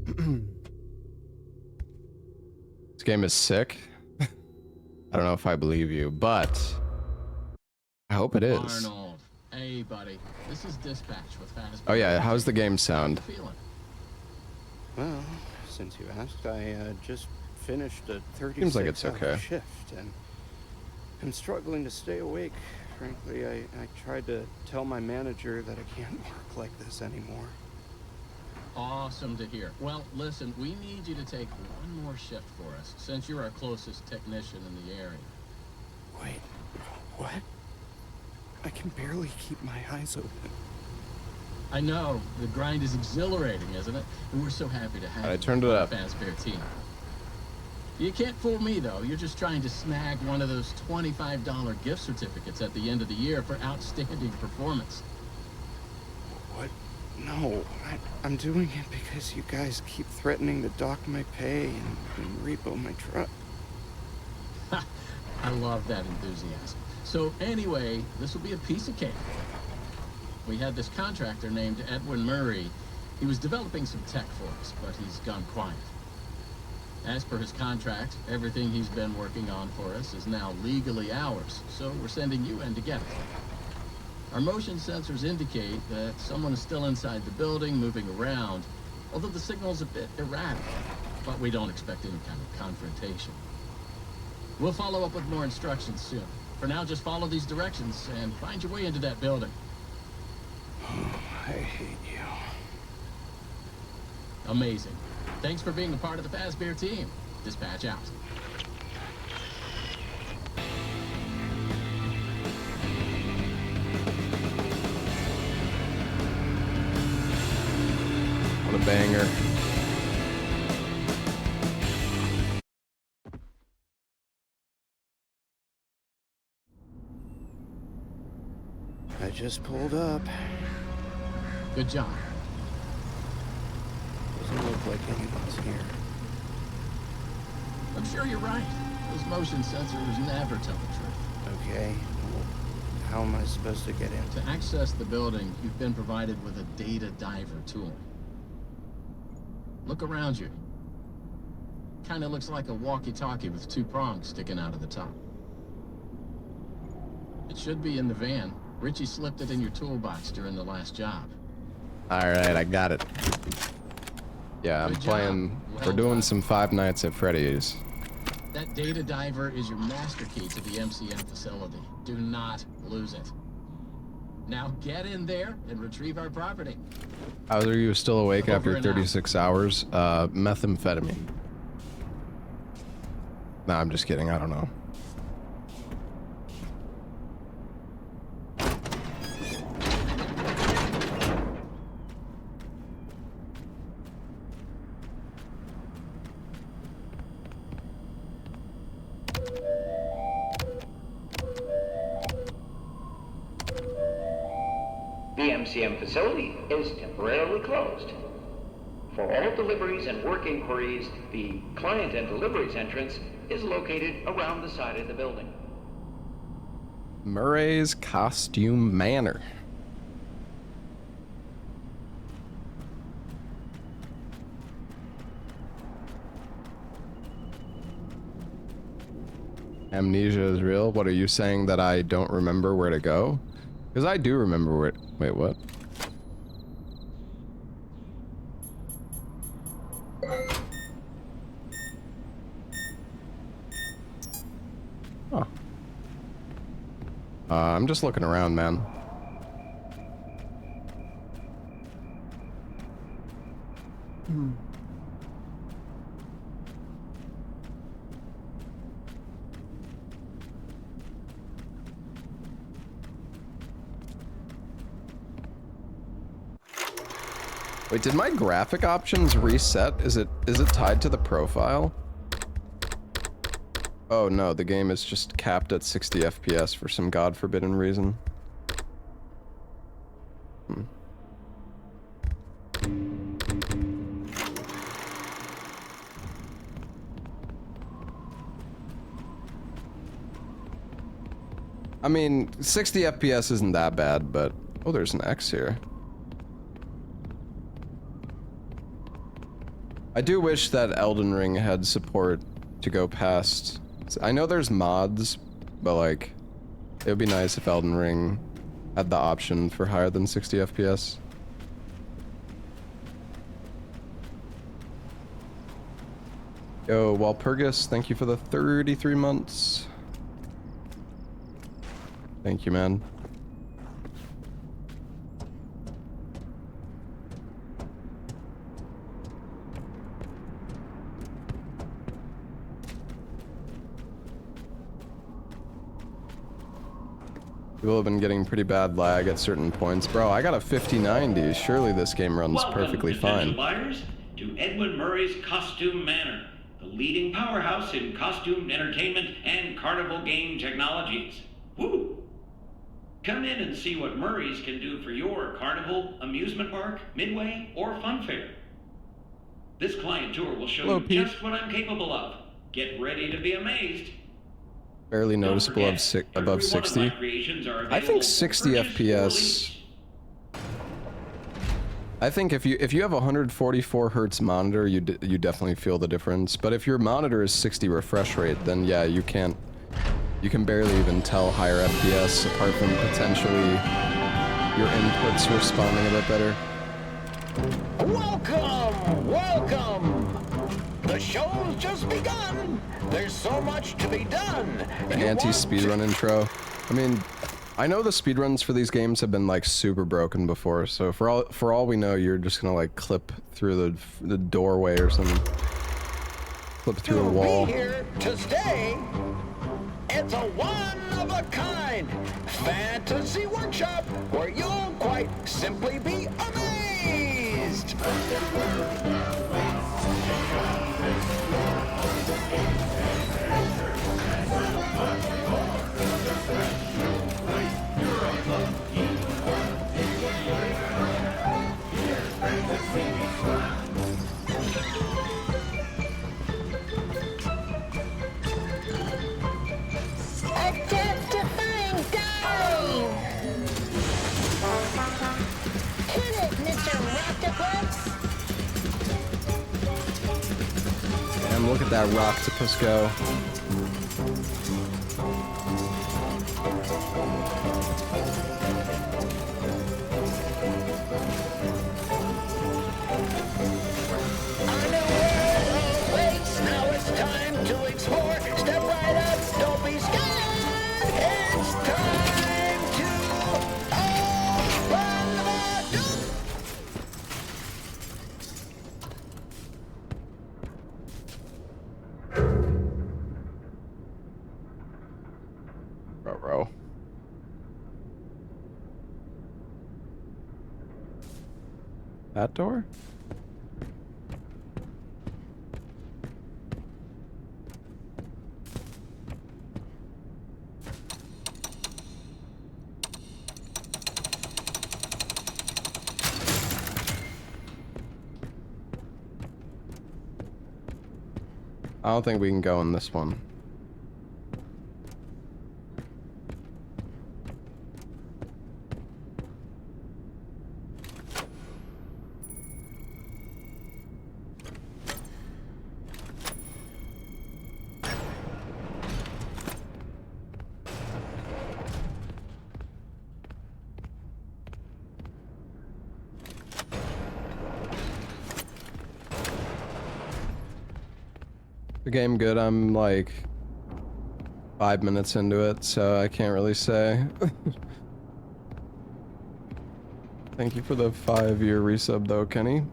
This game is sick. I don't know if I believe you, but I hope it is. Arnold, hey buddy, this is dispatch with Fast. Oh yeah, how's the game sound? How you feeling? Well, since you asked, I just finished a 36-hour Seems like it's okay. shift, and I'm struggling to stay awake. Frankly, I tried to tell my manager that I can't work like this anymore. Awesome to hear. Well, listen, we need you to take one more shift for us, since you're our closest technician in the area. Wait, what? I can barely keep my eyes open. I know, the grind is exhilarating, isn't it? And we're so happy to have you I turned it on up. the Fazbear team. You can't fool me, though. You're just trying to snag one of those $25 gift certificates at the end of the year for outstanding performance. What? No, I'm doing it because you guys keep threatening to dock my pay and repo my truck. I love that enthusiasm. So anyway, this will be a piece of cake. We had this contractor named Edwin Murray. He was developing some tech for us, but he's gone quiet. As per his contract, everything he's been working on for us is now legally ours, so we're sending you in to get it. Our motion sensors indicate that someone is still inside the building, moving around, although the signal's a bit erratic, but we don't expect any kind of confrontation. We'll follow up with more instructions soon. For now, just follow these directions and find your way into that building. I hate you. Amazing. Thanks for being a part of the Fazbear team. Dispatch out. What a banger. I just pulled up. Good job. Doesn't look like anyone's here. I'm sure you're right. Those motion sensors never tell the truth. Okay, well, how am I supposed to get in? To access the building, you've been provided with a data diver tool. Look around you. Kinda looks like a walkie-talkie with two prongs sticking out of the top. It should be in the van. Richie slipped it in your toolbox during the last job. Alright, I got it. Yeah, I'm Good job. playing. Well We're doing done. some Five Nights at Freddy's. That data diver is your master key to the MCM facility. Do not lose it. Now get in there and retrieve our property. How are you still awake Over after and out. 36 hours? Methamphetamine. Nah, I'm just kidding. I don't know. The MCM facility is temporarily closed. For all deliveries and work inquiries, the client and deliveries entrance is located around the side of the building. Murray's Costume Manor. Amnesia is real? What are you saying, that I don't remember where to go? Because I do remember where... Wait, what? Huh. I'm just looking around, man. Wait, did my graphic options reset? Is it tied to the profile? Oh no, the game is just capped at 60 FPS for some god forbidden reason. I mean, 60 FPS isn't that bad, but... Oh, there's an X here. I do wish that Elden Ring had support to go past. I know there's mods, but like, it would be nice if Elden Ring had the option for higher than 60 FPS. Yo, Walpurgis, thank you for the 33 months. Thank you, man. People have been getting pretty bad lag at certain points. Bro, I got a 5090. Surely this game runs perfectly fine. Welcome, potential buyers, to Edwin Murray's Costume Manor, the leading powerhouse in costume entertainment and carnival game technologies. Woo! Come in and see what Murray's can do for your carnival, amusement park, midway, or fun fair. This client tour will show you just what I'm capable of. Get ready to be amazed. Barely noticeable above 60. I think 60 FPS. I think if you have a 144 hertz monitor, you definitely feel the difference. But if your monitor is 60 refresh rate, then yeah, you can barely even tell higher FPS apart from potentially your inputs responding a bit better. Welcome, welcome. The show's just begun. There's so much to be done. The anti-speedrun intro. I mean, I know the speedruns for these games have been like super broken before, so for all we know, you're just gonna like clip through the doorway or something. Clip through a wall. Be here to stay. It's a one-of-a-kind fantasy workshop where you'll quite simply be amazed. A death-defying dive! Hit it, Mr. Octopus! Damn, look at that Rocktopus go. That door? I don't think we can go in this one. The game good, I'm like 5 minutes into it, so I can't really say. Thank you for the 5-year resub though, Kenny.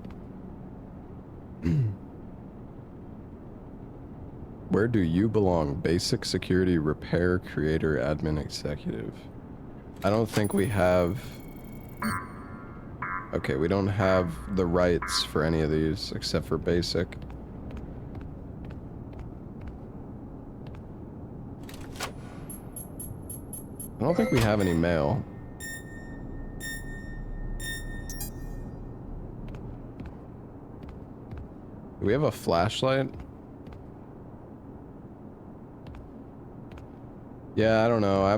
Where do you belong? Basic security repair creator admin executive. I don't think we have... Okay, we don't have the rights for any of these except for basic. I don't think we have any mail. Do we have a flashlight? Yeah, I don't know. I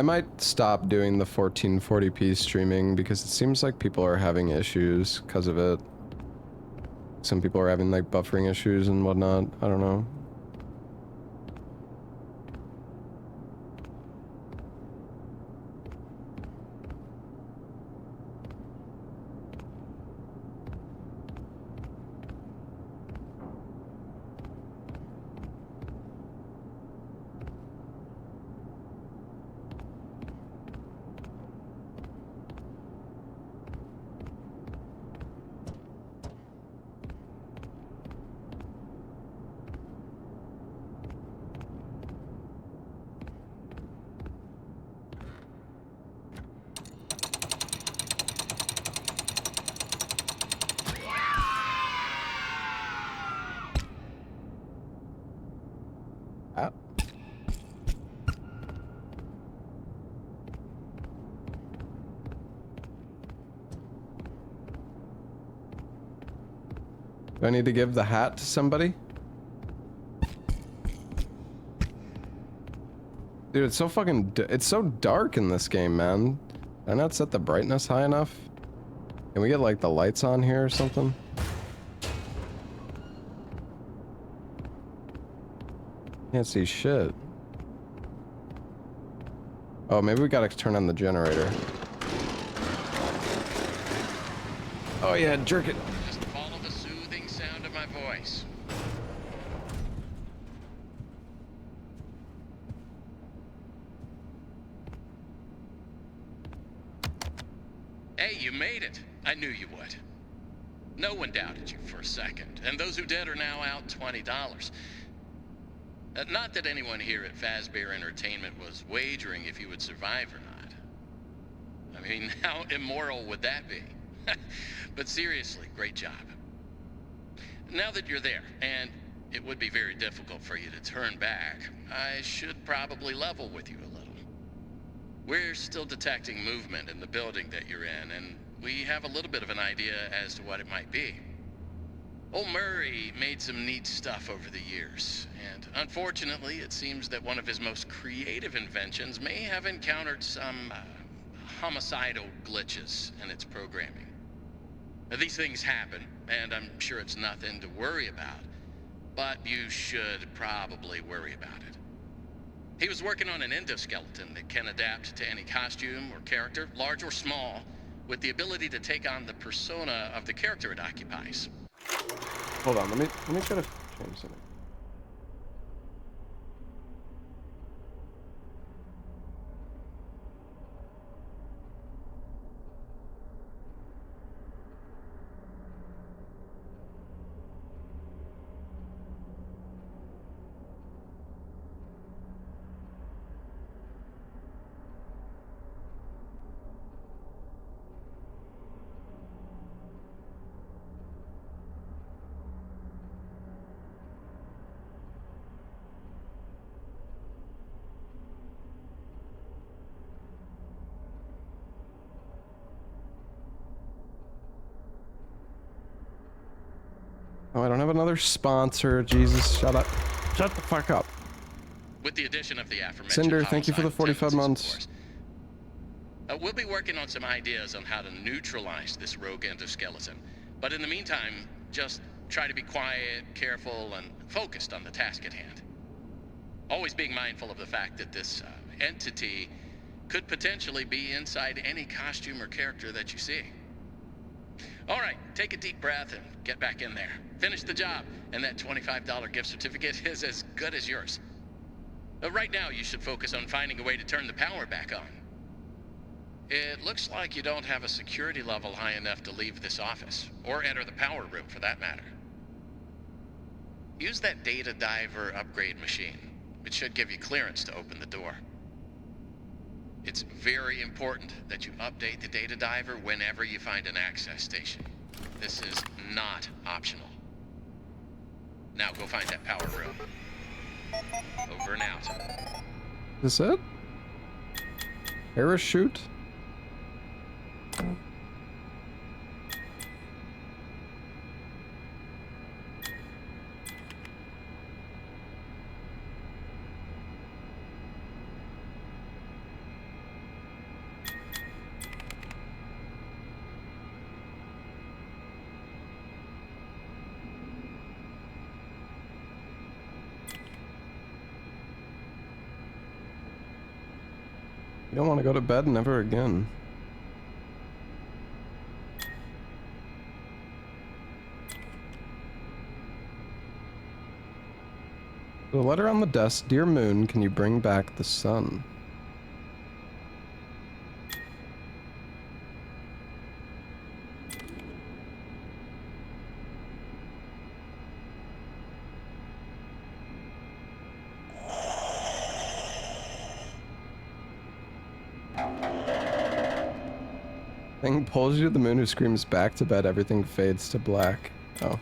might stop doing the 1440p streaming because it seems like people are having issues because of it. Some people are having like buffering issues and whatnot. I don't know. Ah. Do I need to give the hat to somebody? Dude, it's so fucking... It's so dark in this game, man. Did I not set the brightness high enough? Can we get, like, the lights on here or something? Can't see shit. Oh, maybe we gotta turn on the generator. Oh yeah, jerk it. Just follow the soothing sound of my voice. Hey, you made it. I knew you would. No one doubted you for a second, and those who did are now out $20. Not that anyone here at Fazbear Entertainment was wagering if you would survive or not. I mean, how immoral would that be? But seriously, great job. Now that you're there, and it would be very difficult for you to turn back, I should probably level with you a little. We're still detecting movement in the building that you're in, and we have a little bit of an idea as to what it might be. Old Murray made some neat stuff over the years, and unfortunately, it seems that one of his most creative inventions may have encountered some homicidal glitches in its programming. Now, these things happen, and I'm sure it's nothing to worry about, but you should probably worry about it. He was working on an endoskeleton that can adapt to any costume or character, large or small, with the ability to take on the persona of the character it occupies. Hold on, let me try to change something. Oh, I don't have another sponsor. Jesus, shut up. Shut the fuck up. With the addition of the aforementioned Cinder, thank you for the 45 months. We'll be working on some ideas on how to neutralize this rogue endoskeleton. But in the meantime, just try to be quiet, careful, and focused on the task at hand. Always being mindful of the fact that this entity could potentially be inside any costume or character that you see. All right, take a deep breath and get back in there. Finish the job, and that $25 gift certificate is as good as yours. Right now, you should focus on finding a way to turn the power back on. It looks like you don't have a security level high enough to leave this office, or enter the power room for that matter. Use that data diver upgrade machine. It should give you clearance to open the door. It's very important that you update the data diver whenever you find an access station. This is not optional. Now go find that power room. Over and out. Is this it? Parachute? You don't want to go to bed never again. The letter on the desk, Dear Moon, can you bring back the sun? Thing pulls you to the moon, who screams back to bed, everything fades to black. Oh.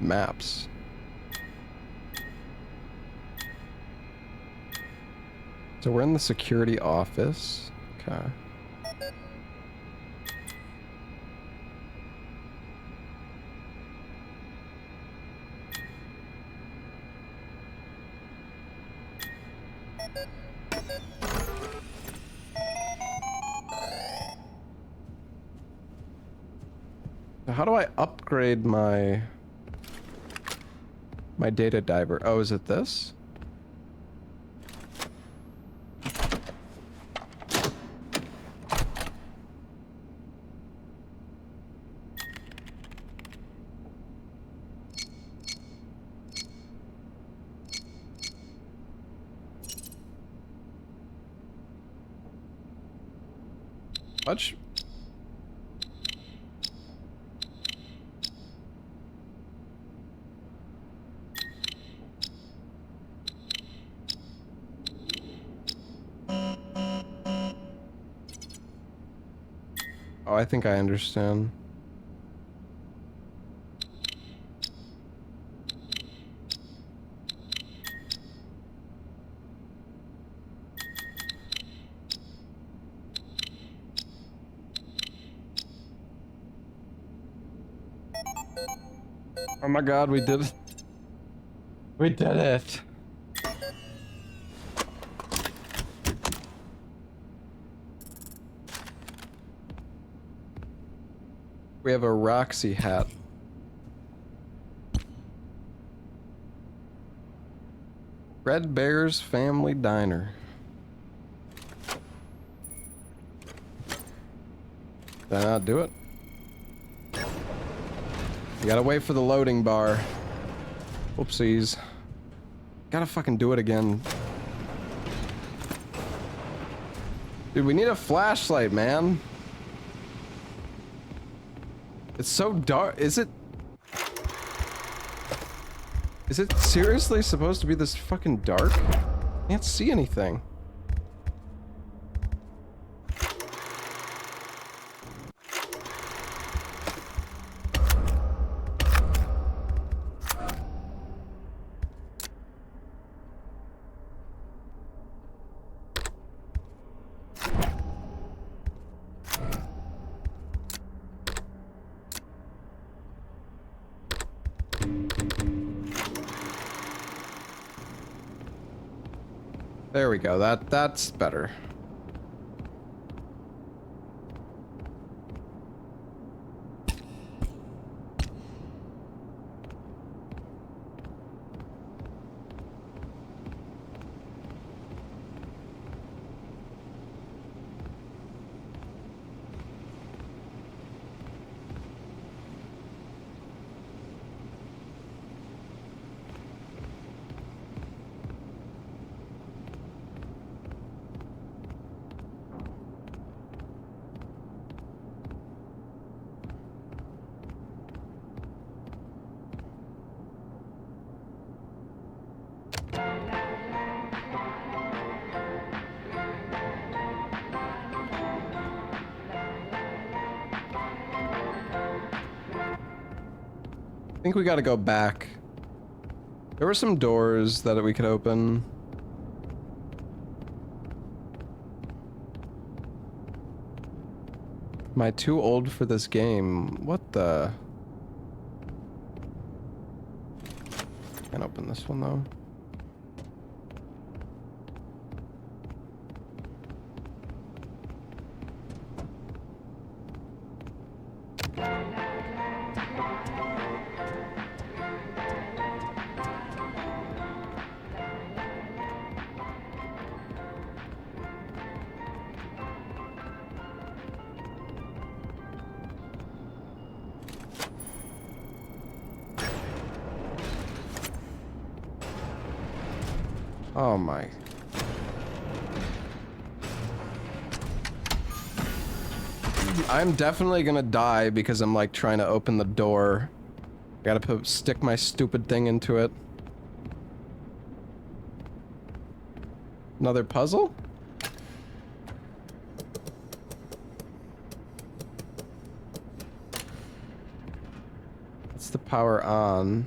Maps. So we're in the security office. Okay. So how do I upgrade my data diver? Oh, is it this? Much. Oh, I think I understand. Oh my god, we did it. We did it. We have a Roxy hat. Red Bear's Family Diner. Did I not do it? You gotta wait for the loading bar. Whoopsies. Gotta fucking do it again. Dude, we need a flashlight, man. It's so dark. Is it seriously supposed to be this fucking dark? Can't see anything. There we go. That's better. I think we gotta go back. There were some doors that we could open. Am I too old for this game? What the? Can't open this one though. Oh my. I'm definitely gonna die because I'm like trying to open the door. Gotta stick my stupid thing into it. Another puzzle? What's the power on?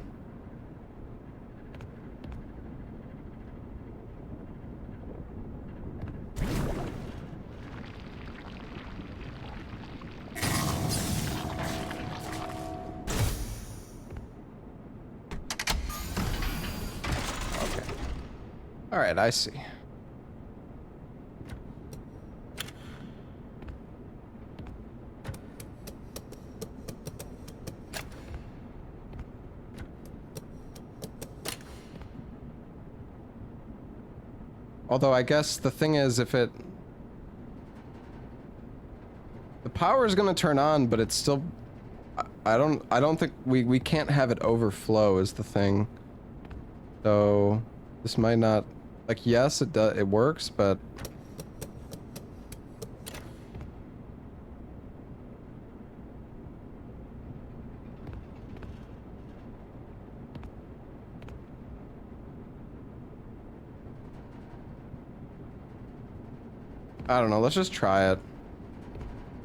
Alright, I see. Although I guess the thing is, if it... The power is gonna turn on, but it's still... I don't think... We can't have it overflow is the thing. So... This might not... Like, yes, it works, but... I don't know, let's just try it.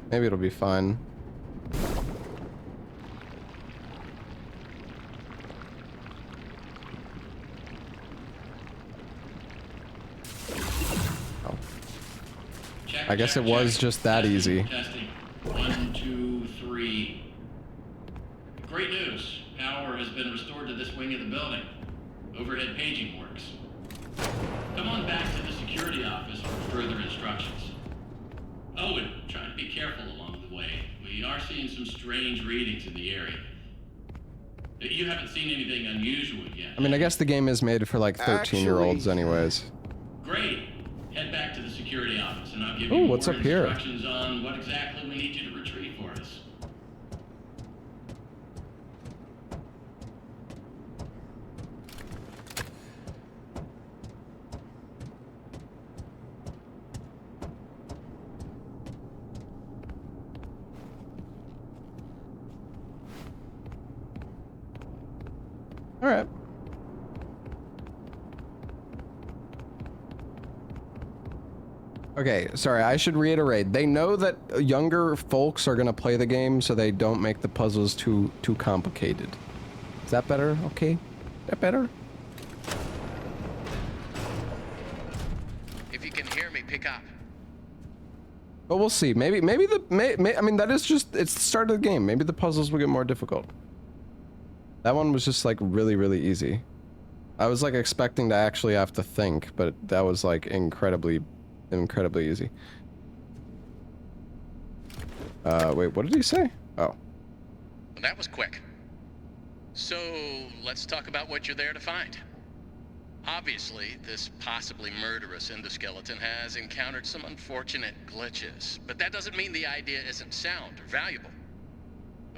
Maybe it'll be fine. I guess it was just that easy. Testing. 1, 2, 3. Great news. Power has been restored to this wing of the building. Overhead paging works. Come on back to the security office for further instructions. Oh, and try to be careful along the way. We are seeing some strange readings in the area. You haven't seen anything unusual yet. I mean, I guess the game is made for like 13-year-olds anyways. Great. Head back to the security office and I'll give you more what's up here? instructions on what exactly we need you to retrieve for us. All right. Okay, sorry, I should reiterate. They know that younger folks are gonna play the game, so they don't make the puzzles too complicated. Is that better? Okay. Is that better? If you can hear me, pick up. But we'll see. Maybe I mean, that is just, it's the start of the game. Maybe the puzzles will get more difficult. That one was just like really easy. I was like expecting to actually have to think, but that was like incredibly easy. Wait, what did he say? Oh. Well, that was quick. So, let's talk about what you're there to find. Obviously, this possibly murderous endoskeleton has encountered some unfortunate glitches, but that doesn't mean the idea isn't sound or valuable.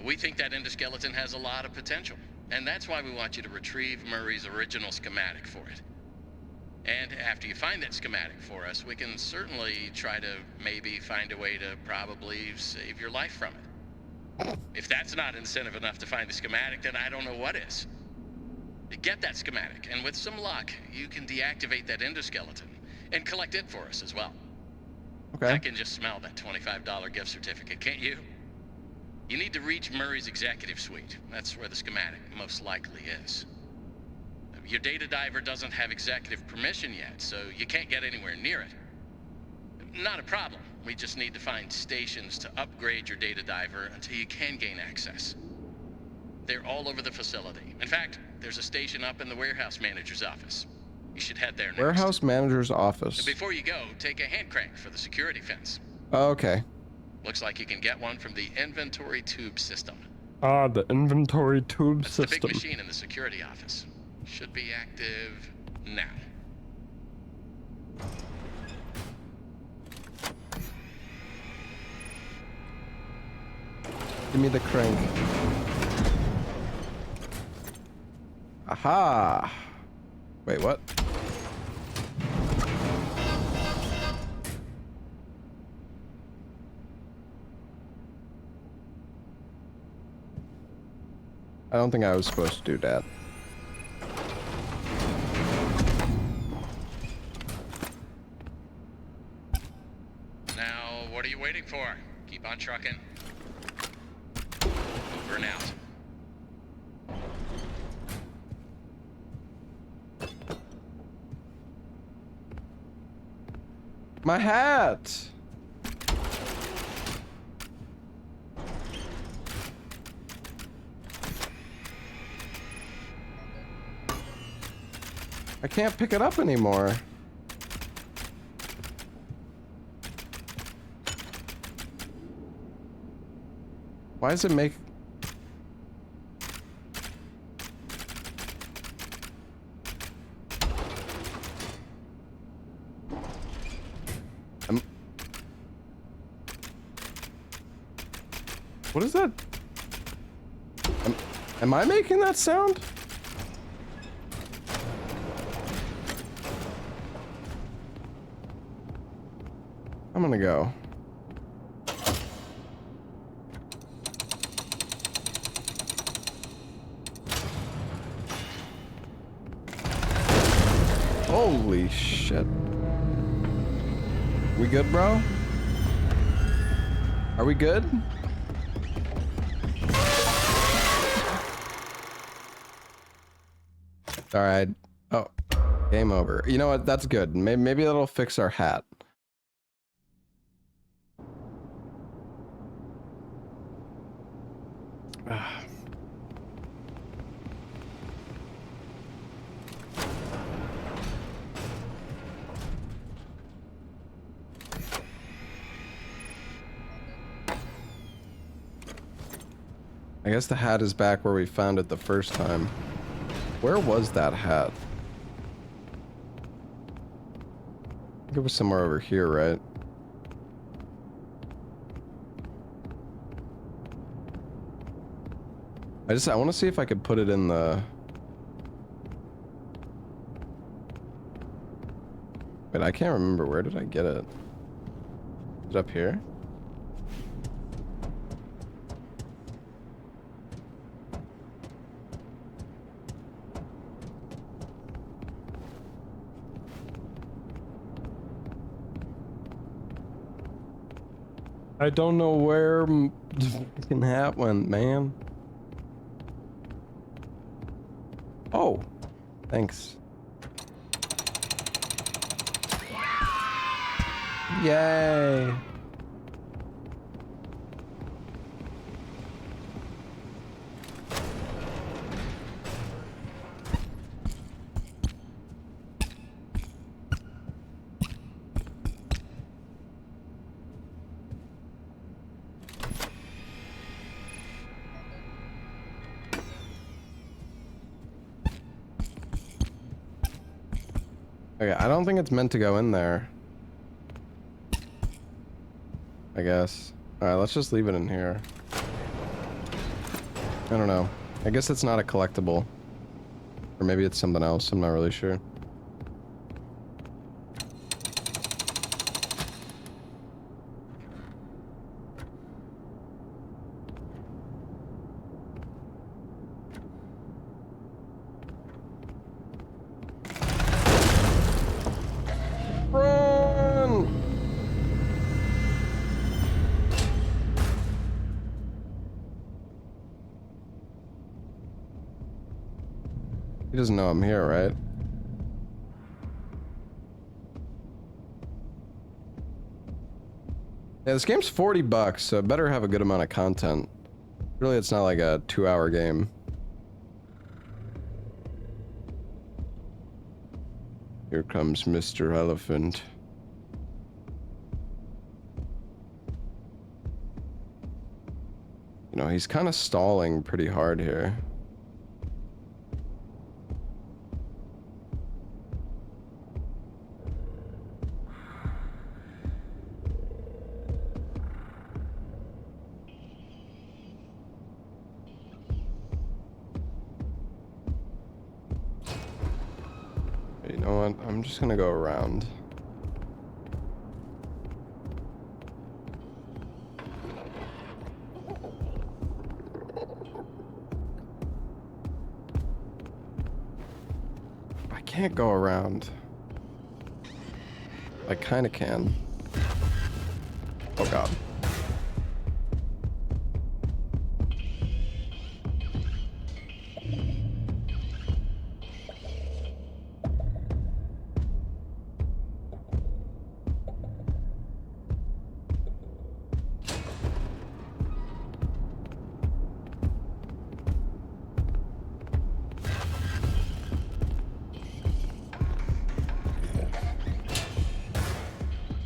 We think that endoskeleton has a lot of potential, and that's why we want you to retrieve Murray's original schematic for it. And after you find that schematic for us, we can certainly try to maybe find a way to probably save your life from it. If that's not incentive enough to find the schematic, then I don't know what is. Get that schematic, and with some luck, you can deactivate that endoskeleton and collect it for us as well. Okay. I can just smell that $25 gift certificate, can't you? You need to reach Murray's executive suite. That's where the schematic most likely is. Your data diver doesn't have executive permission yet, so you can't get anywhere near it. Not a problem. We just need to find stations to upgrade your data diver until you can gain access. They're all over the facility. In fact, there's a station up in the warehouse manager's office. You should head there next. Warehouse manager's office. And before you go, take a hand crank for the security fence. Oh, okay. Looks like you can get one from the inventory tube system. Ah, the inventory tube It's the system. big machine in the security office. Should be active now. Give me the crank. Aha! Wait, what? I don't think I was supposed to do that. Now, what are you waiting for? Keep on trucking. Over and out. My hat! I can't pick it up anymore. Why does it make... What is that? Am I making that sound? I'm gonna go. Holy shit. We good, bro? Are we good? All right. Oh, game over. You know what? That's good. Maybe that'll fix our hat. I guess the hat is back where we found it the first time. Where was that hat? I think it was somewhere over here, right? I want to see if I could put it in the... Wait, I can't remember. Where did I get it? Is it up here? I don't know where the fucking hat went, man. Oh, thanks. Yay. Okay, I don't think it's meant to go in there. I guess. Alright, let's just leave it in here. I don't know. I guess it's not a collectible. Or maybe it's something else, I'm not really sure. He doesn't know I'm here, right? Yeah, this game's $40, so it better have a good amount of content. Really, it's not like a 2-hour game. Here comes Mr. Elephant. You know, he's kind of stalling pretty hard here. You know what? I'm just gonna go around. can't go around. I kind of can. Oh god.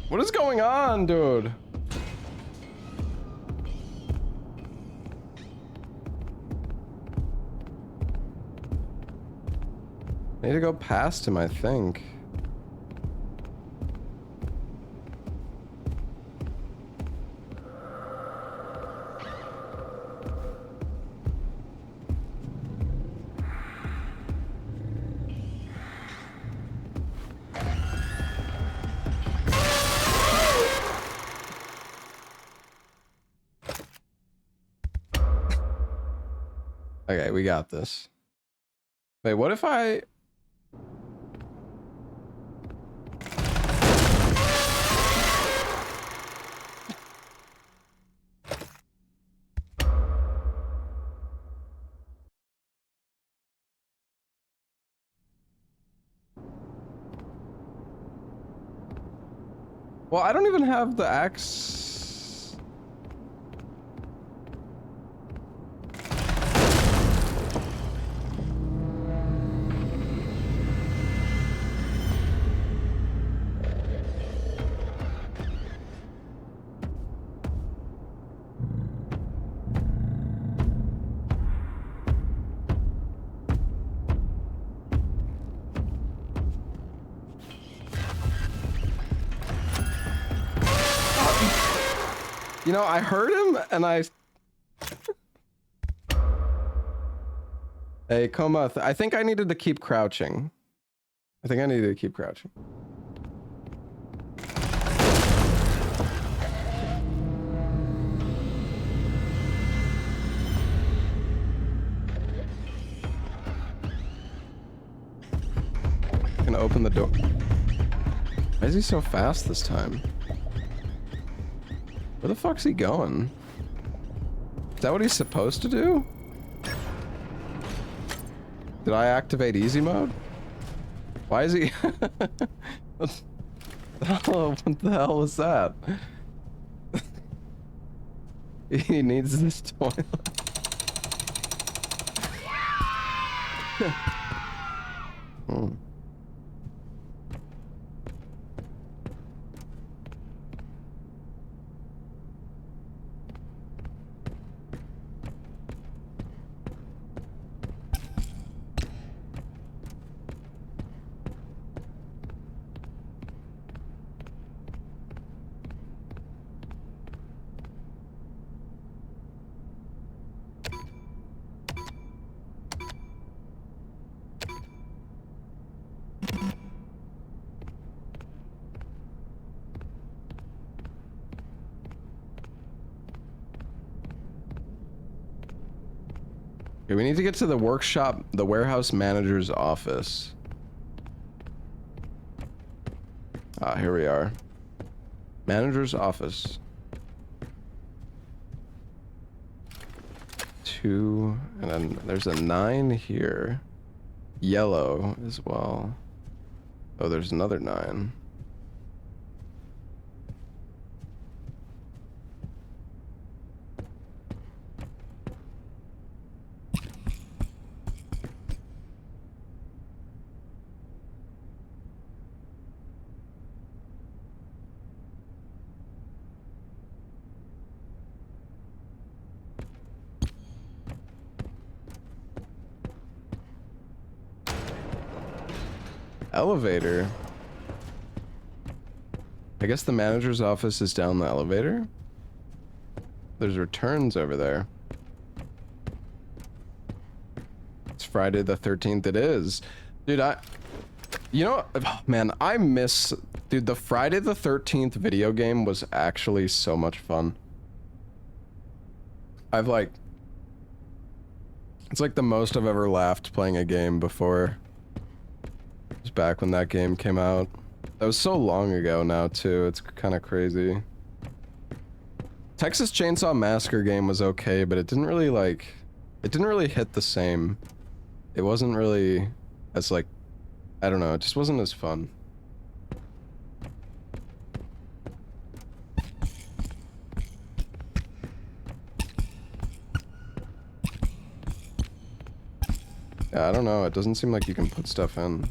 What is going on, dude? I need to go past him, I think. Okay, we got this. Wait, what if I... Well, I don't even have the axe. You know, I heard him and I... Hey, Coma, I think I needed to keep crouching. I think I needed to keep crouching. Gonna open the door. Why is he so fast this time? Where the fuck's he going? Is that what he's supposed to do? Did I activate easy mode? Why is he... what the hell was that? He needs this toilet. Hmm. Okay, we need to get to the workshop, the warehouse manager's office. Ah, here we are. Manager's office. 2, and then there's a 9 here. Yellow as well. Oh, there's another 9. Elevator. I guess the manager's office is down the elevator. There's returns over there. It's Friday the 13th. It is. Dude, you know, oh, man, I miss... Dude, the Friday the 13th video game was actually so much fun. I've like... It's like the most I've ever laughed playing a game before. It's loved back when that game came out. That was so long ago now too, it's kind of crazy. Texas Chainsaw Massacre game was okay, but it didn't really hit the same. It wasn't really as like, I don't know, it just wasn't as fun. Yeah, I don't know, it doesn't seem like you can put stuff in.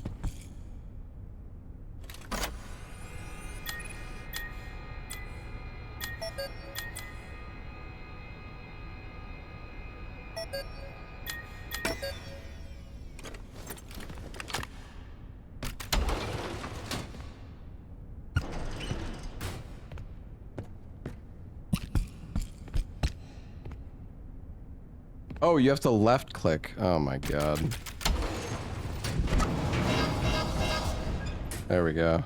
Oh, you have to left click. Oh my god. There we go.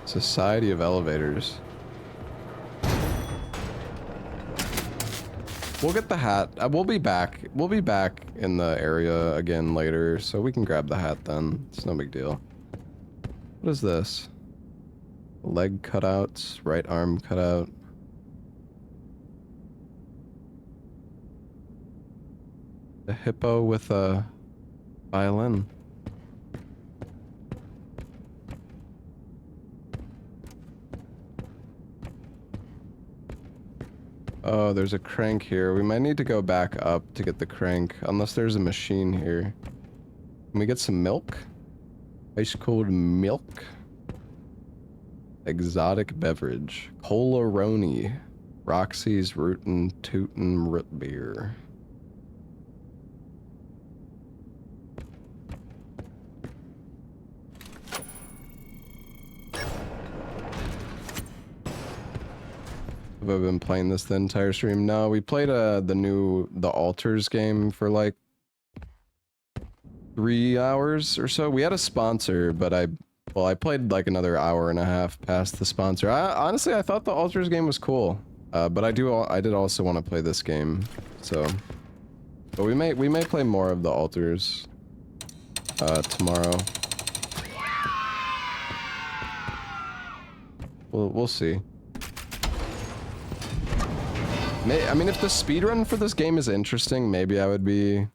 Society of Elevators. We'll get the hat. We'll be back. We'll be back in the area again later, so we can grab the hat then. It's no big deal. What is this? Leg cutouts, right arm cutout. A hippo with a violin. Oh, there's a crank here. We might need to go back up to get the crank, unless there's a machine here. Can we get some milk? Ice cold milk. Exotic beverage. Cola-roni. Roxy's Rootin' Tootin' Root Beer. Have I been playing this the entire stream? No, we played the Altars game for like 3 hours or so. We had a sponsor, but I played like another hour and a half past the sponsor. Honestly, I thought the Altars game was cool, but I did also want to play this game, so. But we may play more of the Altars tomorrow. We'll see. I mean, if the speedrun for this game is interesting, maybe I would be...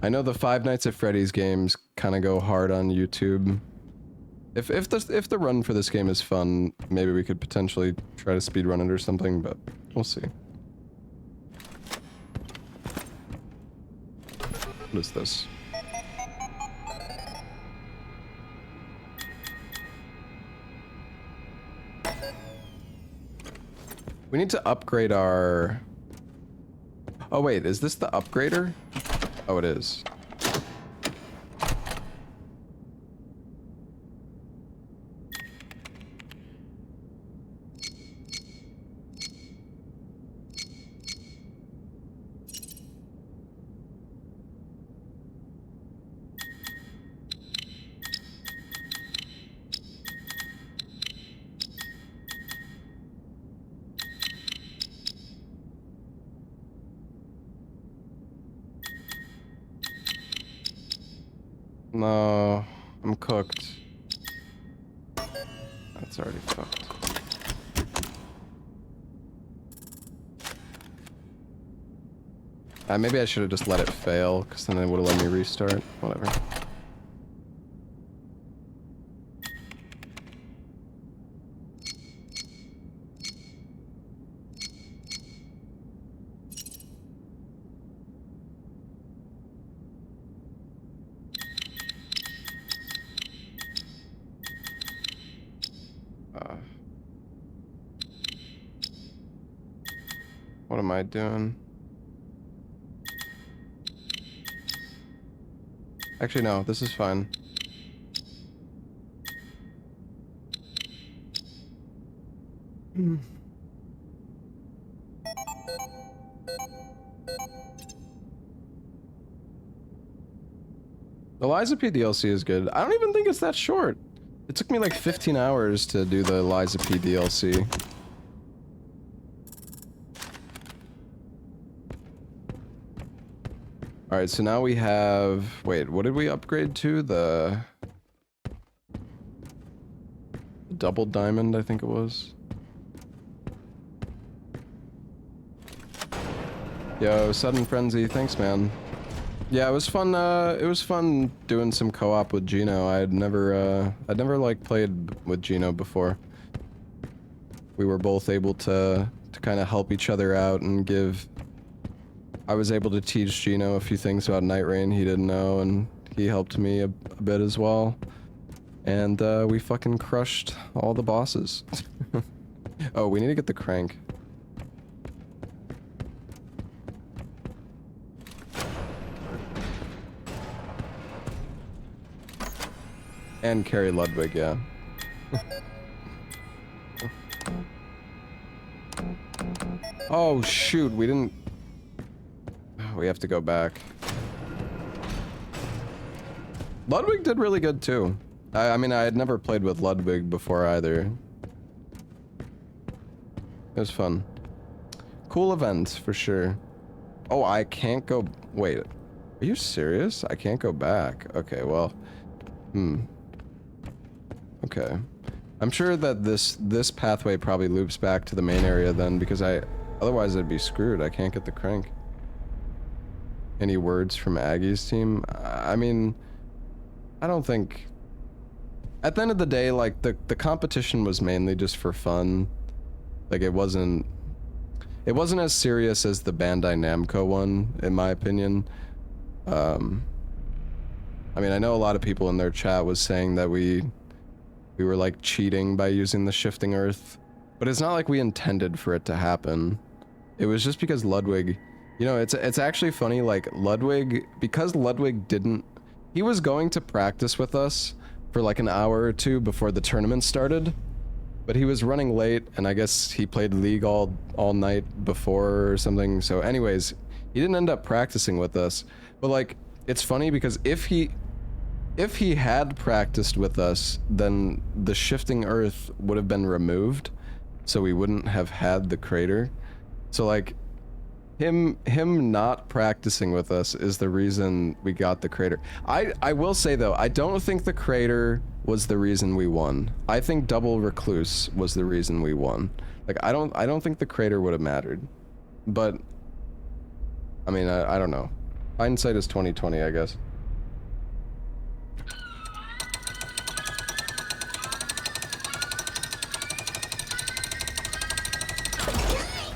I know the Five Nights at Freddy's games kind of go hard on YouTube. If the run for this game is fun, maybe we could potentially try to speedrun it or something, but we'll see. What is this? We need to upgrade our... Oh wait, is this the upgrader? Oh, it is. No, I'm cooked. That's already cooked. Maybe I should have just let it fail, because then it would have let me restart. Whatever. What am I doing? Actually, no, this is fine. The Liza P DLC is good. I don't even think it's that short. It took me like 15 hours to do the Liza P DLC. Alright, so now we have... Wait, what did we upgrade to? The double diamond, I think it was. Yo, Sudden Frenzy, thanks man. Yeah, it was fun doing some co-op with Gino. I'd never like played with Gino before. We were both able to kind of help each other out and give... I was able to teach Gino a few things about Night Rain he didn't know, and he helped me a bit as well. And we fucking crushed all the bosses. Oh, we need to get the crank. And carry Ludwig, yeah. Oh shoot, we didn't... We have to go back. Ludwig did really good too. I mean, I had never played with Ludwig before either. It was fun. Cool event, for sure. Oh, I can't go... Wait, are you serious? I can't go back. Okay, well... Okay. I'm sure that this pathway probably loops back to the main area then, because otherwise I'd be screwed. I can't get the crank. Any words from Aggie's team? I mean, I don't think... At the end of the day, like, the competition was mainly just for fun. Like, it wasn't as serious as the Bandai Namco one, in my opinion. I mean, I know a lot of people in their chat was saying that we were, like, cheating by using the Shifting Earth. But it's not like we intended for it to happen. It was just because Ludwig... You know, it's actually funny, like, Ludwig... Because Ludwig didn't... He was going to practice with us for, like, an hour or two before the tournament started. But he was running late, and I guess he played League all night before or something. So anyways, he didn't end up practicing with us. But, like, it's funny because if he had practiced with us, then the Shifting Earth would have been removed, so we wouldn't have had the crater. So, like, him not practicing with us is the reason we got the crater. I will say, though, I don't think the crater was the reason we won. I think Double Recluse was the reason we won. Like, I don't think the crater would have mattered. But, I mean, I don't know. Hindsight is 20/20, I guess.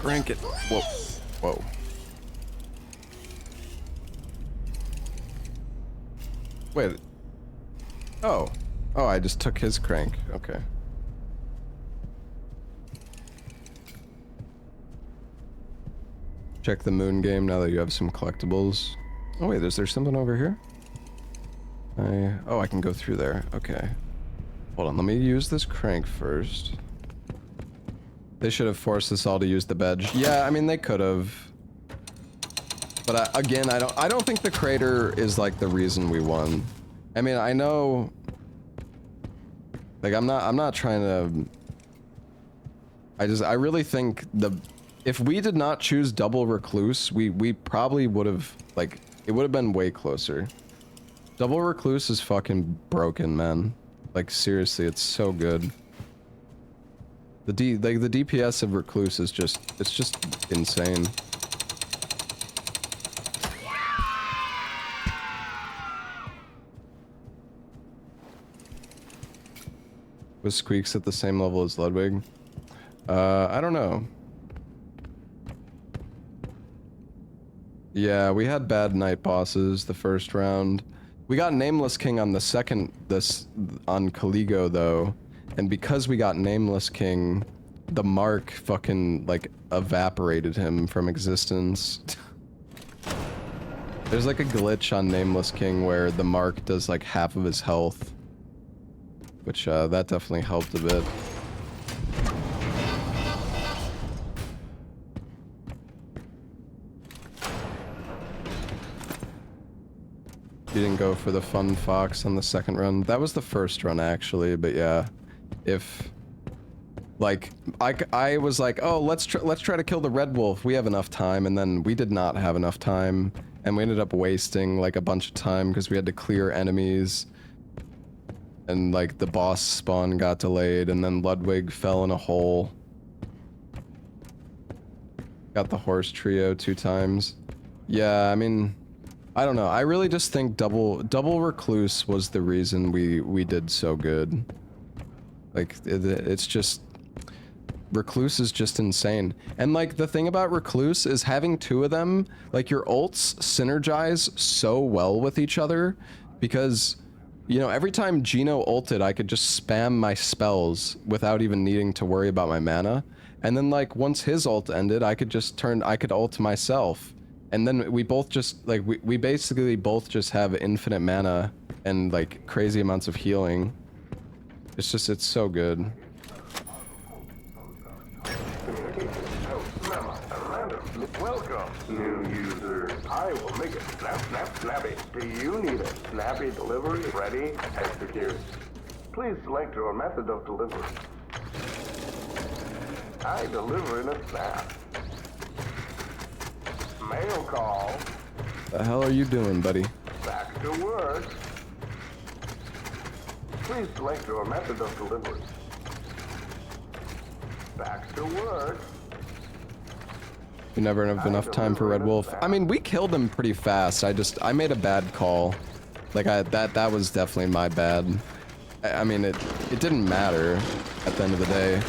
Crank it. Whoa. Whoa. Wait. Oh. Oh, I just took his crank. Okay. Check the moon game now that you have some collectibles. Oh wait, is there something over here? Oh, I can go through there. Okay. Hold on, let me use this crank first. They should have forced us all to use the badge. Yeah, I mean, they could have. But again, I don't think the crater is like the reason we won. I mean, I know, like, I'm not trying to, I really think if we did not choose Double Recluse, we probably would have, like, it would have been way closer. Double Recluse is fucking broken, man. Like, seriously, it's so good. The DPS of Recluse is just, it's just insane. Was Squeaks at the same level as Ludwig? I don't know. Yeah, we had bad night bosses the first round. We got Nameless King on the second, on Caligo though. And because we got Nameless King, the mark fucking, like, evaporated him from existence. There's like a glitch on Nameless King where the mark does like half of his health. Which, that definitely helped a bit. You didn't go for the fun fox on the second run. That was the first run actually, but yeah. If like I was like, "Oh, let's try to kill the red wolf. We have enough time." And then we did not have enough time, and we ended up wasting like a bunch of time because we had to clear enemies. And like the boss spawn got delayed, and then Ludwig fell in a hole. Got the horse trio 2 times. Yeah, I mean, I don't know. I really just think double recluse was the reason we did so good. Like it's just recluse is just insane. And like the thing about recluse is having 2 of them, like your ults synergize so well with each other because you know, every time Gino ulted, I could just spam my spells without even needing to worry about my mana. And then like once his ult ended, I could ult myself. And then we both just like we basically both just have infinite mana and like crazy amounts of healing. It's so good. Welcome, new user. I will make it snappy. Do you need a snappy delivery? Ready? Execute. Please select your method of delivery. I deliver in a snap. Mail call. The hell are you doing, buddy? Back to work. Please select your method of delivery. Back to work. You never have enough time for Red Wolf. I mean, we killed him pretty fast. I made a bad call. Like that was definitely my bad. I mean, it didn't matter at the end of the day.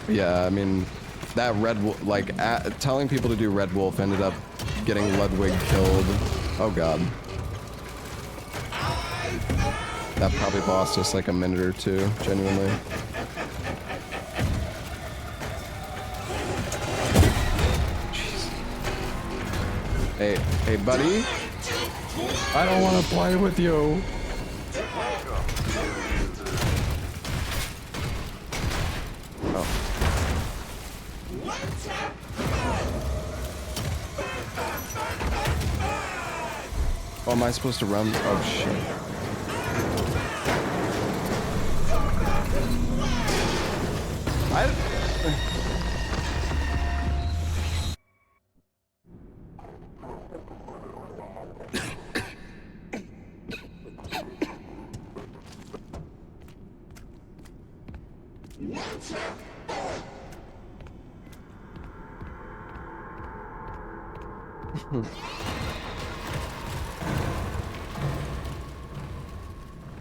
Yeah, I mean, that Red Wolf, like telling people to do Red Wolf ended up getting Ludwig killed. Oh god. That probably lost us like a minute or 2, genuinely. Hey, buddy. I don't want to play with you. Oh. Oh, am I supposed to run? Oh, shit.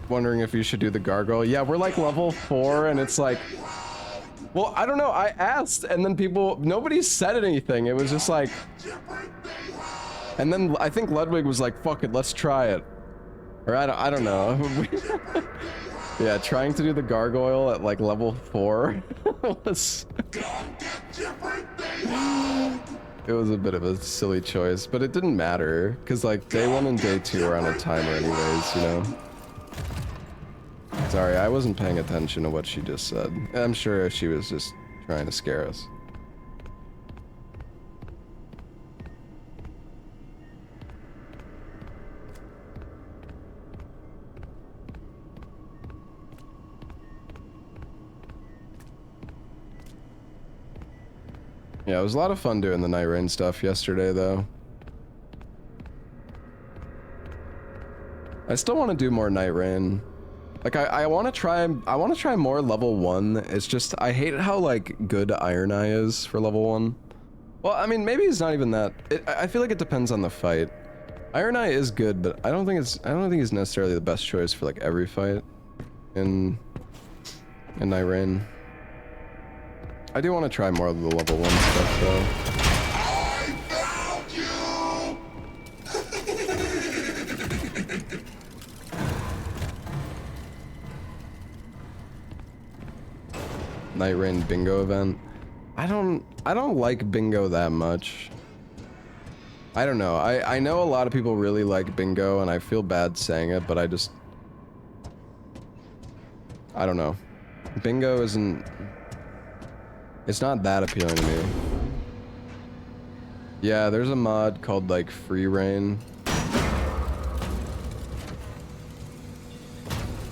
Wondering if you should do the gargoyle. Yeah, we're like level 4 and it's like, well, I don't know. I asked and then nobody said anything. It was just like, and then I think Ludwig was like, fuck it, let's try it. Or I don't know. Yeah, trying to do the gargoyle at like level 4 was... It was a bit of a silly choice, but it didn't matter, because like day 1 and day 2 are on a timer anyways, you know? Sorry, I wasn't paying attention to what she just said. I'm sure she was just trying to scare us. Yeah, it was a lot of fun doing the Night Rain stuff yesterday, though. I still want to do more Night Rain. Like, I want to try more level 1. It's just, I hate how, like, good Iron Eye is for level 1. Well, I mean, maybe it's not even that. I feel like it depends on the fight. Iron Eye is good, but I don't think it's necessarily the best choice for, like, every fight in Night Rain. I do want to try more of the level 1 stuff, though. I found you! Night Rain bingo event. I don't like bingo that much. I don't know. I know a lot of people really like bingo, and I feel bad saying it, but I don't know. Bingo isn't... It's not that appealing to me. Yeah, there's a mod called, like, Free Reign.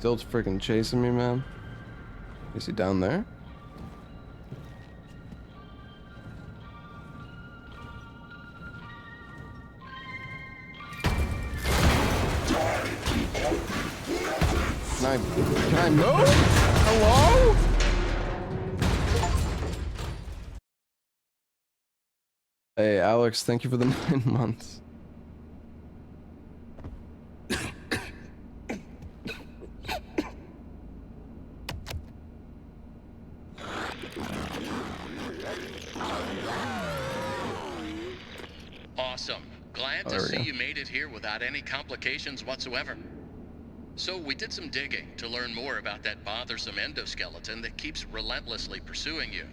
Still freaking chasing me, man. Is he down there? Can I move? Hello? Hey, Alex, thank you for the 9 months. Awesome. Glad to see you made it here without any complications whatsoever. So we did some digging to learn more about that bothersome endoskeleton that keeps relentlessly pursuing you.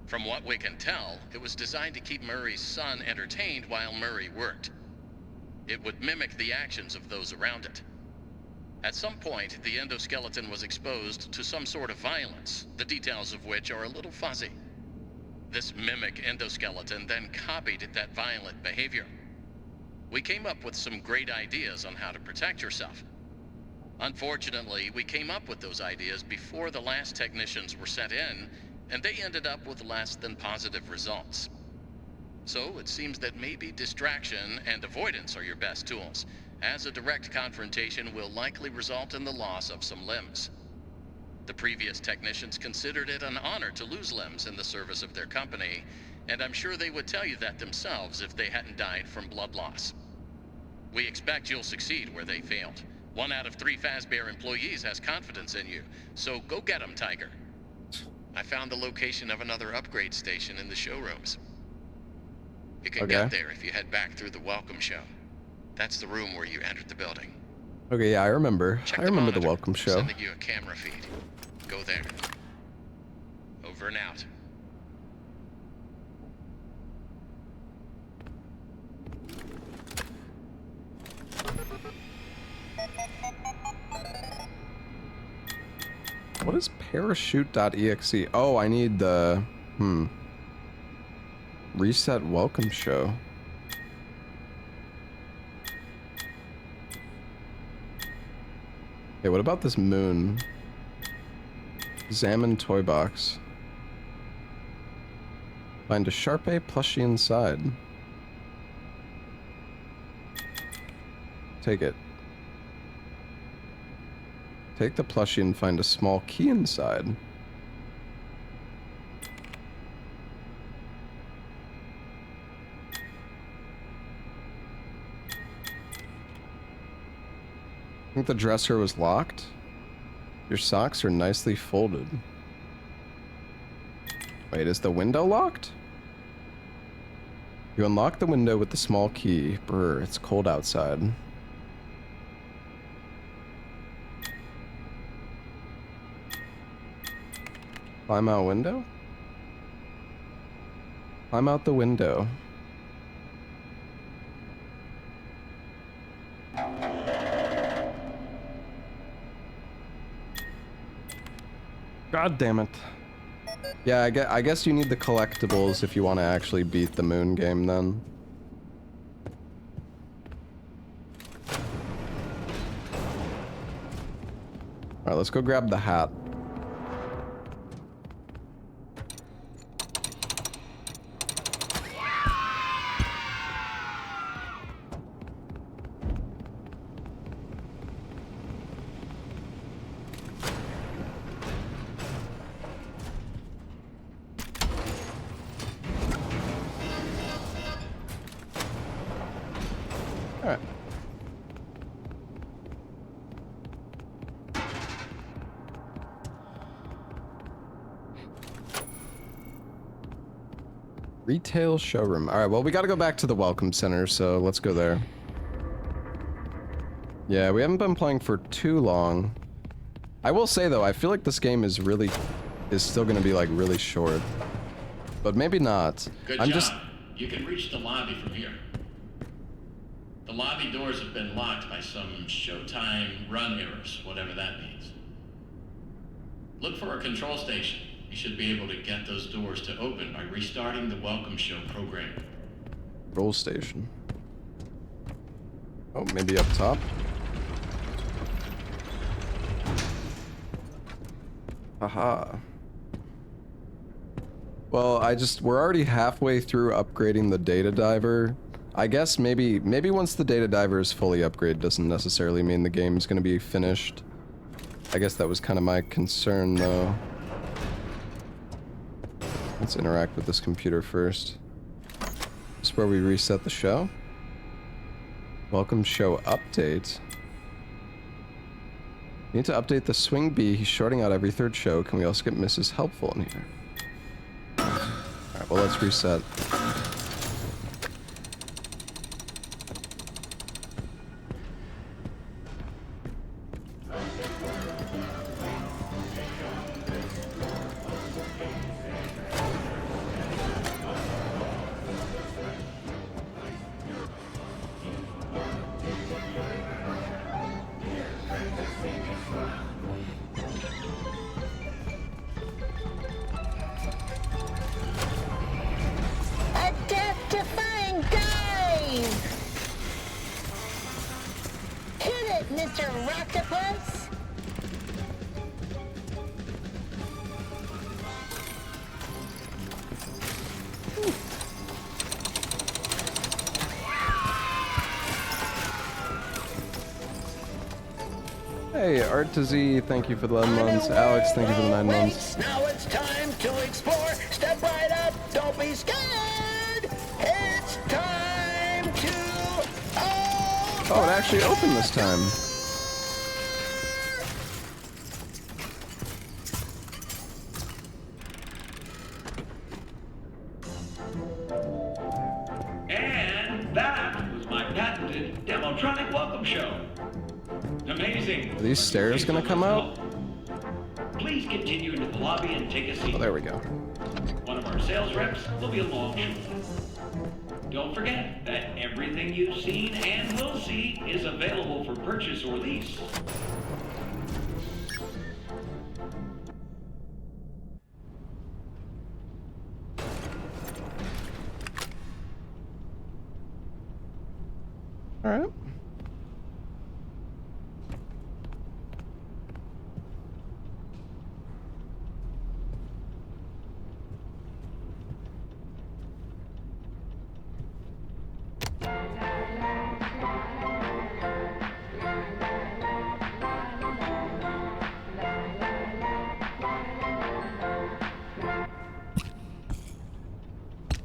From what we can tell, it was designed to keep Murray's son entertained while Murray worked. It would mimic the actions of those around it. At some point, the endoskeleton was exposed to some sort of violence, the details of which are a little fuzzy. This mimic endoskeleton then copied that violent behavior. We came up with some great ideas on how to protect yourself. Unfortunately, we came up with those ideas before the last technicians were sent in, and they ended up with less than positive results. So it seems that maybe distraction and avoidance are your best tools, as a direct confrontation will likely result in the loss of some limbs. The previous technicians considered it an honor to lose limbs in the service of their company, and I'm sure they would tell you that themselves if they hadn't died from blood loss. We expect you'll succeed where they failed. 1 out of 3 Fazbear employees has confidence in you, so go get 'em, Tiger. I found the location of another upgrade station in the showrooms. You can get there if you head back through the welcome show. That's the room where you entered the building. Okay, yeah, I remember. Check I remember the monitor. welcome show. I'm sending you a camera feed. Go there. Over and out. What is parachute.exe? Oh, I need the reset welcome show. Hey, what about this moon? Examine toy box. Find a Sharpay plushie inside. Take it. Take the plushie and find a small key inside. I think the dresser was locked. Your socks are nicely folded. Wait, is the window locked? You unlock the window with the small key. Brr, it's cold outside. Climb out window? Climb out the window. God damn it. Yeah, I guess you need the collectibles if you want to actually beat the moon game then. Alright, let's go grab the hat. Alright. Retail showroom. Alright, well, we gotta go back to the welcome center, so let's go there. Yeah, we haven't been playing for too long. I will say, though, I feel like this game is still gonna be, like, really short. But maybe not. Good job. You can reach the lobby from here. The lobby doors have been locked by some showtime run errors, whatever that means. Look for a control station. You should be able to get those doors to open by restarting the welcome show program. Control station. Oh, maybe up top? Haha. Well, we're already halfway through upgrading the data diver. I guess maybe once the data diver is fully upgraded doesn't necessarily mean the game's gonna be finished. I guess that was kind of my concern though. Let's interact with this computer first. This is where we reset the show. Welcome show update. Need to update the swing bee. He's shorting out every third show. Can we also get Mrs. Helpful in here? Alright, well let's reset. Hey, Art to Z, thank you for the 11 months. Alex, thank you for the 9 months. Now it's time to explore. Step right up. Don't be scared. It's time to. Oh, it actually opened this time. And that was my patented Demotronic welcome show. Amazing. Are these stairs gonna come out? Please continue into the lobby and take a seat. Oh, there we go. One of our sales reps will be along shortly. Don't forget that everything you've seen and will see is available for purchase or lease. All right.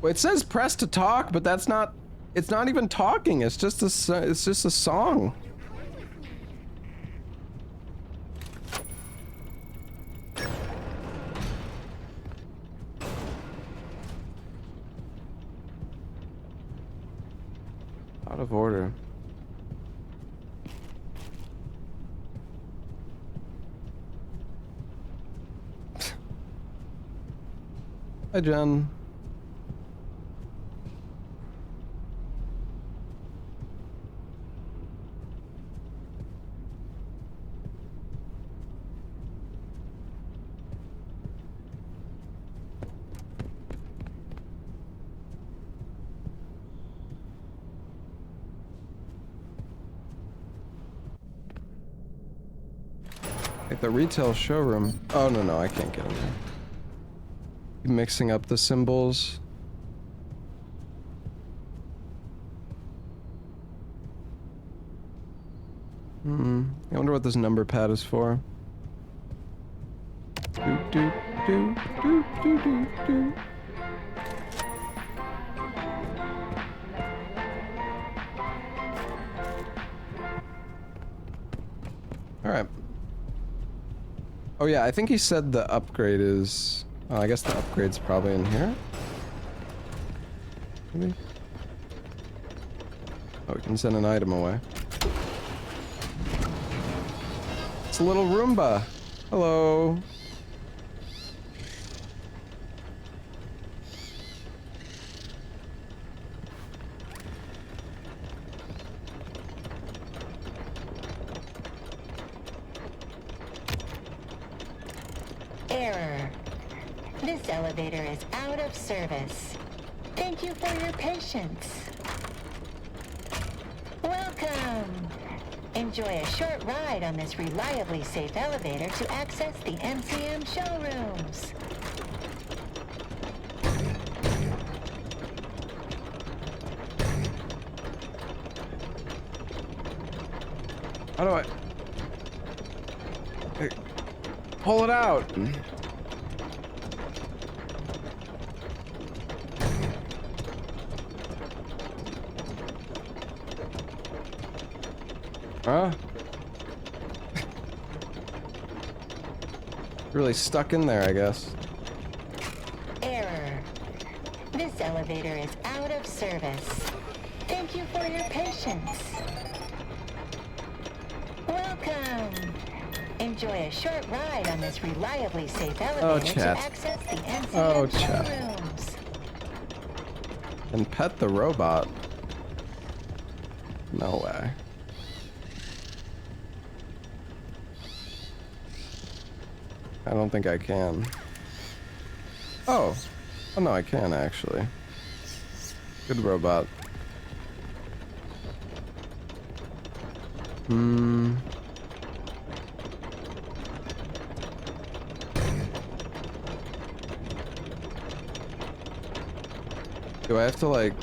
Well, it says press to talk, but that's not. It's not even talking. It's just a song. Out of order. Hi, Jen. Like the retail showroom. Oh, no, I can't get in there. Mixing up the symbols. I wonder what this number pad is for. Do, do, do, do, do, do, do. All right. Oh yeah, I think he said the upgrade is... I guess the upgrade's probably in here. Maybe? Oh, we can send an item away. It's a little Roomba. Hello. Error. This elevator is out of service. Thank you for your patience. Welcome. Enjoy a short ride on this reliably safe elevator to access the MCM showrooms. How do I... Hey, pull it out! Huh? Really stuck in there, I guess. Error. This elevator is out of service. Thank you for your patience. Welcome. Enjoy a short ride on this reliably safe elevator to access the MCM showrooms. And pet the robot. No way. I don't think I can. Oh. Oh no, I can actually. Good robot. Hmm. Do I have to like...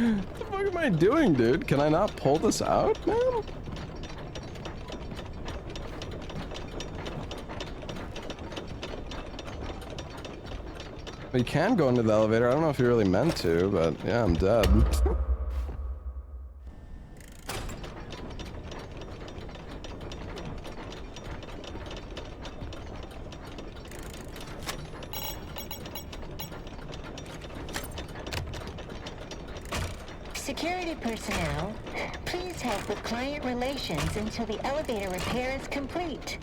What the fuck am I doing, dude? Can I not pull this out, man? You can go into the elevator. I don't know if you really meant to, but yeah, I'm dead. Security personnel, please help with client relations until the elevator repair is complete.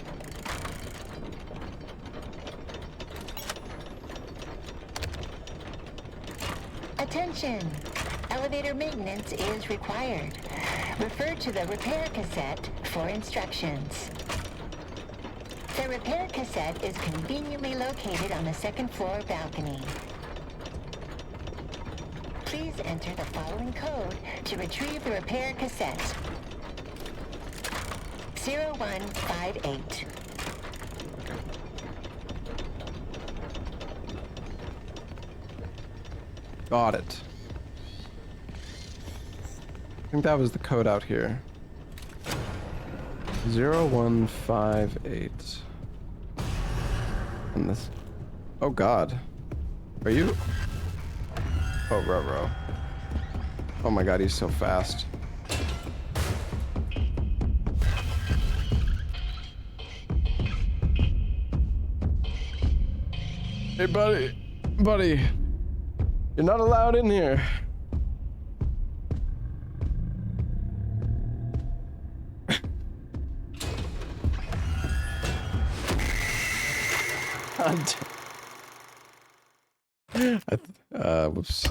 Attention! Elevator maintenance is required. Refer to the repair cassette for instructions. The repair cassette is conveniently located on the second floor balcony. Please enter the following code to retrieve the repair cassette. 0158. Got it. I think that was the code out here. 0158. And this... Oh god. Are you... Oh, bro. Oh my god, he's so fast. Hey, buddy. You're not allowed in here. Whoops.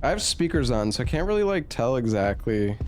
I have speakers on, so I can't really like tell exactly.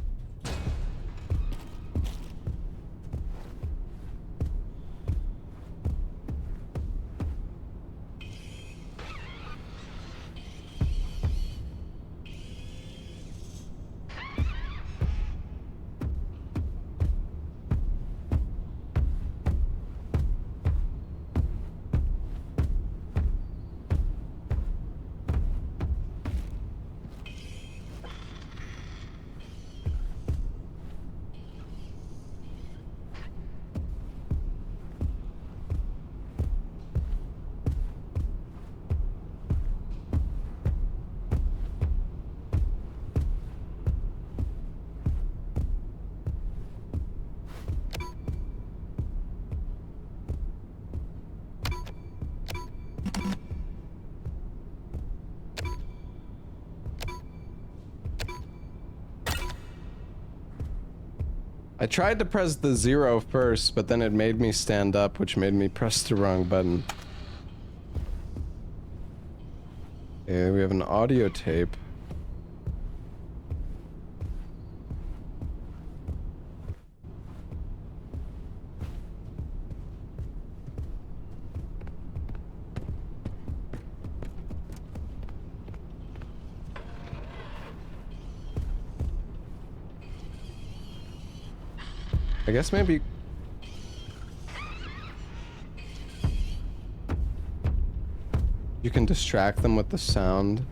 I tried to press the 0 first, but then it made me stand up, which made me press the wrong button. Okay, we have an audio tape. I guess maybe... you can distract them with the sound.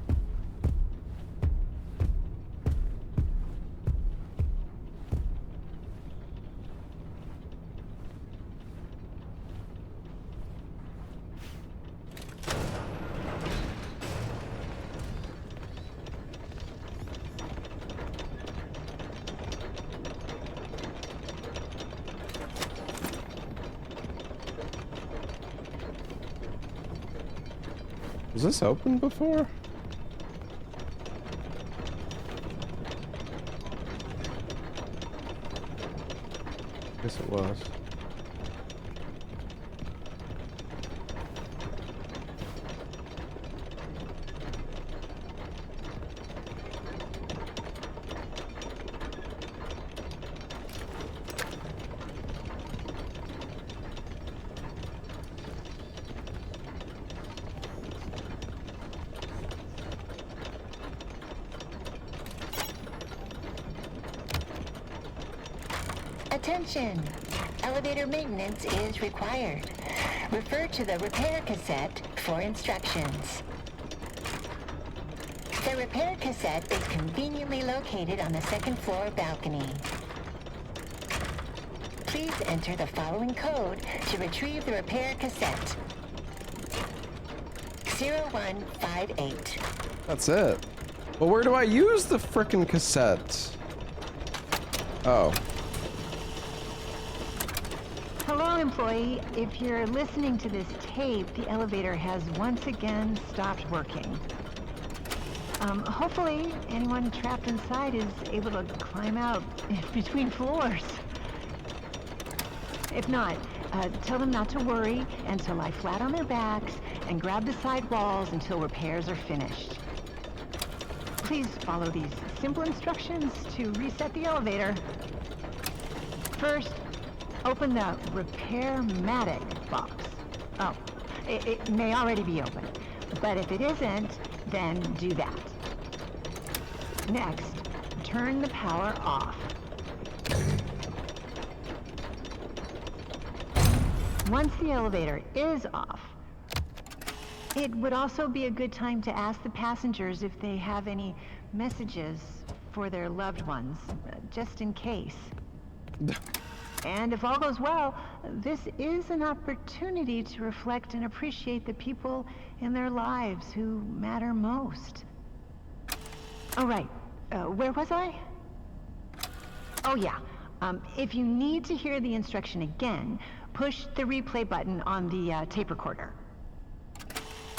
Was this open before? Guess it was. Attention! Elevator maintenance is required. Refer to the repair cassette for instructions. The repair cassette is conveniently located on the second floor balcony. Please enter the following code to retrieve the repair cassette. 0158. That's it. Well, where do I use the frickin' cassette? Oh. Hello, employee. If you're listening to this tape, the elevator has once again stopped working. Hopefully, anyone trapped inside is able to climb out between floors. If not, tell them not to worry and to lie flat on their backs and grab the side walls until repairs are finished. Please follow these simple instructions to reset the elevator. First, open the repair-matic box. Oh, it may already be open, but if it isn't, then do that. Next, turn the power off. Once the elevator is off, it would also be a good time to ask the passengers if they have any messages for their loved ones, just in case. And if all goes well, this is an opportunity to reflect and appreciate the people in their lives who matter most. Oh, right. Where was I? Oh, yeah. If you need to hear the instruction again, push the replay button on the tape recorder.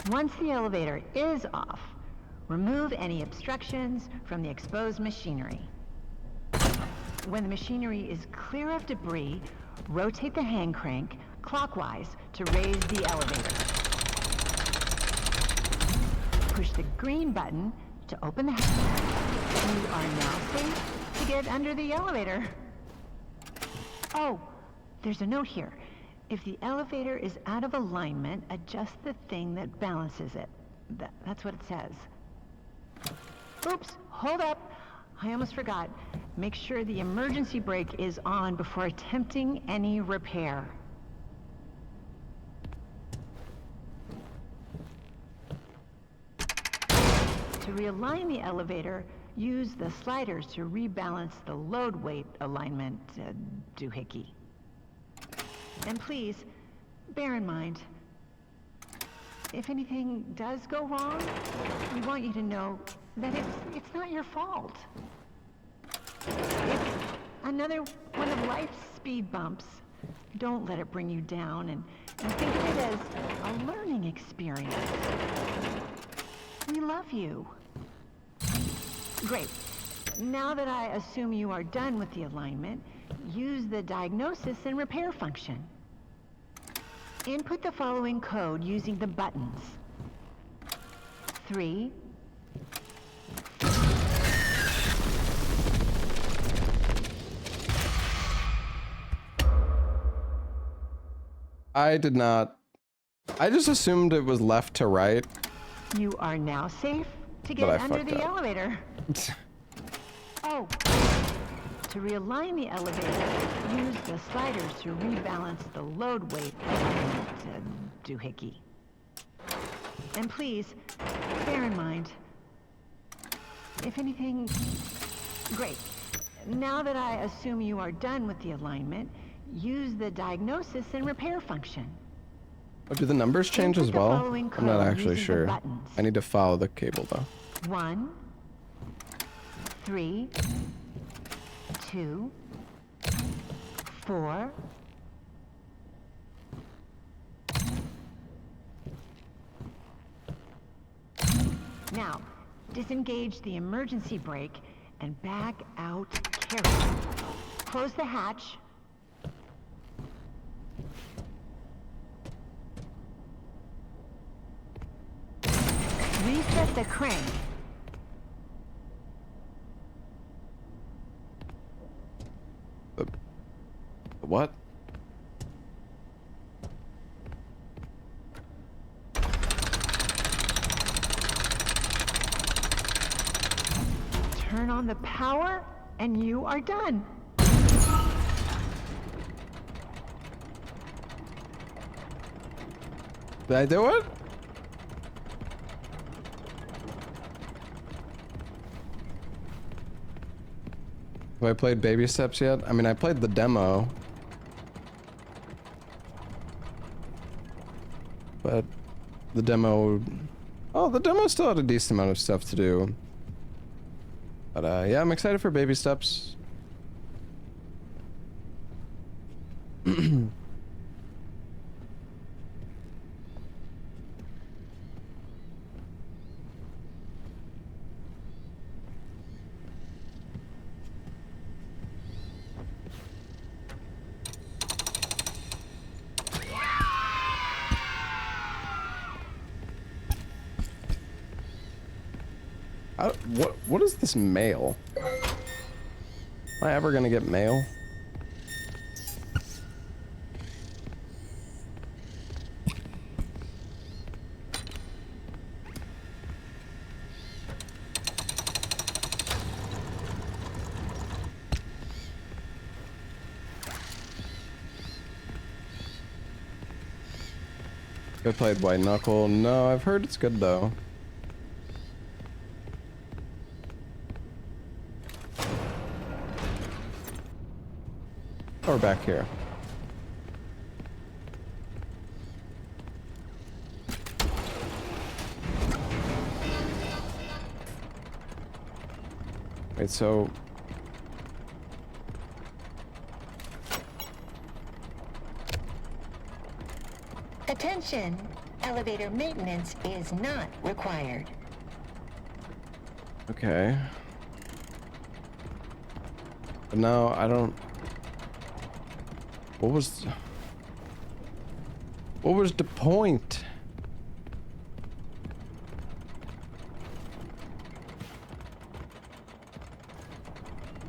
Once the elevator is off, remove any obstructions from the exposed machinery. When the machinery is clear of debris, rotate the hand crank clockwise to raise the elevator. Push the green button to open the hatch. You are now safe to get under the elevator. Oh, there's a note here. If the elevator is out of alignment, adjust the thing that balances it. That's what it says. Oops, hold up. I almost forgot. Make sure the emergency brake is on before attempting any repair. To realign the elevator, use the sliders to rebalance the load weight alignment, doohickey. And please, bear in mind, if anything does go wrong, we want you to know that it's not your fault. It's another one of life's speed bumps. Don't let it bring you down, and think of it as a learning experience. We love you. Great. Now that I assume you are done with the alignment, use the diagnosis and repair function. Input the following code using the buttons. 3. I did not. I just assumed it was left to right. You are now safe to get under the elevator. Oh, to realign the elevator, use the sliders to rebalance the load weight doohickey. And please, bear in mind, if anything... Great. Now that I assume you are done with the alignment, use the diagnosis and repair function. Oh, do the numbers change as well? I'm not actually sure. I need to follow the cable though. 1, 3, 2, 4. Now, disengage the emergency brake and back out carefully. Close the hatch. Reset the crank. What? Turn on the power, and you are done. Did I do it? Have I played Baby Steps yet? I mean, I played the demo. But the demo... Oh, the demo still had a decent amount of stuff to do. But yeah, I'm excited for Baby Steps. What is this mail? Am I ever gonna get mail? I played White Knuckle. No, I've heard it's good though. Or back here. Wait, so... Attention! Elevator maintenance is not required. Okay. But now I don't... What was the point?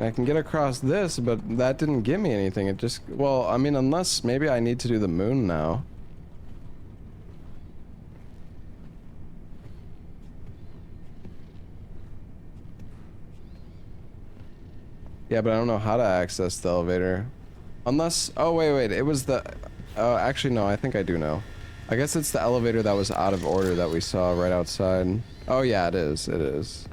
I can get across this, but that didn't give me anything. It just, well, I mean, unless maybe I need to do the moon now. Yeah, but I don't know how to access the elevator. Unless, oh wait, it was the, oh actually no, I think I do know. I guess it's the elevator that was out of order that we saw right outside. Oh yeah, it is.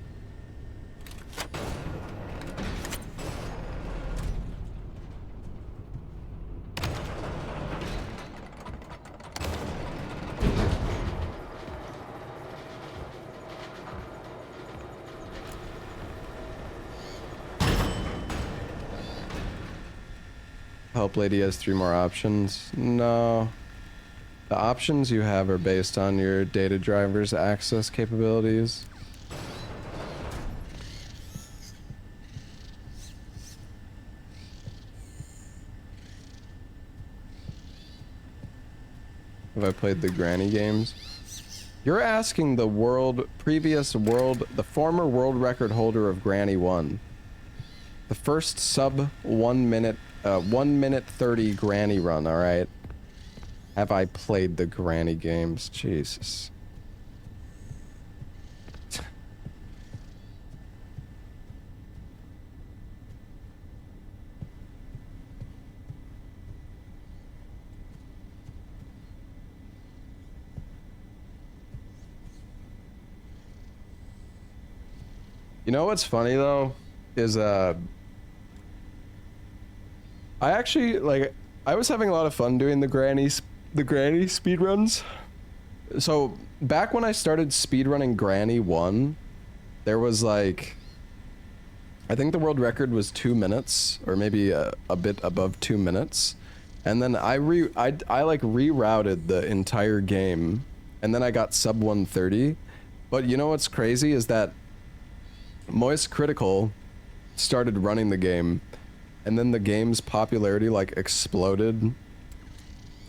Help lady has 3 more options. No. The options you have are based on your data driver's access capabilities. Have I played the granny games? You're asking the the former world record holder of Granny 1. The first sub 1 minute, 1 minute 30 granny run, alright? Have I played the granny games? Jesus. You know what's funny though? Is I actually, like, I was having a lot of fun doing the granny speedruns. So, back when I started speedrunning Granny 1, there was like, I think the world record was 2 minutes, or maybe a bit above 2 minutes. And then I like rerouted the entire game, and then I got sub 130. But you know what's crazy is that Moist Critical started running the game, and then the game's popularity like exploded,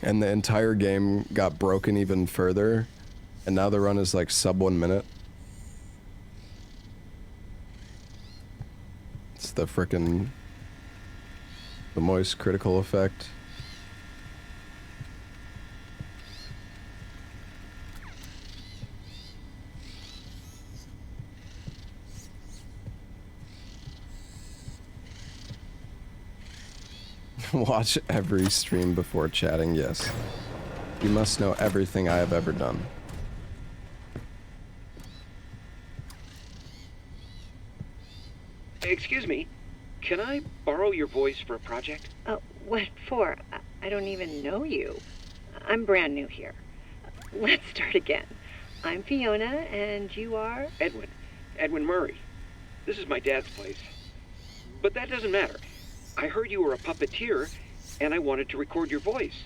and the entire game got broken even further, and now the run is like sub 1 minute. It's the Moist Critical effect. Watch every stream before chatting, yes. You must know everything I have ever done. Excuse me, can I borrow your voice for a project? What for? I don't even know you. I'm brand new here. Let's start again. I'm Fiona, and you are? Edwin Murray. This is my dad's place. But that doesn't matter. I heard you were a puppeteer, and I wanted to record your voice.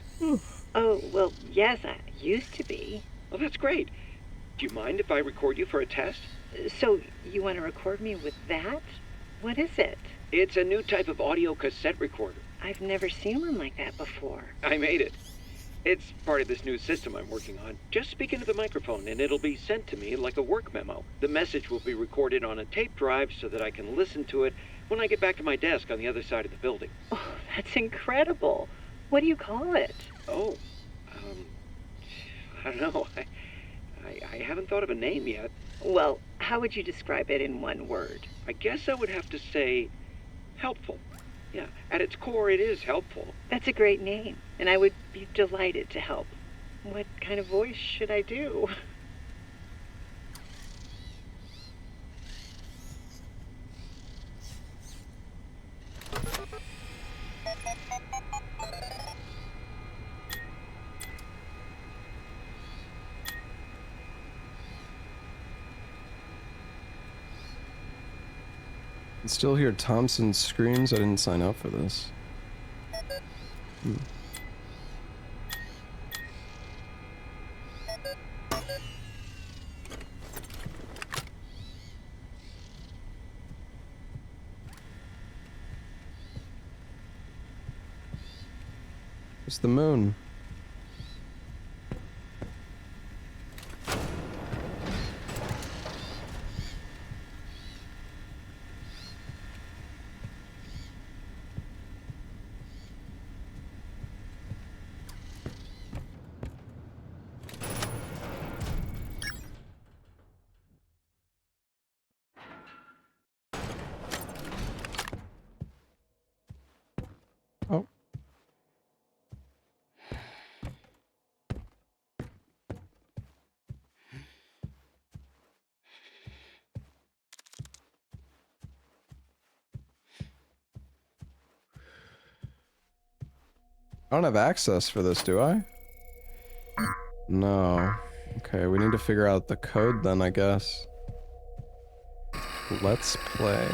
Oh, well, yes, I used to be. Well, that's great. Do you mind if I record you for a test? So, you want to record me with that? What is it? It's a new type of audio cassette recorder. I've never seen one like that before. I made it. It's part of this new system I'm working on. Just speak into the microphone, and it'll be sent to me like a work memo. The message will be recorded on a tape drive so that I can listen to it when I get back to my desk on the other side of the building. Oh, that's incredible. What do you call it? Oh, I don't know. I haven't thought of a name yet. Well, how would you describe it in one word? I guess I would have to say helpful. Yeah, at its core, it is helpful. That's a great name, and I would be delighted to help. What kind of voice should I do? I still hear Thompson's screams. I didn't sign up for this. It's the moon. Oh. I don't have access for this, do I? No. Okay, we need to figure out the code then, I guess. Let's play.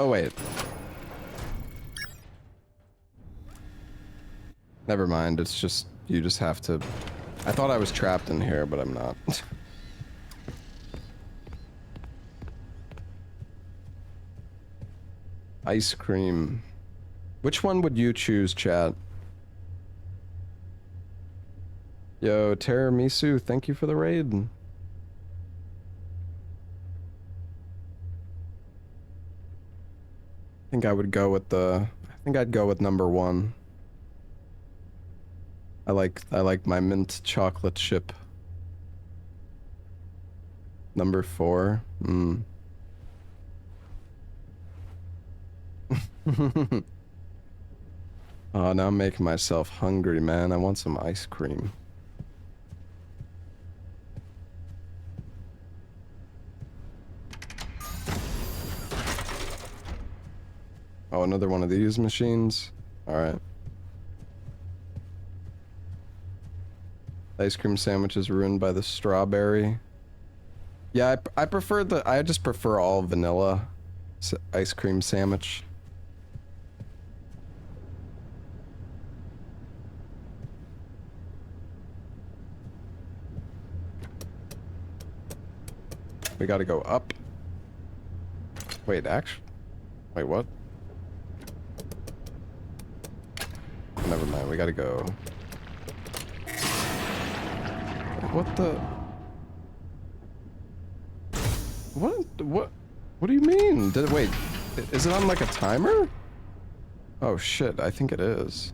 Oh, wait. Never mind, it's just, you just have to... I thought I was trapped in here, but I'm not. Ice cream. Which one would you choose, chat? Yo, Tiramisu, thank you for the raid. I think I would go with the... I think I'd go with number 1. I like my mint chocolate chip. Number 4. Oh, now I'm making myself hungry, man. I want some ice cream. Oh, another one of these machines? Alright. Ice cream sandwiches ruined by the strawberry. Yeah, I prefer the... I just prefer all vanilla ice cream sandwich. We gotta go up. Wait, actually... Wait, what? Never mind, we gotta go... What the... What do you mean? Wait, is it on like a timer? Oh shit, I think it is.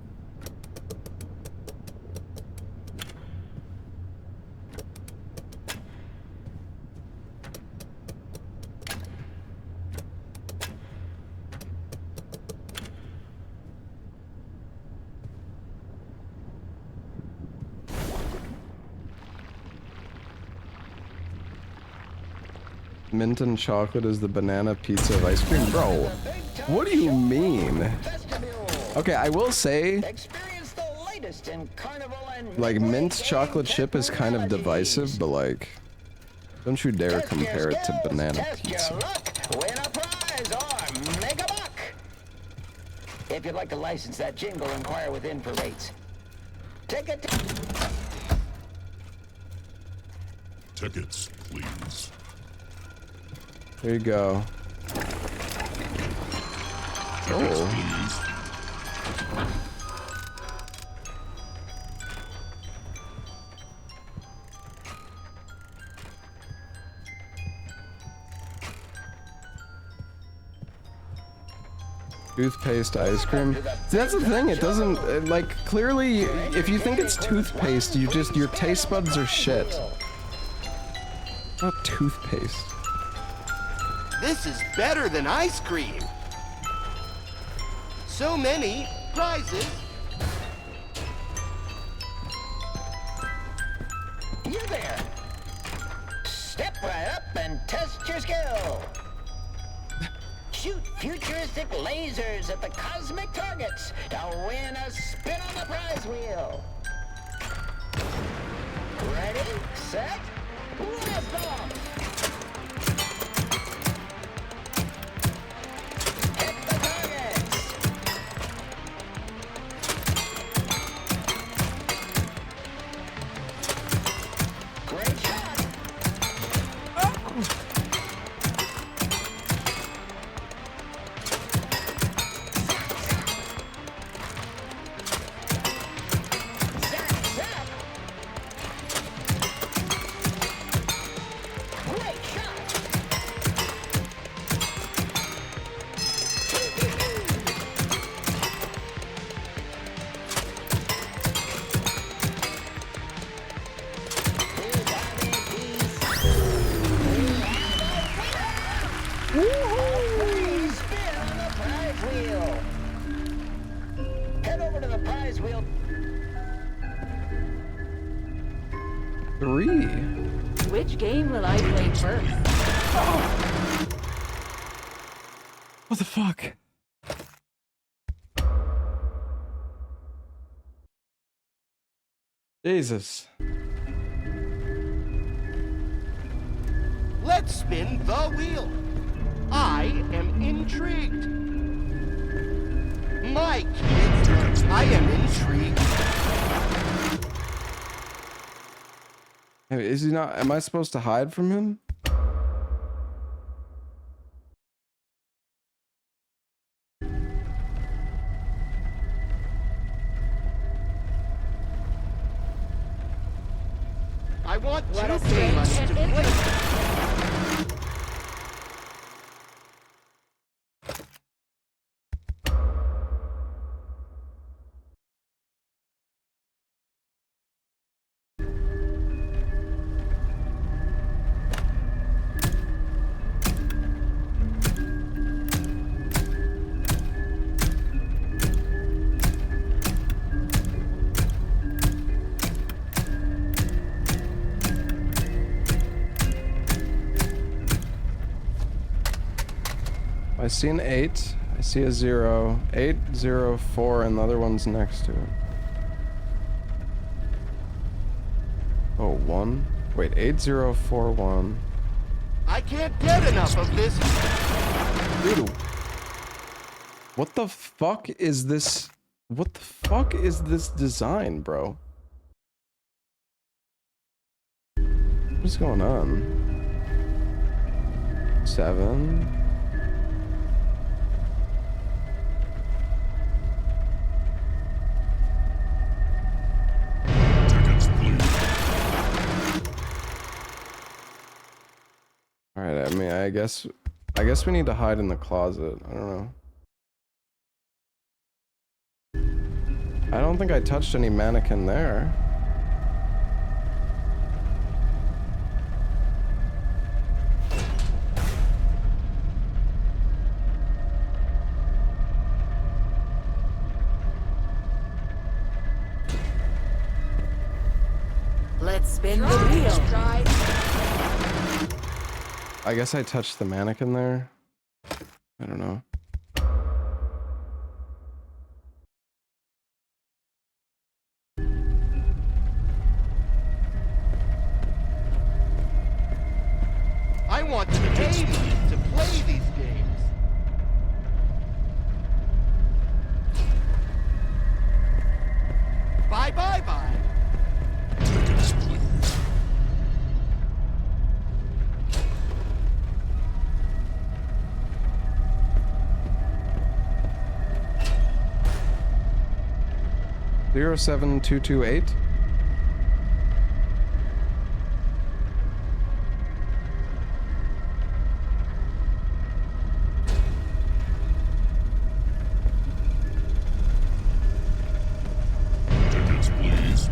Mint and chocolate is the banana pizza of ice cream? Bro, what do you mean? Okay, I will say, like, mint chocolate chip is kind of divisive, but like, don't you dare compare it to banana pizza. Win a prize or make a buck. If you'd like to license that jingle, inquire within for rates. Tickets, please. There you go. Oh. Toothpaste ice cream. See, that's the thing, it doesn't, like, clearly, if you think it's toothpaste, your taste buds are shit. Not toothpaste. This is better than ice cream. So many prizes. You there. Step right up and test your skill. Shoot futuristic lasers at the cosmic targets to win a spin on the prize wheel. Ready, set, lift off. Which game will I play first? Oh. What the fuck? Jesus. Let's spin the wheel. I am intrigued. My kids, I am intrigued. Hey, is he not? Am I supposed to hide from him? I want What a two gamers strange to and play. I see an 8. I see a 0. 8, 0, 4, and the other one's next to it. Oh, 1? Wait, 8, 0, 4, 1. I can't get enough of this. Dude, what the fuck is this? What the fuck is this design, bro? What's going on? 7. Alright, I mean, I guess we need to hide in the closet. I don't know. I don't think I touched any mannequin there. Let's spin the wheel. I guess I touched the mannequin there. I don't know. I want to pay me to play these games. Bye bye bye. Tickets, please. Zero 7 2 2 8. Tickets, please.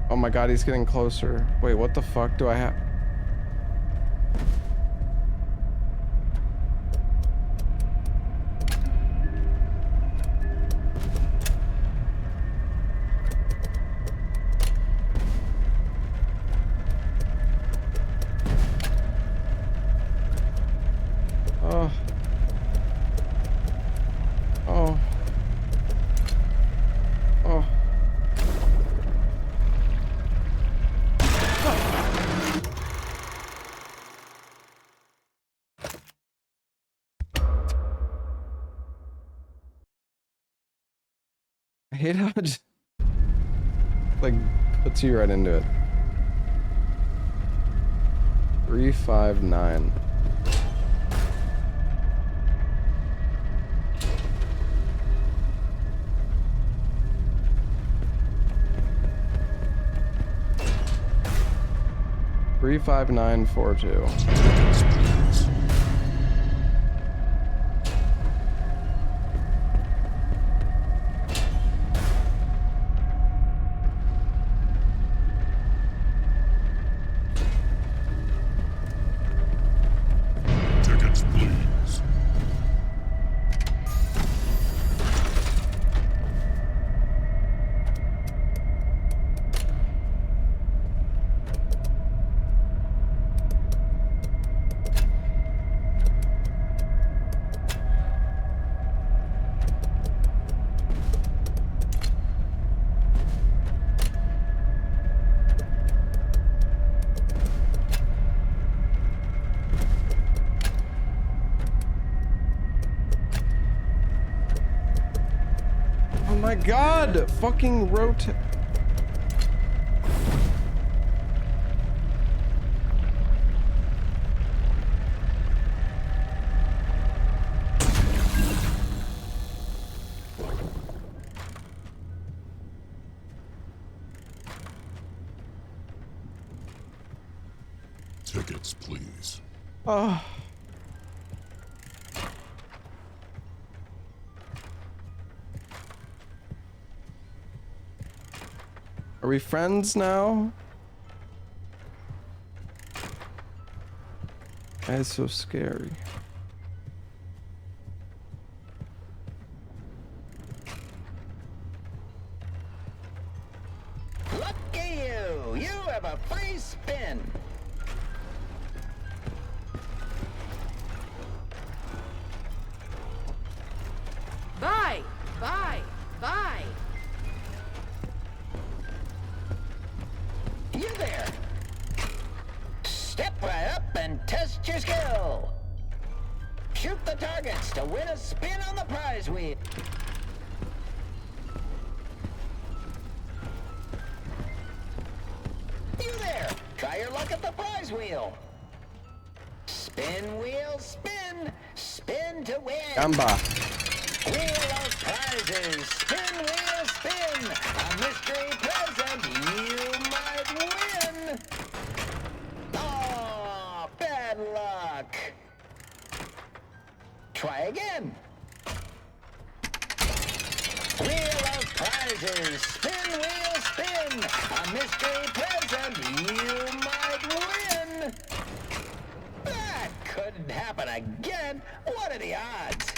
Oh my god, he's getting closer. Wait, what the fuck do I have? Oh. Oh. Oh. I hate how it just, like, puts you right into it. 359. Three 5-9-4-2. Tickets, please. my god! Fucking rotate. Tickets, please. Oh. Are we friends now? That's so scary. Lucky you! You have a free spin! Bye! Bye! Bye! You there! Step right up and test your skill! Shoot the targets to win a spin on the prize wheel! You there! Try your luck at the prize wheel! Spin, wheel, spin! Spin to win! Gamba. Wheel of prizes! Spin, wheel, spin! A mystery present you might win! Oh, bad luck! Try again! Wheel of prizes! Spin, wheel, spin! A mystery present you might win! That couldn't happen again! What are the odds?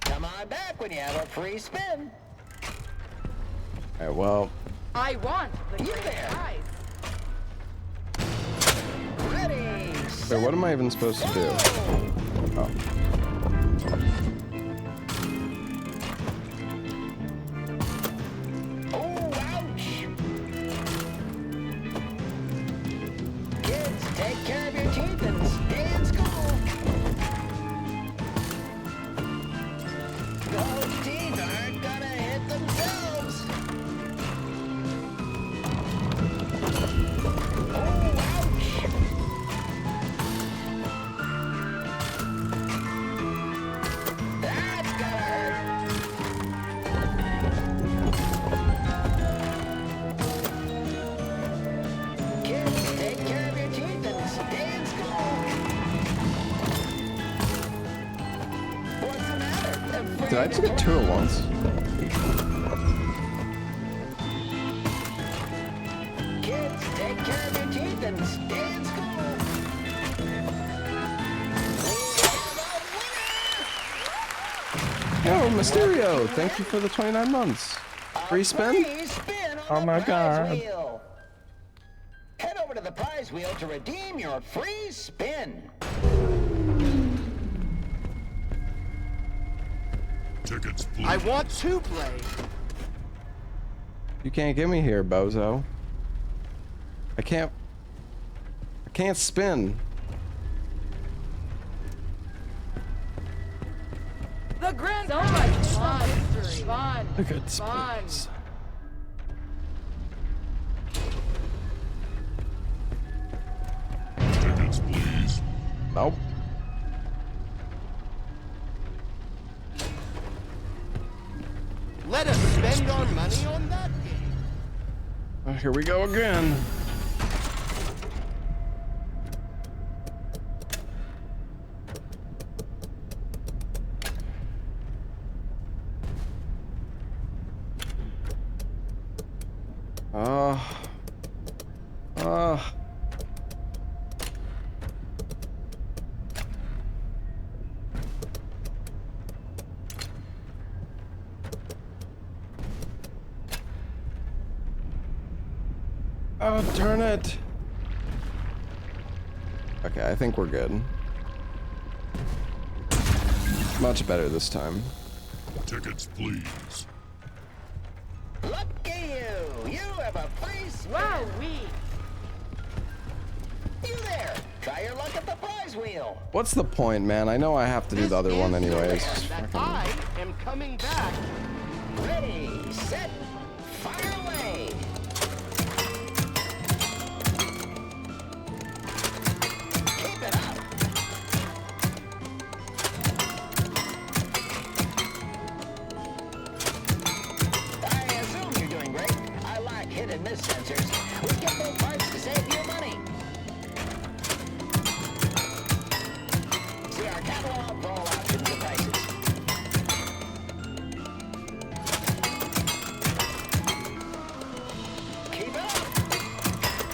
Come on back when you have a free spin. Alright, well. I want the You great there. prize. Ready. Wait, what am I even supposed to do? Oh. Oh, ouch! Kids, take care of your teeth and stay in school. Those teeth aren't gonna hit themselves. Oh, ouch! That's gonna hurt. Kids, take care of your teeth and stay in school. What's the matter? Did I just get two at once? Kids, take care of your teeth and stay in school. Yo, Mysterio! Thank you for the 29 months. Free spin? Free spin on Oh the my prize god. wheel. Head over to the prize wheel to redeem your free spin. Tickets, please. I want to play. You can't get me here, bozo. I can't spin. The grand so much fun. Fun. Look at Fun. spins. Tickets, please. Nope. Let us spend our money on that game. Oh, here we go again. Oh, turn it. Okay, I think we're good. Much better this time. Tickets, please. Lucky you! You have a free spin. Wow, we. You there! Try your luck at the prize prize wheel. What's the point, man? I know I have to do the other one anyways. Just That fucking- I am coming back. Ready, set, fire away. Keep it up. I assume you're doing great. I like hit and miss sensors. We get those parts to save you money. See our catalog for all options and prices. Keep it up.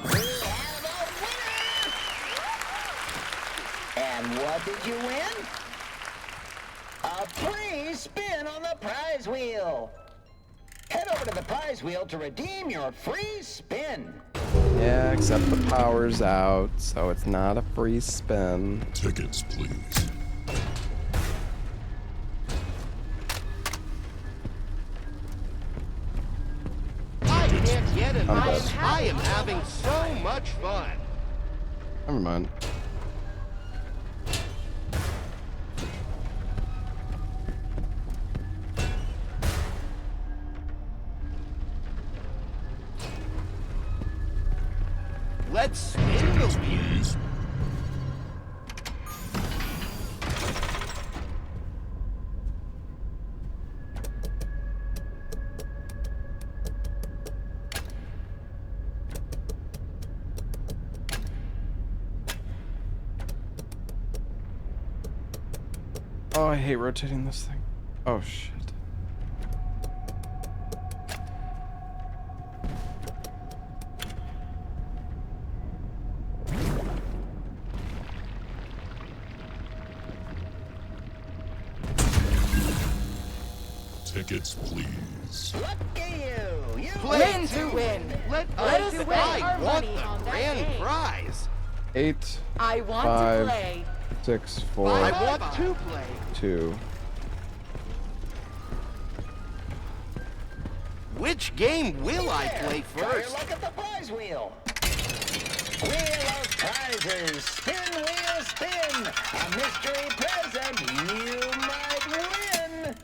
We have a winner! And what did you win? A free spin on the prize wheel. Head over to the prize wheel to redeem your free spin. Yeah, except the power's out, so it's not a free spin. Tickets, please. I can't get enough. dead. I am having so much fun. Never mind. Let's spin the wheel. Please. Oh, I hate rotating this thing. Oh, shit. Tickets, please. Lucky you! You Play Win to win. Let Let us us do win I our want money the on that grand game. prize. 8, I want 5, to play. 6, 4, I want to play. 2. Which game will I play Try your first? luck at the prize wheel. Wheel of prizes. Spin, wheel, spin. A mystery present you might win.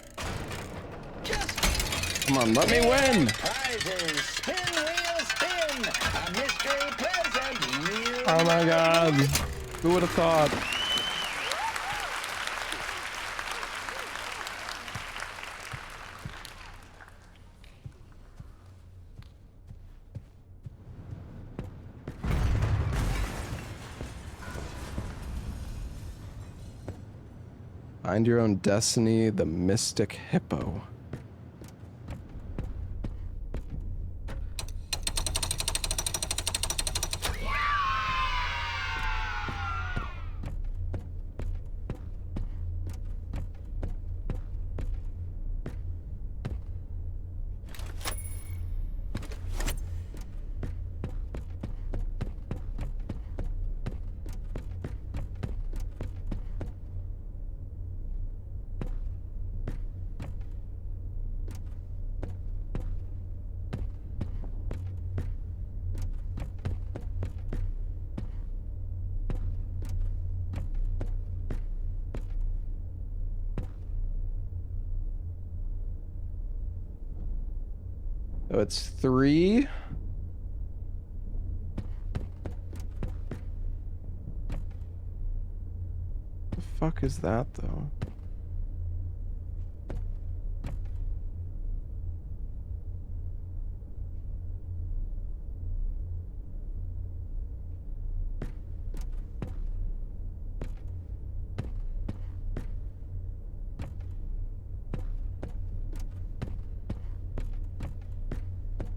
Just Come on, let me win! prizes. Spin, wheel, spin. A mystery present you Oh my might god. win. Who would have thought? Find your own destiny, the Mystic Hippo. So it's 3. The fuck is that though?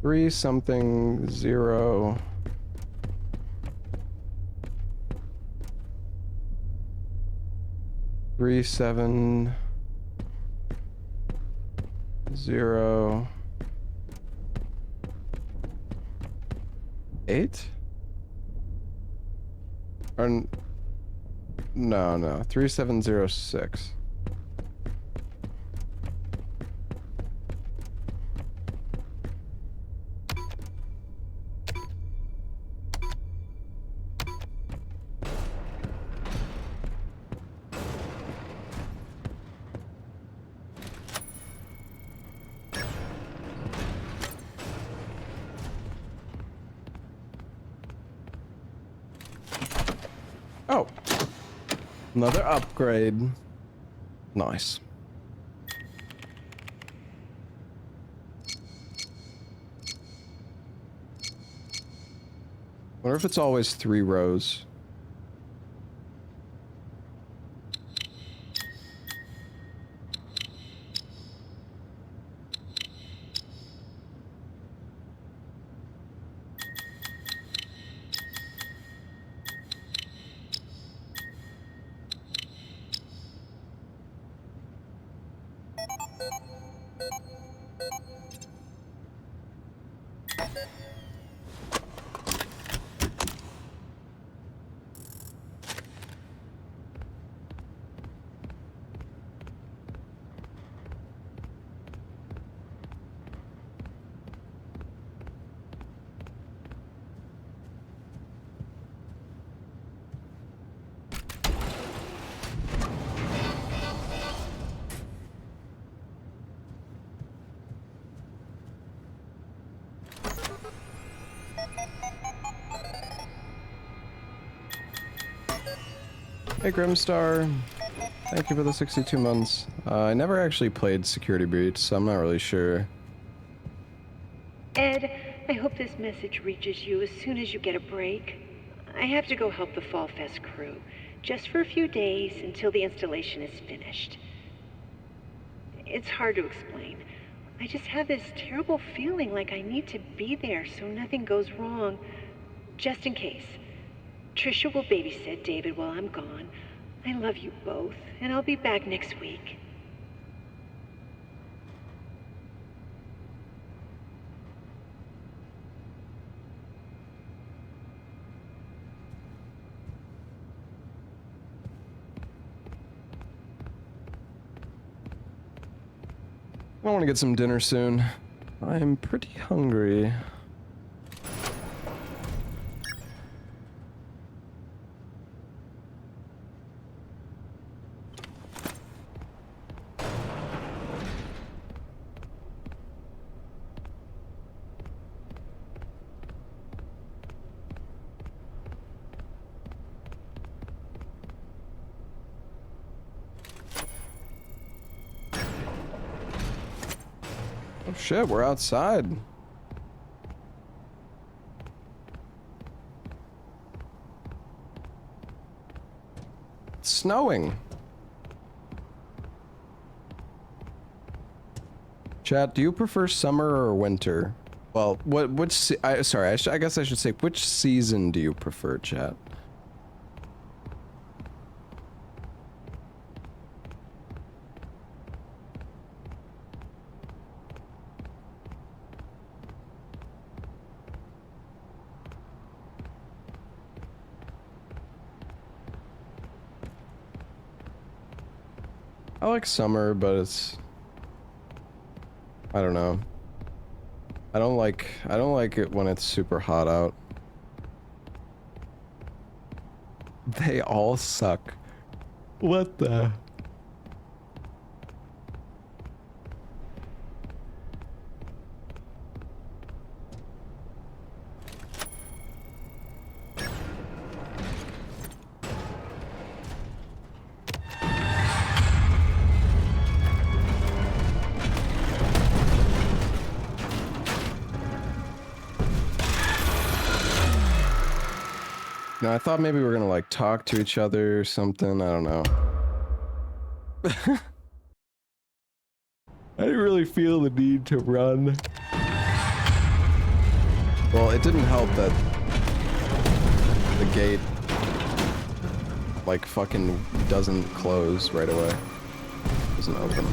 Three something 0. Three 7 0 8 or no 3706. Another upgrade. Nice. Wonder if it's always 3 rows. Hey Grimstar, thank you for the 62 months. I never actually played Security Breach, so I'm not really sure. Ed, I hope this message reaches you as soon as you get a break. I have to go help the Fall Fest crew, just for a few days until the installation is finished. It's hard to explain. I just have this terrible feeling like I need to be there so nothing goes wrong, just in case. Trisha will babysit David while I'm gone. I love you both, and I'll be back next week. I want to get some dinner soon. I'm pretty hungry. Oh shit, we're outside. It's snowing. Chat, do you prefer summer or winter? Well, I guess I should say, which season do you prefer, chat? I like summer, but it's... I don't know. I don't like it when it's super hot out. They all suck. What the... No, I thought maybe we were gonna like talk to each other or something. I don't know. I didn't really feel the need to run. Well, it didn't help that the gate like fucking doesn't close right away. Doesn't open.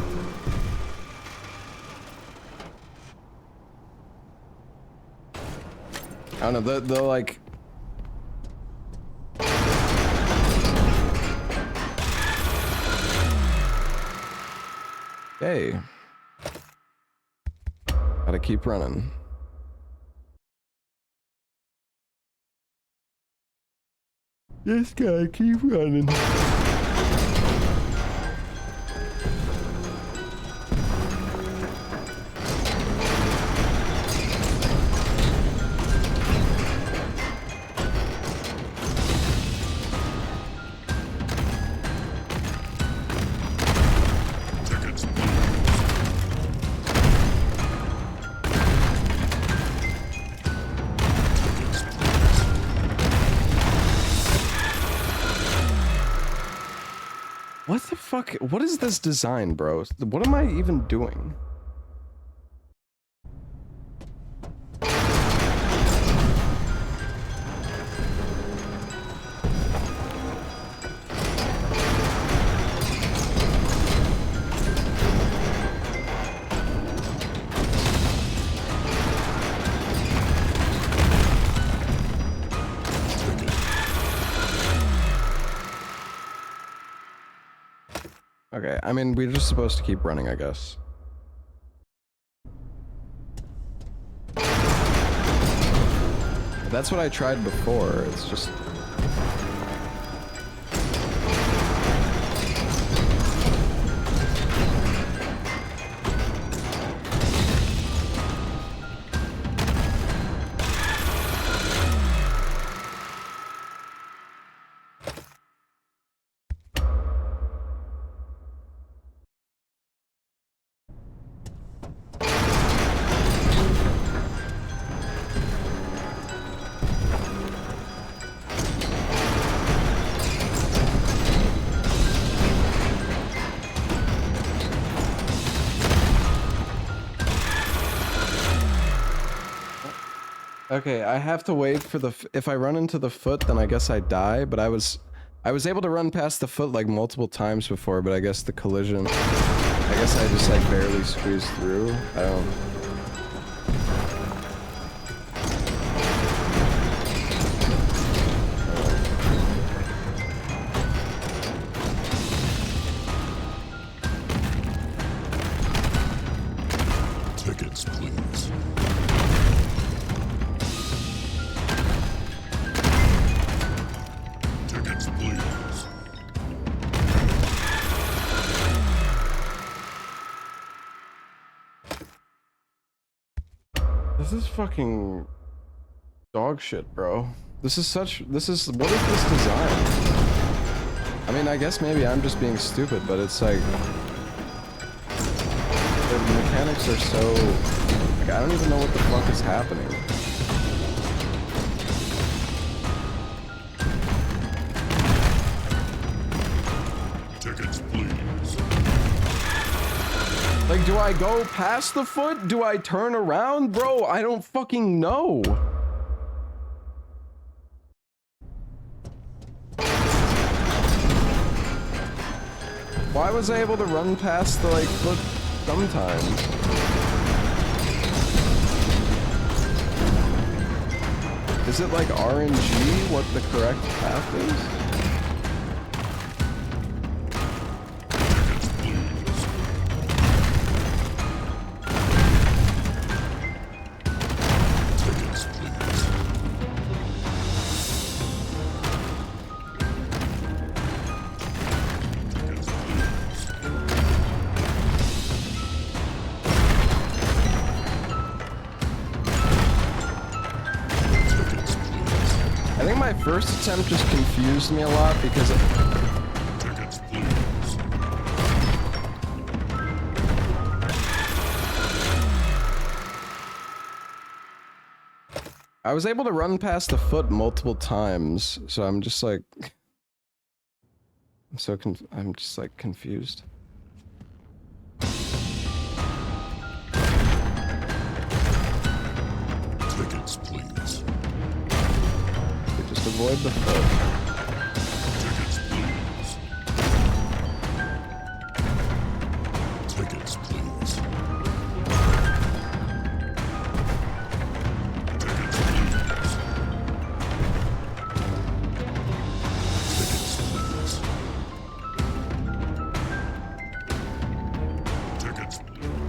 I don't know, the like... Hey. Gotta keep running. Just gotta keep running. fuck? What is this design, bro? What am I even doing? Okay, I mean, we're just supposed to keep running, I guess. That's what I tried before, it's just... Okay, I have to wait for the if I run into the foot, then I guess I die, but I was able to run past the foot like multiple times before, but I guess the collision, I guess I just like barely squeezed through. I don't... Tickets, please. Tickets, please. This is fucking dog shit, bro. This is what is this design? I mean, I guess maybe I'm just being stupid, but it's like... The mechanics are so... Like, I don't even know what the fuck is happening. Tickets, please. Like, do I go past the foot? Do I turn around? Bro, I don't fucking know. Why was I able to run past the, like, foot sometimes? Is it like RNG what the correct path is? I think my first attempt just confused me a lot because Tickets, please. I was able to run past the foot multiple times, so I'm just like... I'm just like confused. Tickets, please. Just avoid the foot. Tickets, please. Tickets, please. Tickets, please. Tickets, please.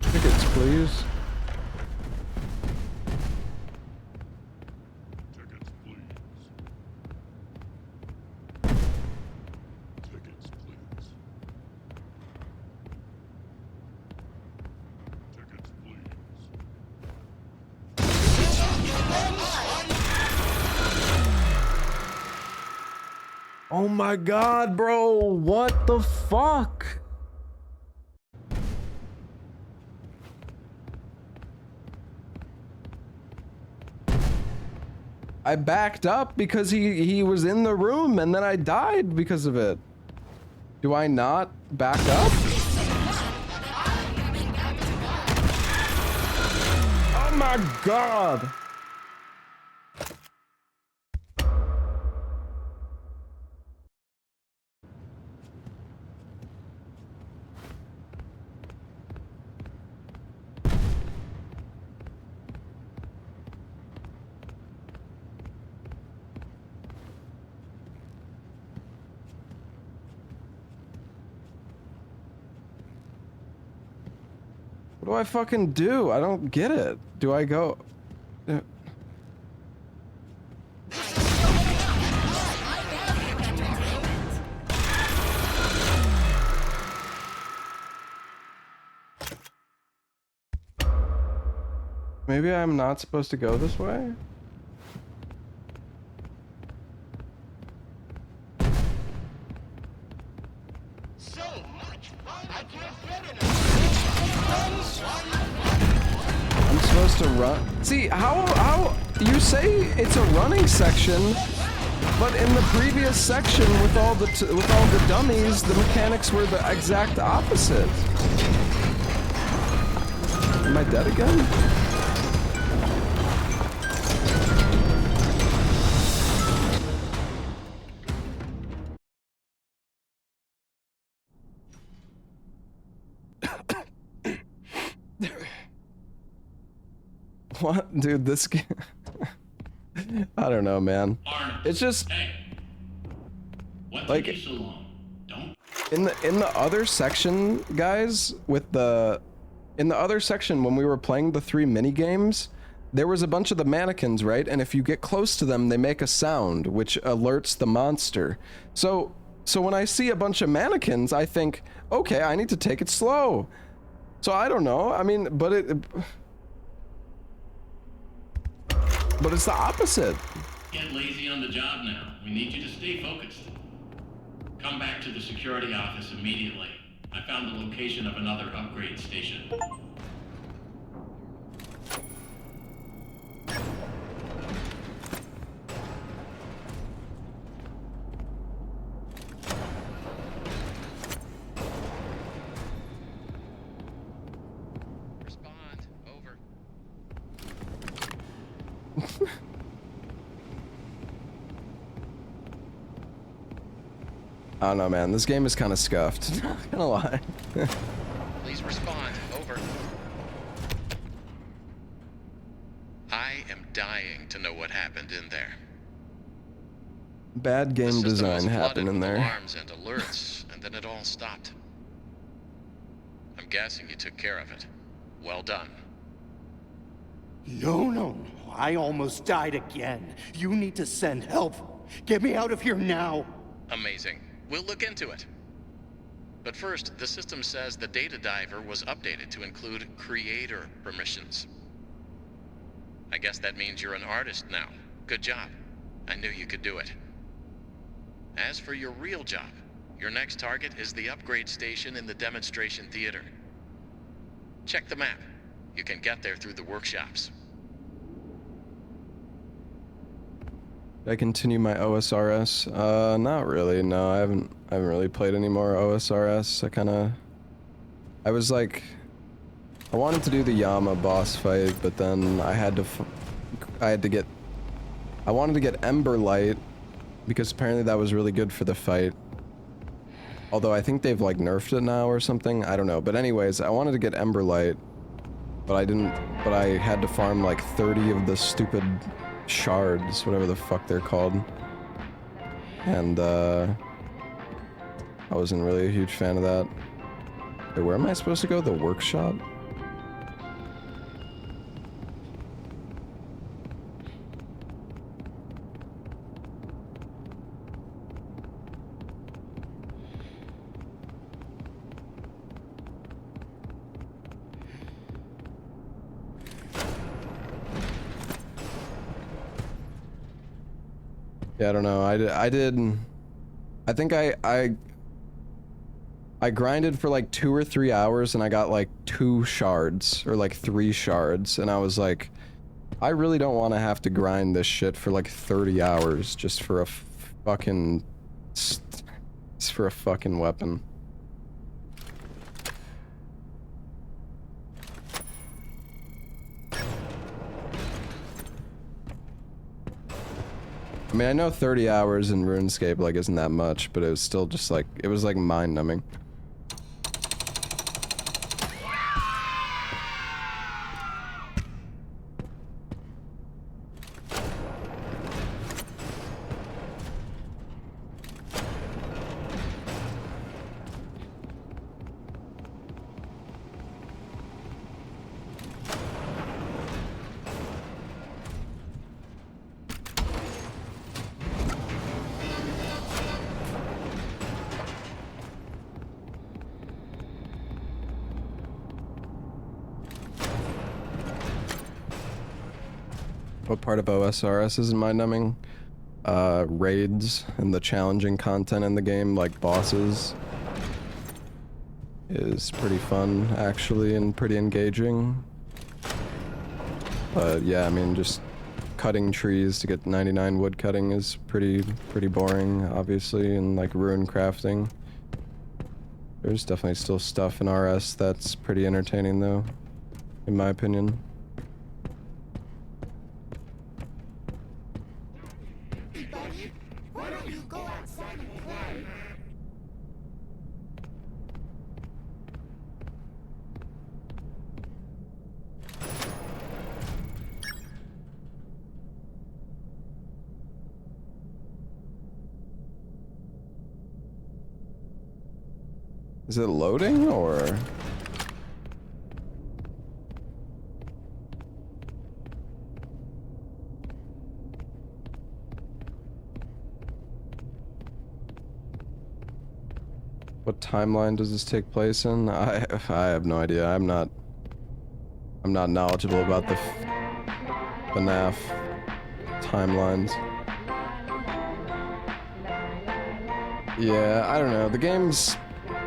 Tickets, please. Oh my god, bro, what the fuck? I backed up because he was in the room and then I died because of it. Do I not back up? Oh my god! What do I fucking do? I don't get it. Do I go... Maybe I'm not supposed to go this way? I'm supposed to run. See, how you say it's a running section, but in the previous section with all the dummies, the mechanics were the exact opposite. Am I dead again? What, dude? This game. I don't know, man. It's just like in the other section, guys. In the other section, when we were playing the 3 mini games, there was a bunch of the mannequins, right? And if you get close to them, they make a sound which alerts the monster. So when I see a bunch of mannequins, I think, okay, I need to take it slow. So I don't know. I mean, but it's the opposite. Get lazy on the job now. We need you to stay focused. Come back to the security office immediately. I found the location of another upgrade station. Respond. Over. I don't know, man. This game is kind of scuffed. Not gonna lie. Please respond. Over. I am dying to know what happened in there. Bad game design happened in there. Alarms and alerts, and then it all stopped. I'm guessing you took care of it. Well done. No. I almost died again. You need to send help. Get me out of here now. Amazing. We'll look into it. But first, the system says the data diver was updated to include creator permissions. I guess that means you're an artist now. Good job. I knew you could do it. As for your real job, your next target is the upgrade station in the demonstration theater. Check the map. You can get there through the workshops. Did I continue my OSRS? Not really. No, I haven't really played any more OSRS. I was like, I wanted to do the Yama boss fight, but then I wanted to get Ember Light because apparently that was really good for the fight. Although I think they've like nerfed it now or something. I don't know. But anyways, I wanted to get Ember Light, but I had to farm like 30 of the stupid shards, whatever the fuck they're called. And I wasn't really a huge fan of that. Wait, where am I supposed to go? The workshop? Yeah, I don't know. I think I grinded for like 2 or 3 hours and I got like 2 shards or like 3 shards and I was like, I really don't want to have to grind this shit for like 30 hours just for a fucking... Just for a fucking weapon. I mean, I know 30 hours in RuneScape, like, isn't that much, but it was still just, like, it was, like, mind-numbing. What part of OSRS is mind-numbing? Raids and the challenging content in the game, like bosses, is pretty fun, actually, and pretty engaging. But yeah, I mean, just cutting trees to get 99 wood cutting is pretty boring, obviously, and like rune crafting. There's definitely still stuff in RS that's pretty entertaining, though, in my opinion. Is it loading, or? What timeline does this take place in? I have no idea. I'm not knowledgeable about the FNAF timelines. Yeah, I don't know.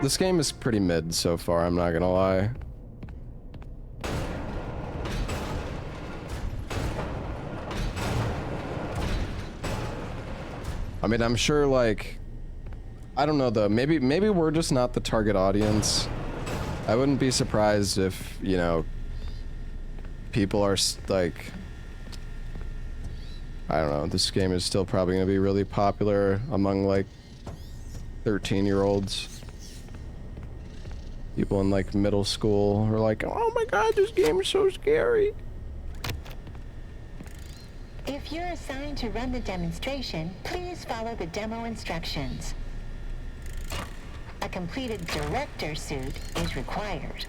This game is pretty mid so far, I'm not gonna lie. I mean, I'm sure, like, I don't know though, maybe we're just not the target audience. I wouldn't be surprised if, you know, people are like, I don't know, this game is still probably gonna be really popular among like 13-year-olds. People in like middle school are like, oh my god, this game is so scary. If you're assigned to run the demonstration, please follow the demo instructions. A completed director suit is required.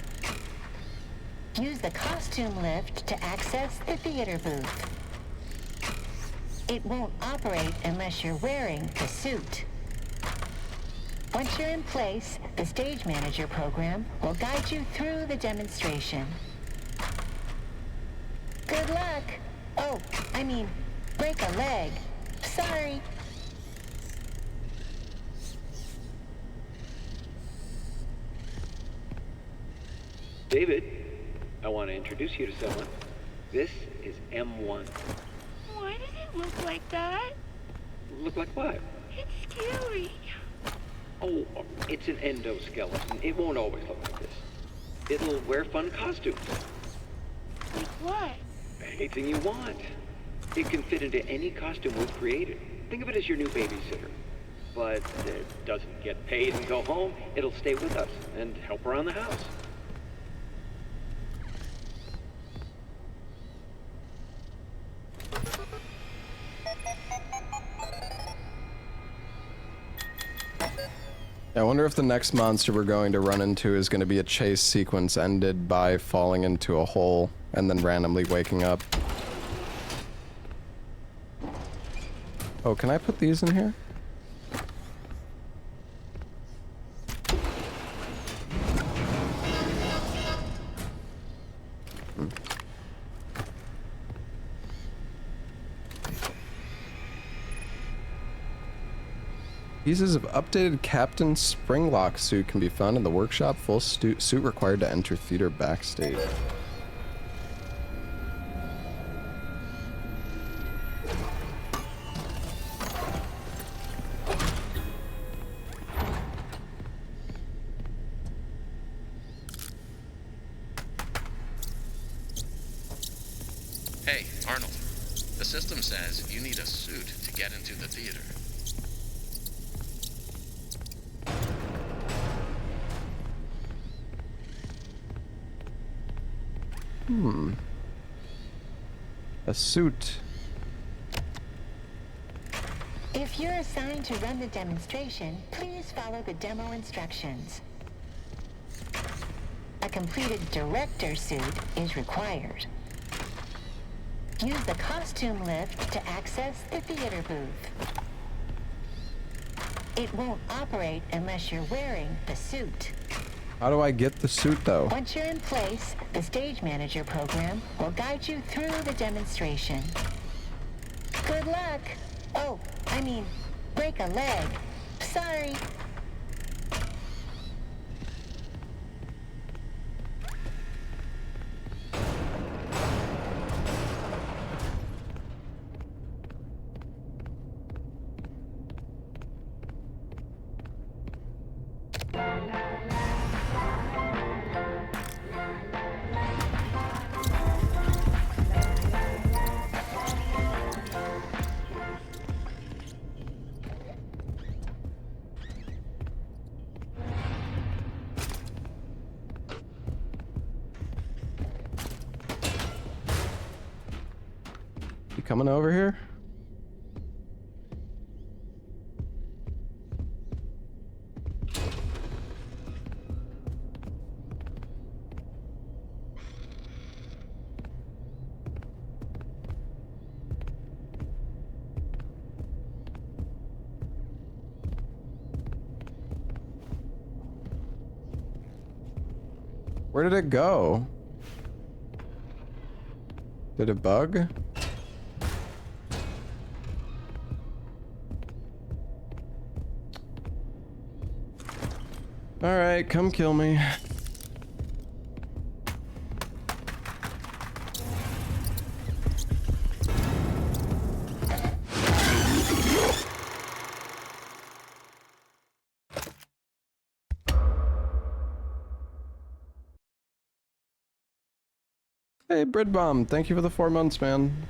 Use the costume lift to access the theater booth. It won't operate unless you're wearing the suit. Once you're in place, the stage manager program will guide you through the demonstration. Good luck! Oh, I mean, break a leg. Sorry. David, I want to introduce you to someone. This is M1. Why does it look like that? Look like what? It's scary. Oh, it's an endoskeleton. It won't always look like this. It'll wear fun costumes. Like what? Anything you want. It can fit into any costume we've created. Think of it as your new babysitter. But it doesn't get paid and go home. It'll stay with us and help around the house. I wonder if the next monster we're going to run into is going to be a chase sequence ended by falling into a hole and then randomly waking up. Oh, can I put these in here? Pieces of updated Captain Springlock suit can be found in the workshop. Full suit required to enter theater backstage. Arnold, the system says you need a suit to get into the theater. A suit. If you're assigned to run the demonstration, please follow the demo instructions. A completed director suit is required. Use the costume lift to access the theater booth. It won't operate unless you're wearing the suit. How do I get the suit, though? Once you're in place, the stage manager program will guide you through the demonstration. Good luck. Oh, I mean, break a leg. Sorry. You coming over here? Where did it go? Did it bug? Alright, come kill me. Hey, Bread Bomb, thank you for the 4 months, man.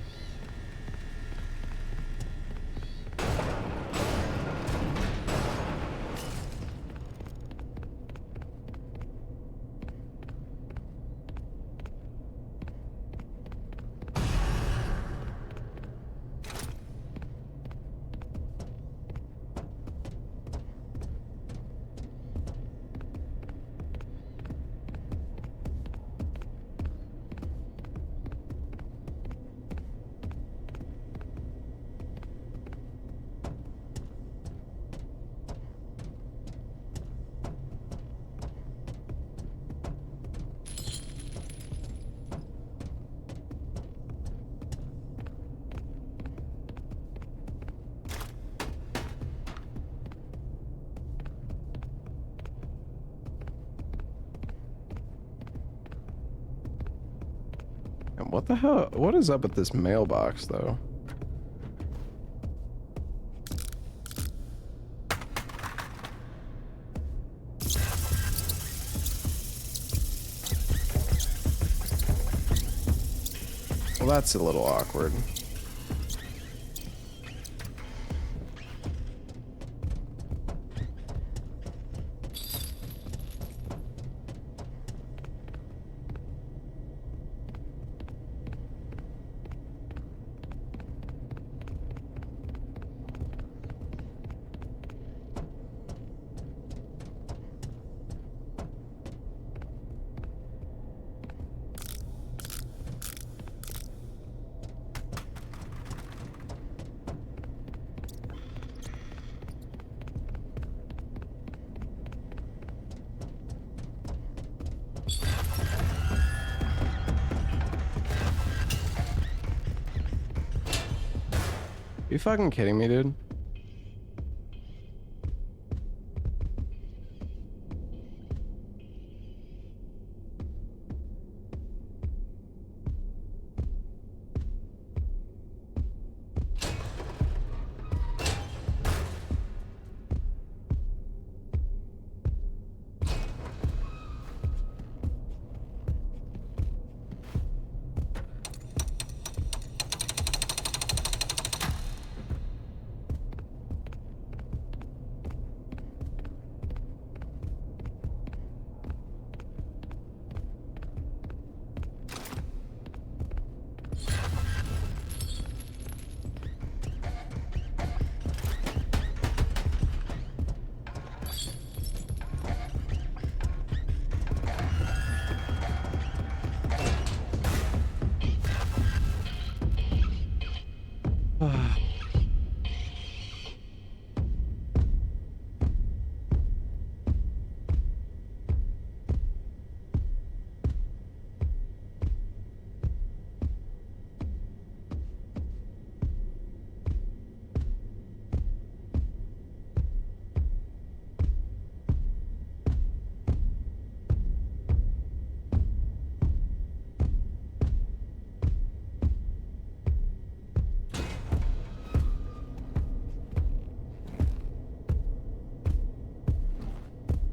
What the hell? What is up with this mailbox, though? Well, that's a little awkward. You fucking kidding me, dude?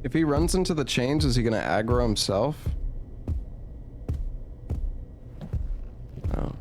If he runs into the chains, is he gonna aggro himself? Oh.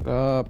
Up.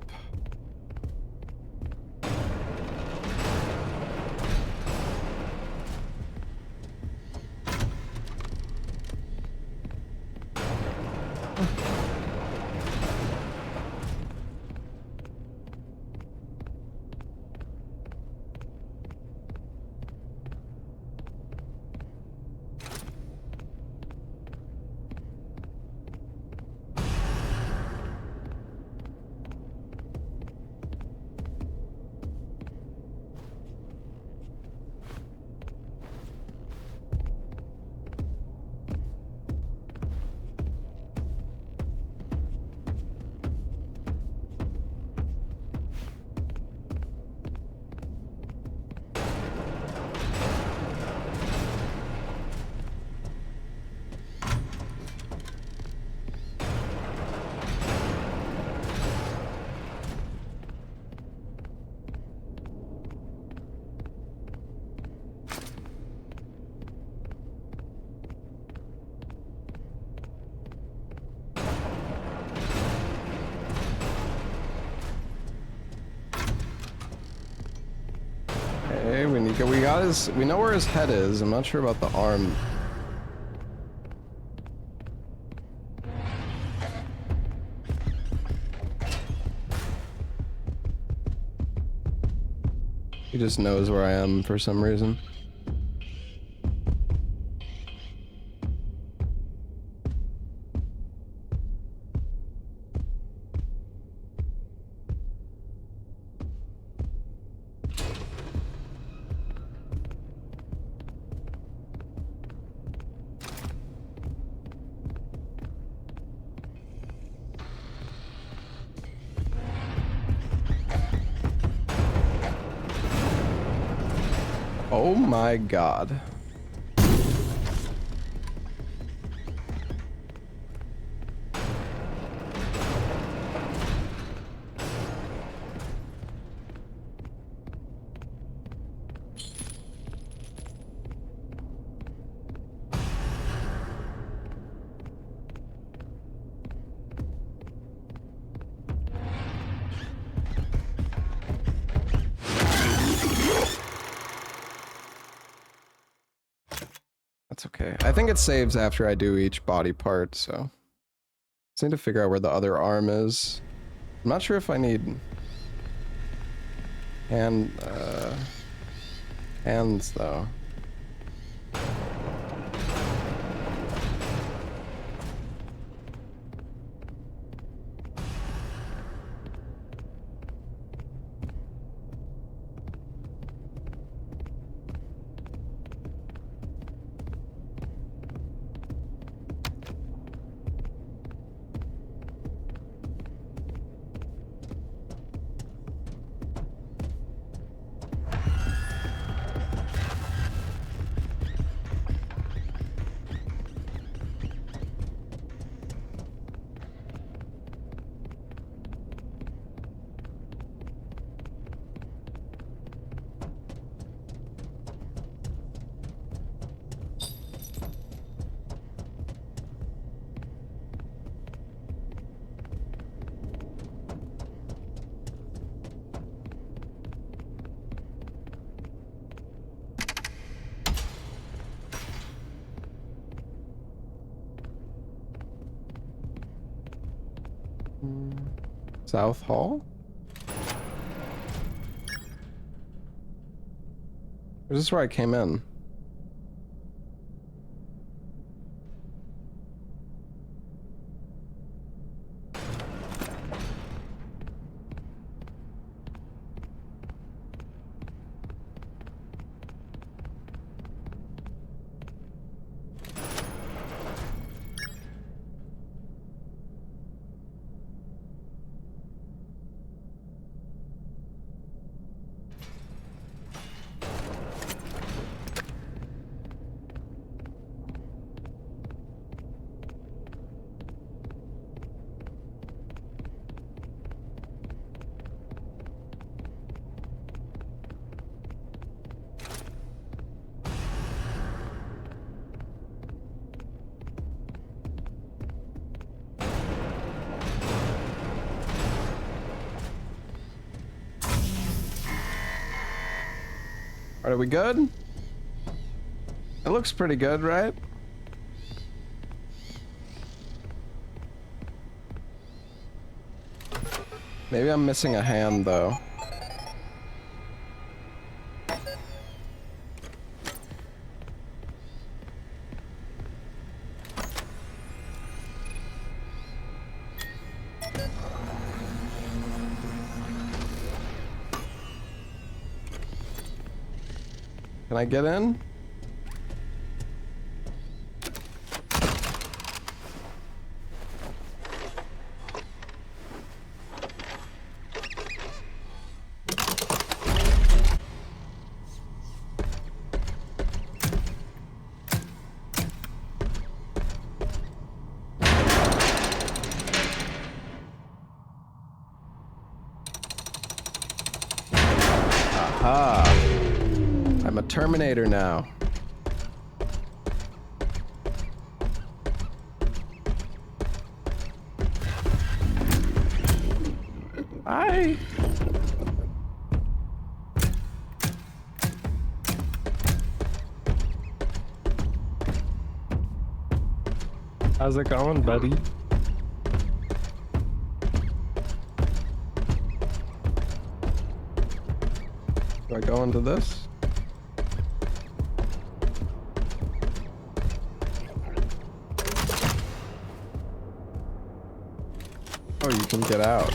Okay, we know where his head is. I'm not sure about the arm. He just knows where I am for some reason. Oh my god. That's okay. I think it saves after I do each body part, so. Just need to figure out where the other arm is. I'm not sure if I need hands though. South Hall? Or is this where I came in? Are we good? It looks pretty good, right? Maybe I'm missing a hand, though. Can I get in? Aha! I'm a Terminator now. Hi. How's it going, buddy? Do I go into this? Oh, you can get out.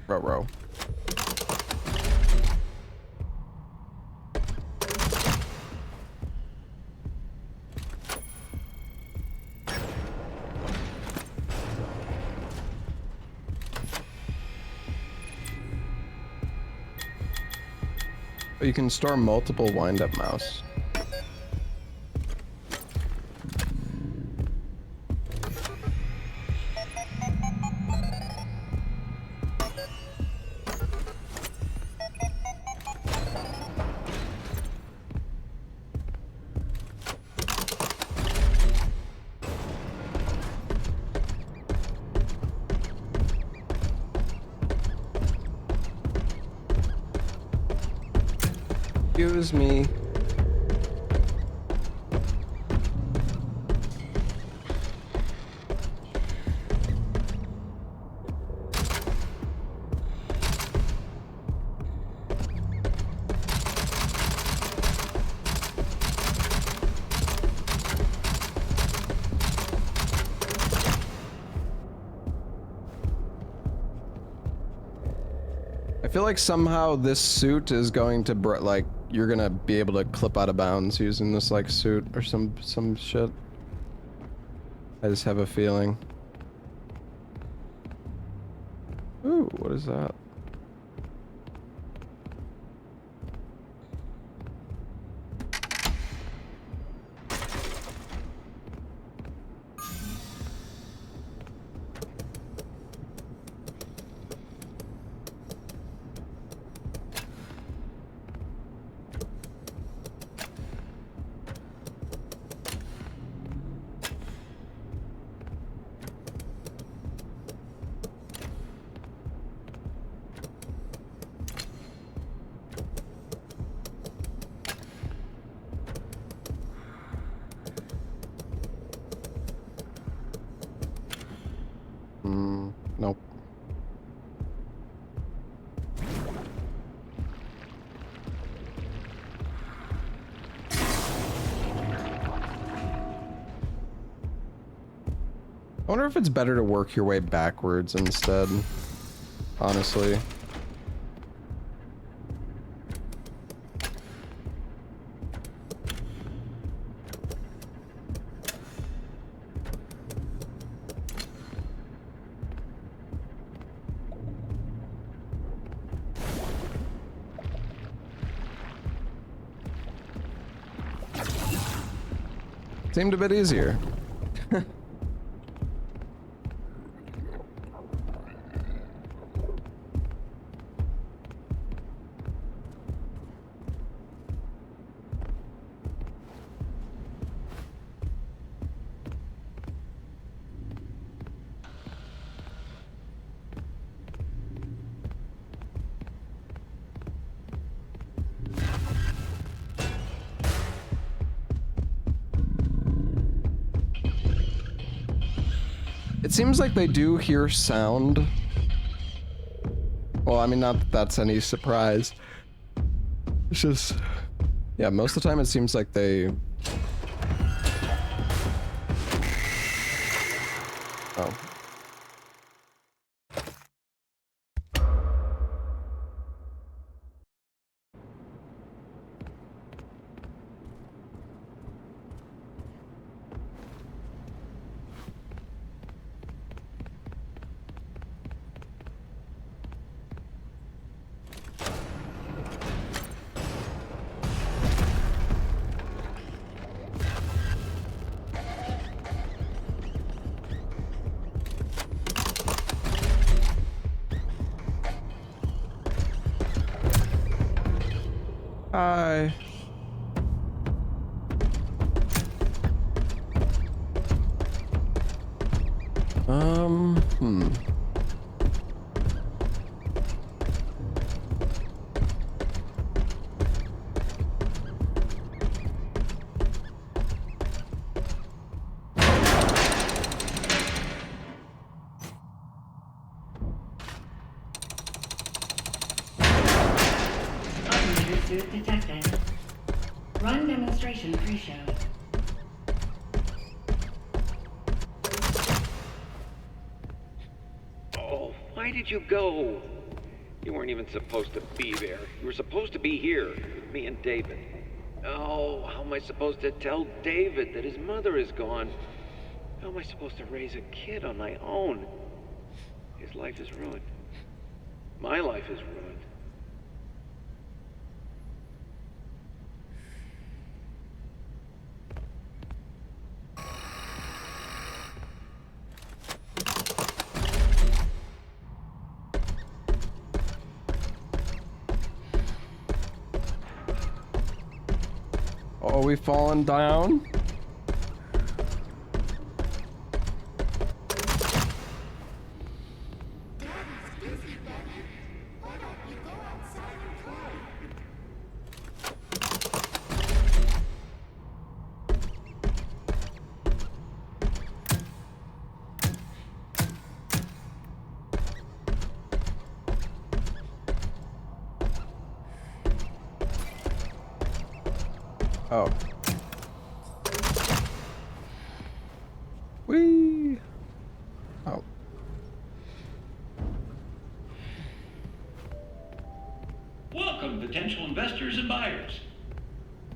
Row. You can store multiple wind-up mouse. Excuse me. I feel like somehow this suit is going to like you're gonna be able to clip out of bounds using this like suit or some shit. I just have a feeling. Ooh, what is that? Nope. I wonder if it's better to work your way backwards instead, honestly. Seemed a bit easier. It seems like they do hear sound. Well, I mean, not that that's any surprise. It's just, yeah, most of the time it seems like they... Oh. Hi. Operator suit detected. Run demonstration pre-show. Oh, why did you go? You weren't even supposed to be there. You were supposed to be here with me and David. Oh, how am I supposed to tell David that his mother is gone? How am I supposed to raise a kid on my own? His life is ruined. My life is ruined. Are we falling down? Oh. Whee! Oh. Welcome, potential investors and buyers.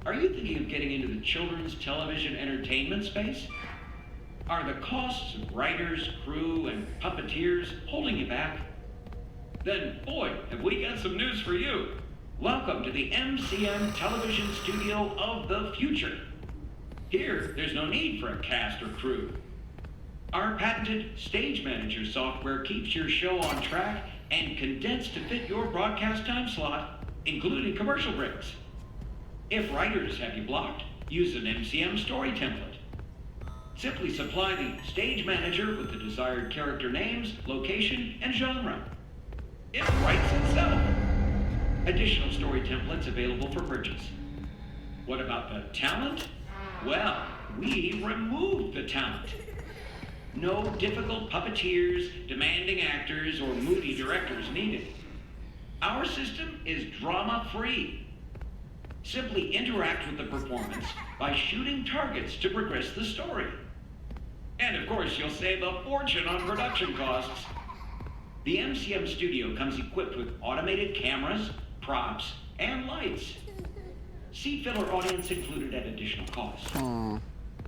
Are you thinking of getting into the children's television entertainment space? Are the costs of writers, crew, and puppeteers holding you back? Then, boy, have we got some news for you. Welcome to the MCM television studio of the future. Here, there's no need for a cast or crew. Our patented Stage Manager software keeps your show on track and condensed to fit your broadcast time slot, including commercial breaks. If writers have you blocked, use an MCM story template. Simply supply the Stage Manager with the desired character names, location, and genre. It writes itself. Additional story templates available for purchase. What about the talent? Well, we removed the talent. No difficult puppeteers, demanding actors, or moody directors needed. Our system is drama-free. Simply interact with the performance by shooting targets to progress the story. And of course, you'll save a fortune on production costs. The MCM studio comes equipped with automated cameras, props, and lights. Seat filler audience included at additional cost.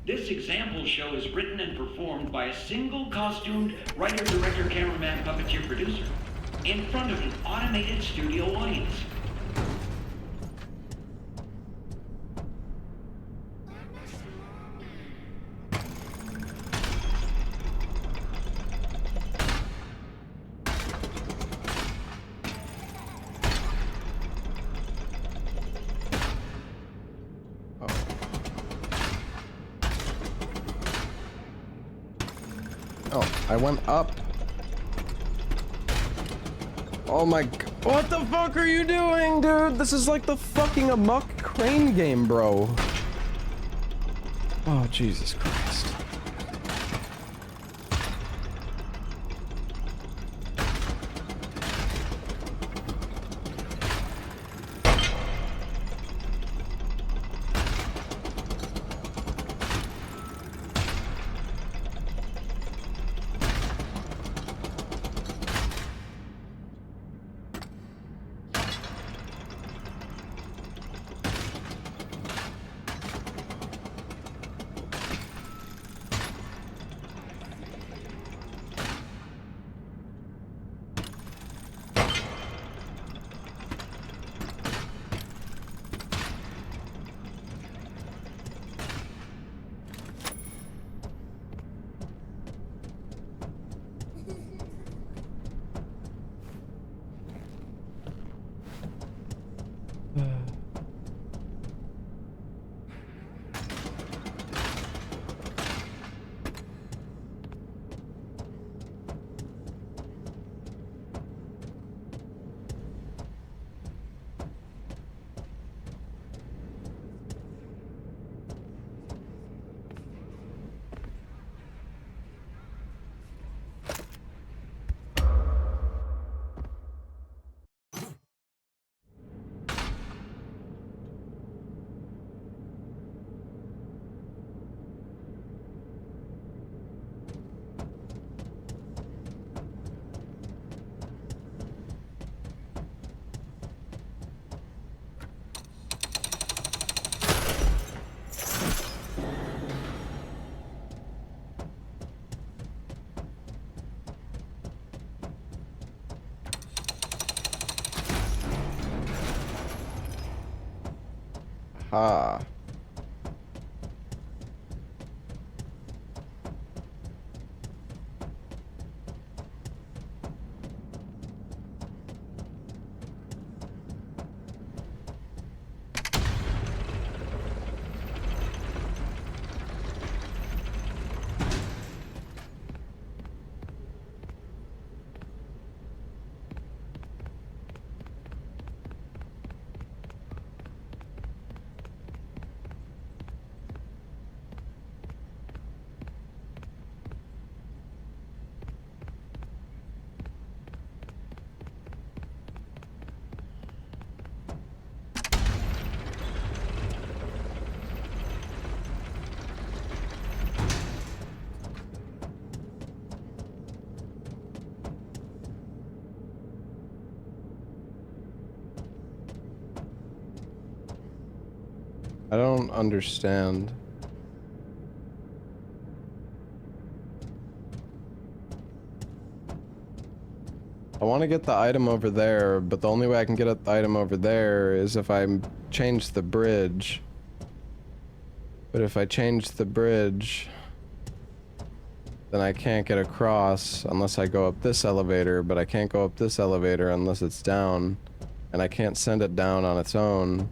This example show is written and performed by a single costumed writer, director, cameraman, puppeteer, producer in front of an automated studio audience. Oh, I went up. Oh my... What the fuck are you doing, dude? This is like the fucking Amok Crane game, bro. Oh, Jesus Christ. Ah. I don't understand. I want to get the item over there, but the only way I can get the item over there is if I change the bridge. But if I change the bridge, then I can't get across unless I go up this elevator, but I can't go up this elevator unless it's down, and I can't send it down on its own.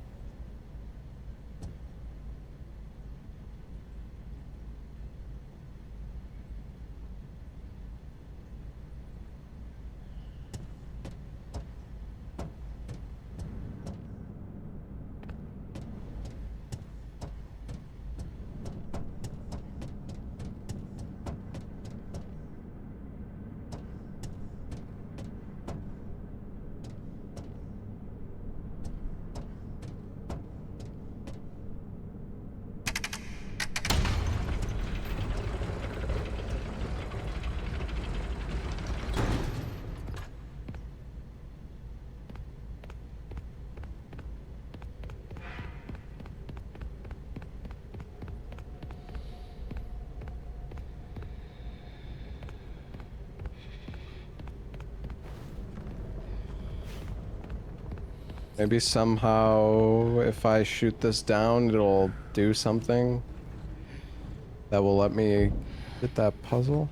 Maybe somehow, if I shoot this down, it'll do something that will let me get that puzzle.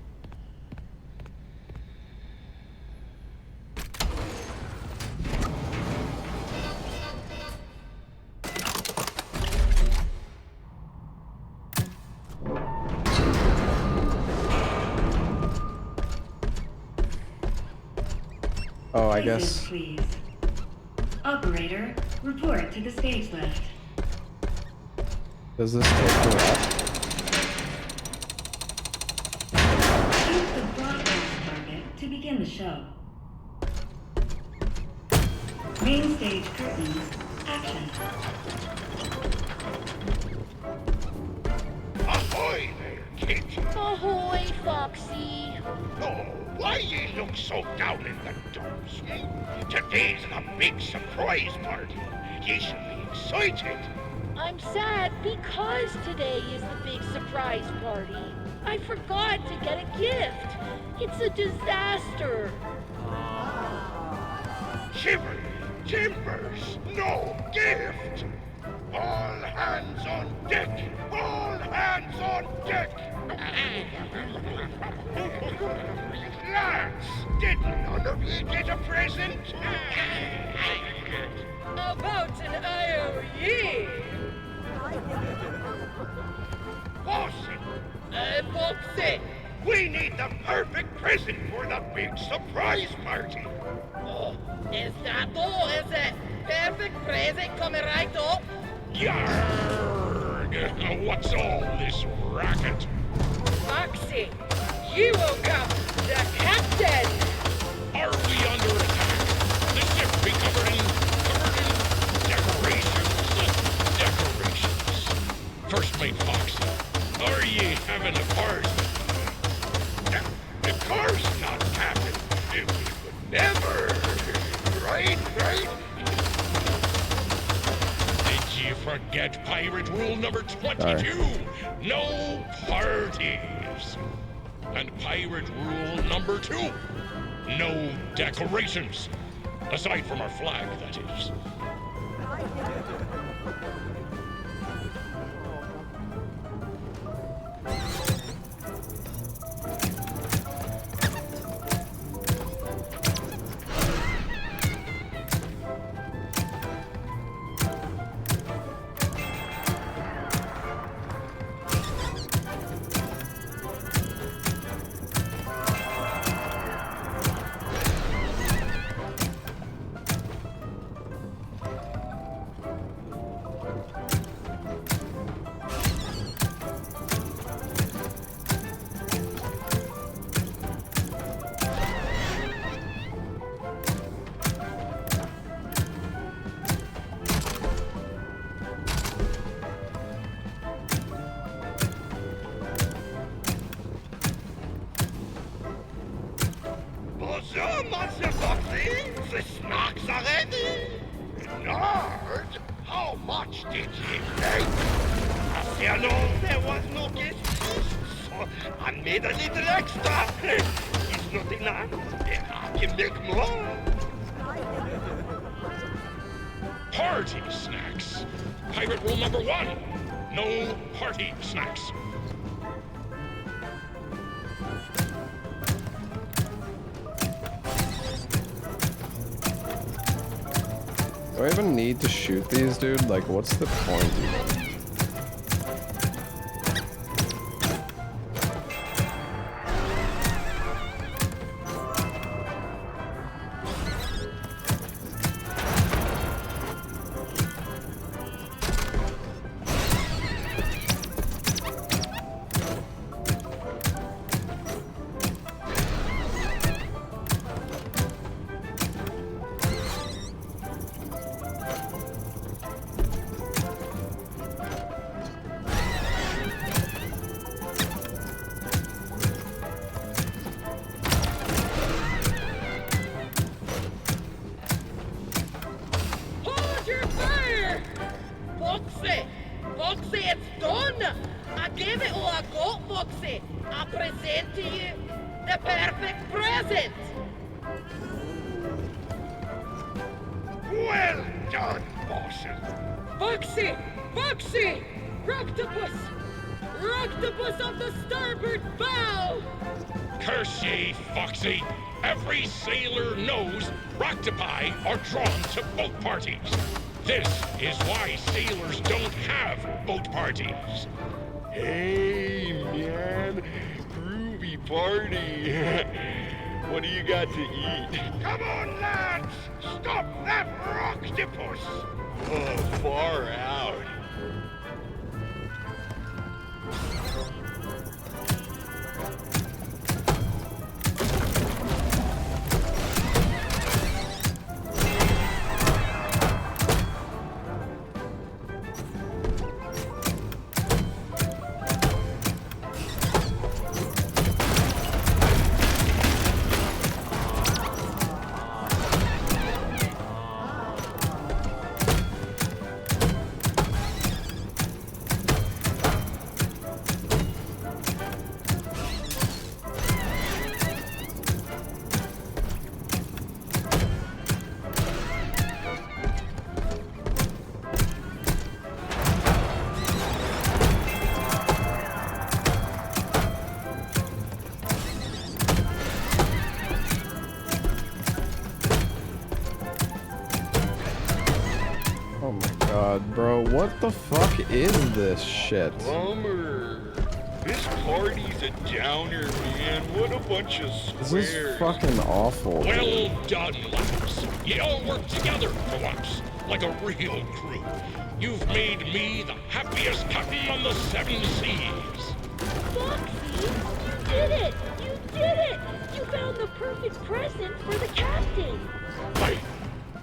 Oh, I guess. Please. Operator, report to the stage left. Does this take me up? Use the broadcast target to begin the show. Main stage curtains, action. Ahoy there, kid! Ahoy, Foxy! Oh, why ye look so down in the dumps, hmm? Today's the big surprise party. Ye should be excited. I'm sad because today is the big surprise party. I forgot to get a gift. It's a disaster. Shiver timbers, no gift. All hands on deck. All hands on deck. Lads, did none of ye get a present? About an IOE. Bossy, we need the perfect present for the big surprise party. Oh, is that all? Is it? Perfect present coming right up. Yarg! What's all this racket? Foxy, you woke up the captain. Are we under attack? The ship be covered in decorations. First mate Foxy, are ye having a party? Of course not, Captain. We would never. Right? Did you forget pirate rule number 22? No parties. And pirate rule number 2. No decorations. Aside from our flag, that is. Bonjour, Monsieur Foxy. The snacks are ready. Nerd, how much did you pay? As you know, there was no guest list, so I made a little extra. It's not enough. I can make more. Party snacks. Pirate rule number 1. No party snacks. Do I even need to shoot these, dude? Like, what's the point even? Foxy, it's done! I gave it all I got, Foxy! I present to you the perfect present! Well done! Foxy! Foxy! Roctopus! Roctopus on the starboard bow! Curse ye, Foxy! Every sailor knows Roctopi are drawn to boat parties. This is why sailors don't have boat parties. Hey, man. Groovy party. What do you got to eat? Come on, lads! Stop that Roctopus! Oh, far out. Oh my god, bro, what the fuck is this shit? Bummer. This party's a downer, man. What a bunch of This squares. is fucking awful. Well done, lads. You all work together for once, like a real crew. You've made me the happiest captain on the 7 seas. Foxy, you did it! You did it! You found the perfect present for the captain!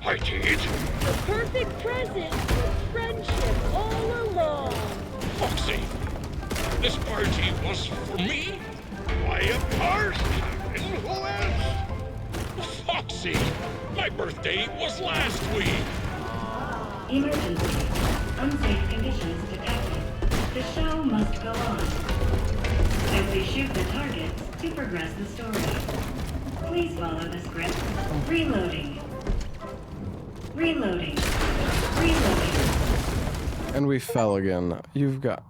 I did? The perfect present for friendship all along! Foxy, this party was for me? Why, of course, Captain. Who else? Foxy, my birthday was last week. Emergency. Unsafe conditions detected. The show must go on. Simply shoot the targets to progress the story. Please follow the script. Reloading. Reloading. Reloading. And we fell again. You've got...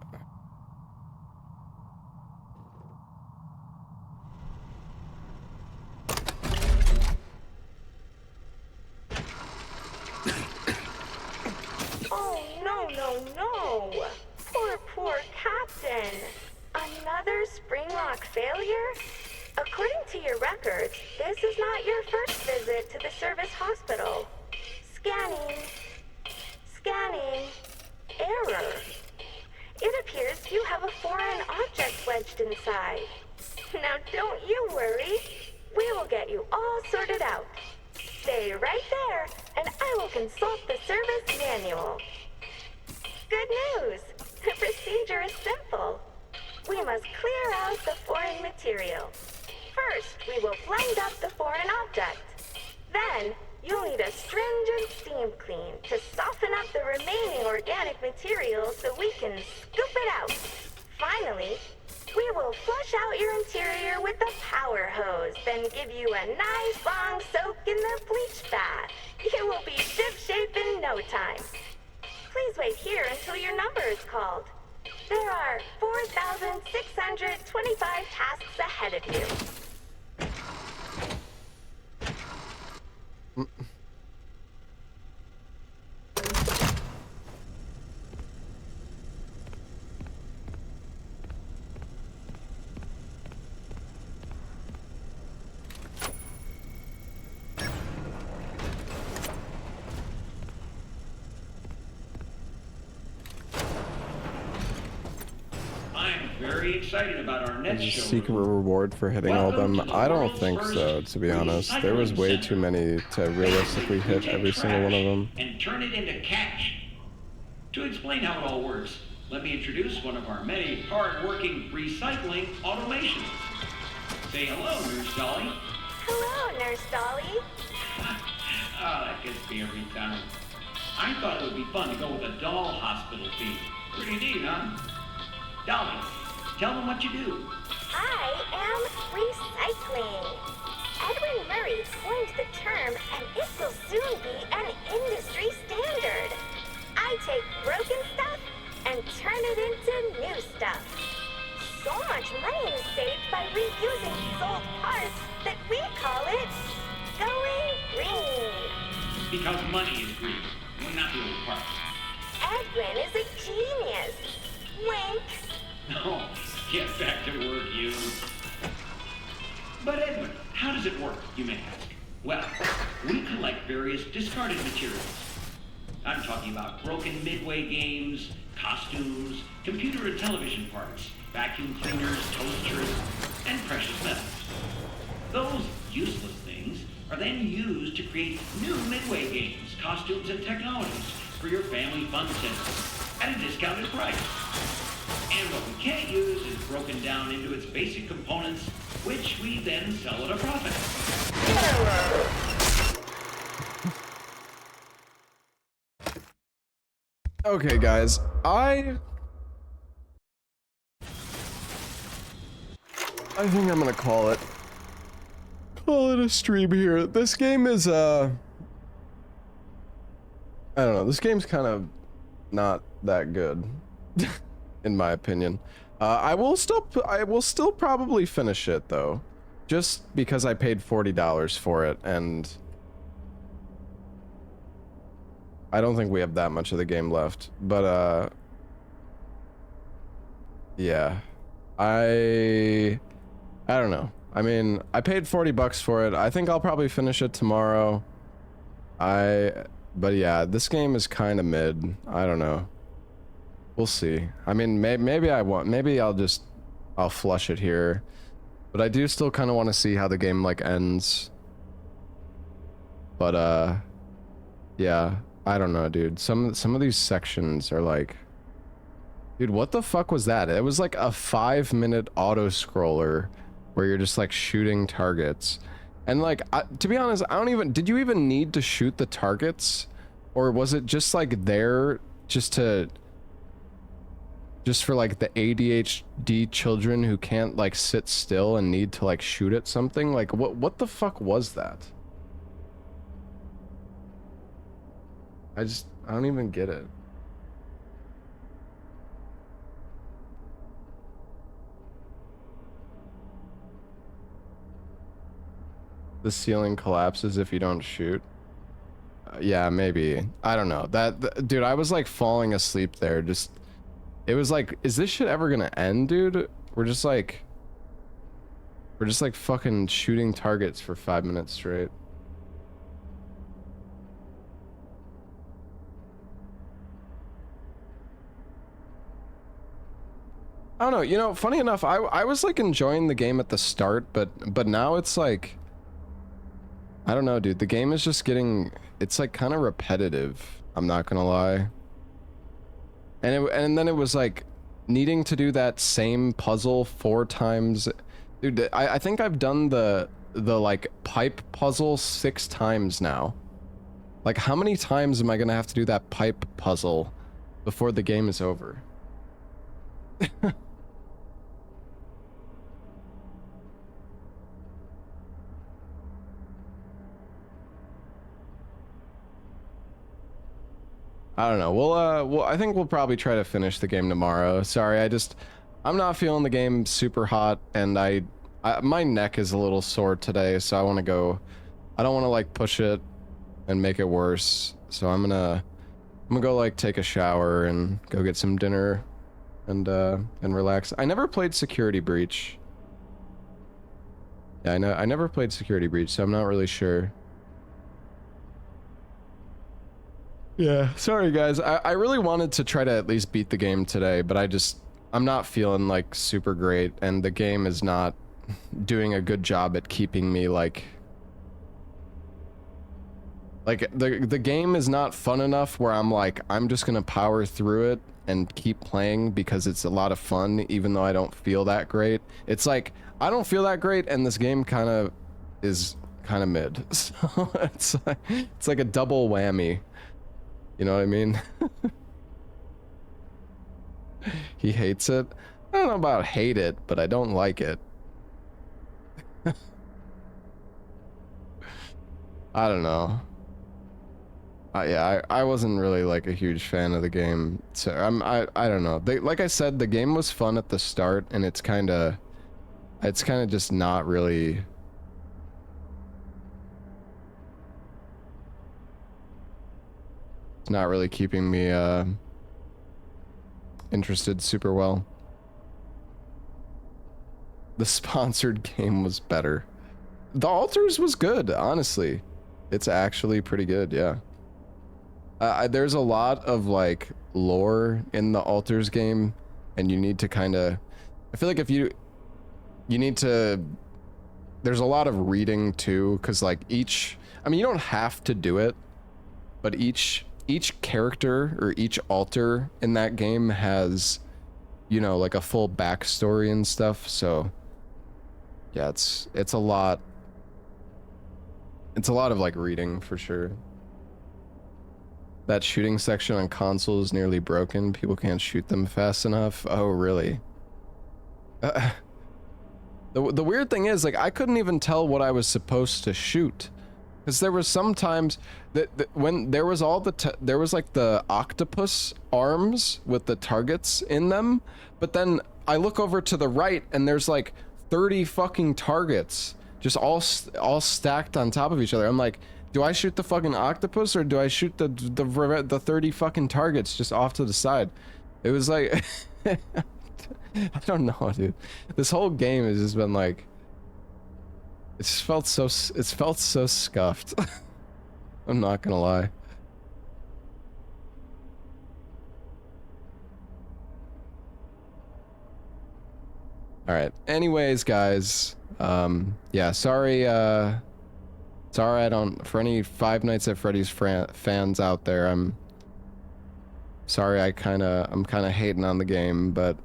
Oh, no. Poor Captain. Another Springlock failure? According to your records, this is not your first visit to the service hospital. Scanning. Error. It appears you have a foreign object wedged inside. Now don't you worry. We will get you all sorted out. Stay right there, and I will consult the service manual. Good news! The procedure is simple. We must clear out the foreign material. First, we will blend up the foreign object. Then, you'll need a stringent steam clean to soften up the remaining organic material so we can scoop it out. Finally, we will flush out your interior with the power hose, then give you a nice long soak in the bleach bath. You will be shipshape in no time. Please wait here until your number is called. There are 4,625 tasks ahead of you. I'm very excited about our next There's a show. secret reward for hitting all of them. I don't think so, to be honest. There was way too many to realistically hit every single one of them. And turn it into cash. To explain how it all works, let me introduce one of our many hard-working recycling automations. Say hello, Nurse Dolly. Hello, Nurse Dolly. Oh, that gets me every time. I thought it would be fun to go with a doll hospital theme. Pretty neat, huh? Dolly, tell them what you do. I am recycling. Edwin Murray coined the term, and it will soon be an industry standard. I take broken Because money is greedy, not the old part. Edwin is a genius. Wink. Oh, get back to work, you. But Edwin, how does it work, you may ask? Well, we collect various discarded materials. I'm talking about broken Midway games, costumes, computer and television parts, vacuum cleaners, toasters, and precious metals. Those useless things are then used to create new Midway games, costumes, and technologies for your family fun center at a discounted price. And what we can't use is broken down into its basic components, which we then sell at a profit. Okay, guys, I think I'm gonna call it a stream here. This game is I don't know, this game's kind of not that good in my opinion. I will still probably finish it though, just because I paid $40 for it, and I don't think we have that much of the game left, but yeah, I don't know. I mean, I paid 40 bucks for it. I think I'll probably finish it tomorrow. But yeah, this game is kind of mid. I don't know. We'll see. I mean, maybe I'll flush it here, but I do still kind of want to see how the game like ends. But yeah, I don't know, dude. Some of these sections are like, dude, what the fuck was that? It was like a 5-minute auto scroller where you're just like shooting targets. And like, to be honest, did you even need to shoot the targets? Or was it just like there just for like the ADHD children who can't like sit still and need to like shoot at something? Like what the fuck was that? I don't even get it. The ceiling collapses if you don't shoot. Yeah, maybe. I don't know. Dude, I was like falling asleep there. It was like, is this shit ever gonna end, dude? We're just like fucking shooting targets for 5 minutes straight. I don't know, you know, funny enough, I was like enjoying the game at the start, but now it's like, I don't know, dude, the game is just getting, it's like kind of repetitive, I'm not gonna lie. And then it was like needing to do that same puzzle 4 times. Dude, I think I've done the like pipe puzzle 6 times now. Like, how many times am I gonna have to do that pipe puzzle before the game is over? I don't know. Well, I think we'll probably try to finish the game tomorrow. Sorry, I'm not feeling the game super hot, and my neck is a little sore today, so I want to go. I don't want to like push it and make it worse. So I'm gonna go like take a shower and go get some dinner, and relax. I never played Security Breach. Yeah, I never played Security Breach, so I'm not really sure. Yeah, sorry guys. I really wanted to try to at least beat the game today, but I'm not feeling like super great, and the game is not doing a good job at keeping me like the game is not fun enough where I'm just gonna power through it and keep playing because it's a lot of fun, even though I don't feel that great. It's like I don't feel that great, and this game is kind of mid. So it's like a double whammy. You know what I mean? He hates it. I don't know about hate it, but I don't like it. I don't know. Yeah, I wasn't really like a huge fan of the game. So I don't know. Like I said, the game was fun at the start, and it's kind of just not really. It's not really keeping me interested super well. The sponsored game was better. The Altars was good, honestly. It's actually pretty good, yeah. There's a lot of like lore in the Altars game, and you need to kind of, I feel like if you need to, there's a lot of reading too, because like each, I mean, you don't have to do it, but each character or each altar in that game has, you know, like a full backstory and stuff. So yeah, it's a lot. It's a lot of like reading for sure. That shooting section on console is nearly broken. People can't shoot them fast enough. Oh, really? The weird thing is, like, I couldn't even tell what I was supposed to shoot, because there was sometimes that when there was all there was like the octopus arms with the targets in them, but then I look over to the right and there's like 30 fucking targets just all stacked on top of each other. I'm like, do I shoot the fucking octopus or do I shoot the 30 fucking targets just off to the side? It was like I don't know, dude. This whole game has just been like, it's felt so scuffed. I'm not gonna lie. All right. Anyways, guys, yeah, sorry I don't, for any Five Nights at Freddy's fans out there, I'm sorry I'm kind of hating on the game, but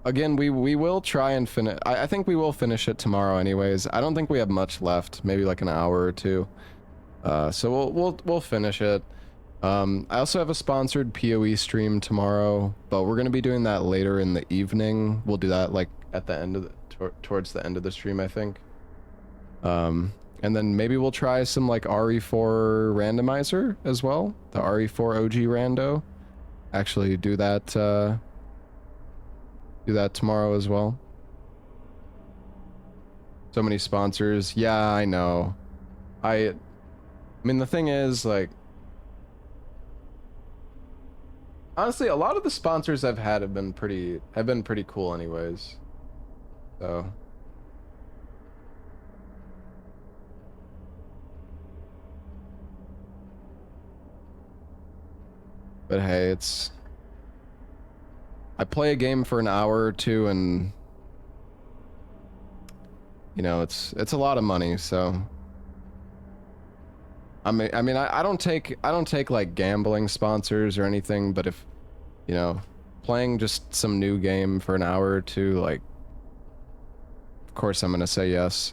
again, we will try and finish. I think we will finish it tomorrow anyways. I don't think we have much left, maybe like an hour or two. So we'll finish it. I also have a sponsored PoE stream tomorrow, but we're gonna be doing that later in the evening. We'll do that like at the end of towards the end of the stream, I think. And then maybe we'll try some like RE4 randomizer as well. The RE4 OG rando. Actually do that tomorrow as well. So many sponsors. Yeah, I know. I mean, the thing is, like, honestly, a lot of the sponsors I've had have been pretty cool anyways. So but hey, I play a game for an hour or two and you know, it's a lot of money, so I mean I don't take like gambling sponsors or anything, but if, you know, playing just some new game for an hour or two, like, of course I'm gonna say yes.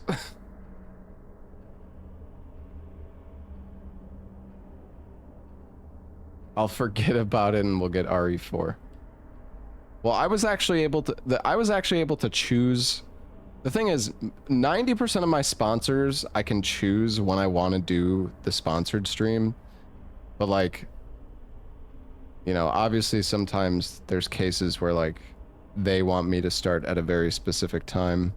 I'll forget about it and we'll get RE4. Well, I was actually able to choose. The thing is, 90% of my sponsors I can choose when I want to do the sponsored stream. But like, you know, obviously sometimes there's cases where like they want me to start at a very specific time.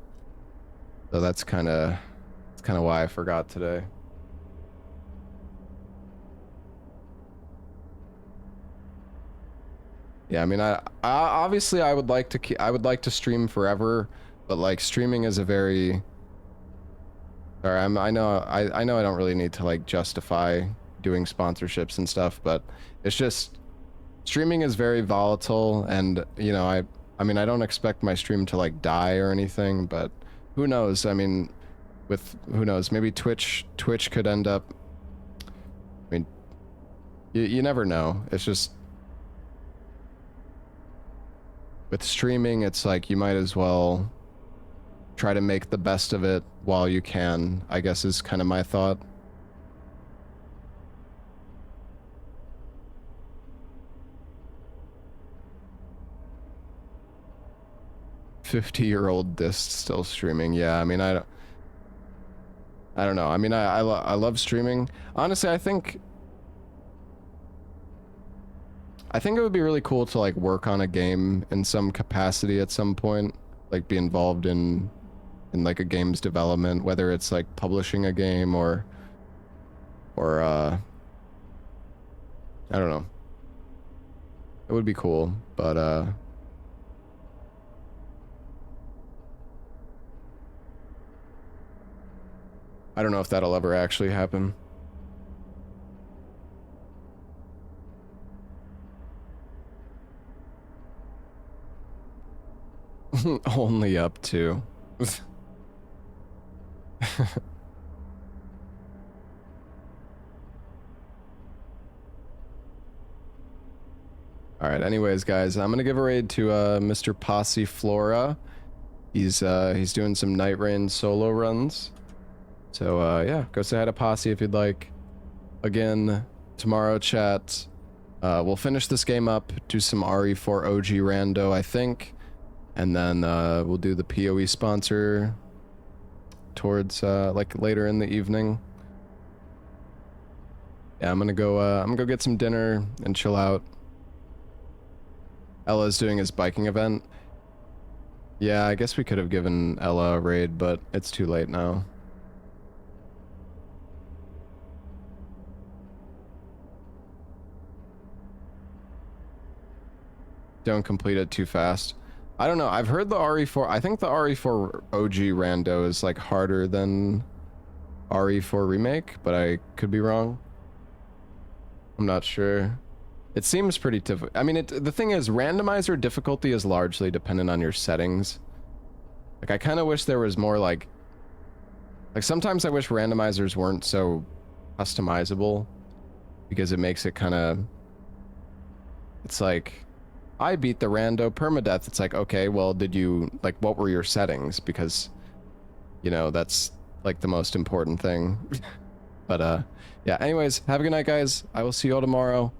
So that's kind of why I forgot today. Yeah, I mean, I obviously I would like to stream forever, but like streaming is a very, sorry, I know I don't really need to like justify doing sponsorships and stuff, but it's just streaming is very volatile, and you know, I mean I don't expect my stream to like die or anything, but who knows? I mean, who knows? Maybe Twitch could end up. I mean, you never know. It's just, with streaming, it's like you might as well try to make the best of it while you can, I guess is kind of my thought. "50-year-old dist still streaming." Yeah, I mean, I don't know. I mean, I love streaming. Honestly, I think it would be really cool to like work on a game in some capacity at some point, like be involved in like a game's development, whether it's like publishing a game or I don't know. It would be cool, but I don't know if that'll ever actually happen. Only up to. All right. Anyways, guys, I'm gonna give a raid to Mr. Posse Flora. He's doing some Night Rain solo runs. So yeah, go say hi to Posse if you'd like. Again, tomorrow, chat. We'll finish this game up, do some RE4 OG rando, I think, and then we'll do the PoE sponsor towards like later in the evening. Yeah, I'm gonna go get some dinner and chill out. Ella's doing his biking event. Yeah, I guess we could have given Ella a raid, but it's too late now. Don't complete it too fast. I don't know. I've heard the RE4. I think the RE4 OG rando is like harder than RE4 remake, but I could be wrong. I'm not sure. It seems pretty difficult. I mean, the thing is, randomizer difficulty is largely dependent on your settings. Like, I kind of wish there was more like sometimes I wish randomizers weren't so customizable, because it makes it kind of, it's like, I beat the rando permadeath. It's like, okay, well, did you, like, what were your settings? Because, you know, that's like the most important thing. But yeah, anyways, have a good night, guys. I will see you all tomorrow.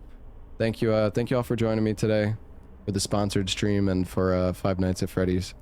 Thank you all for joining me today for the sponsored stream and for Five Nights at Freddy's.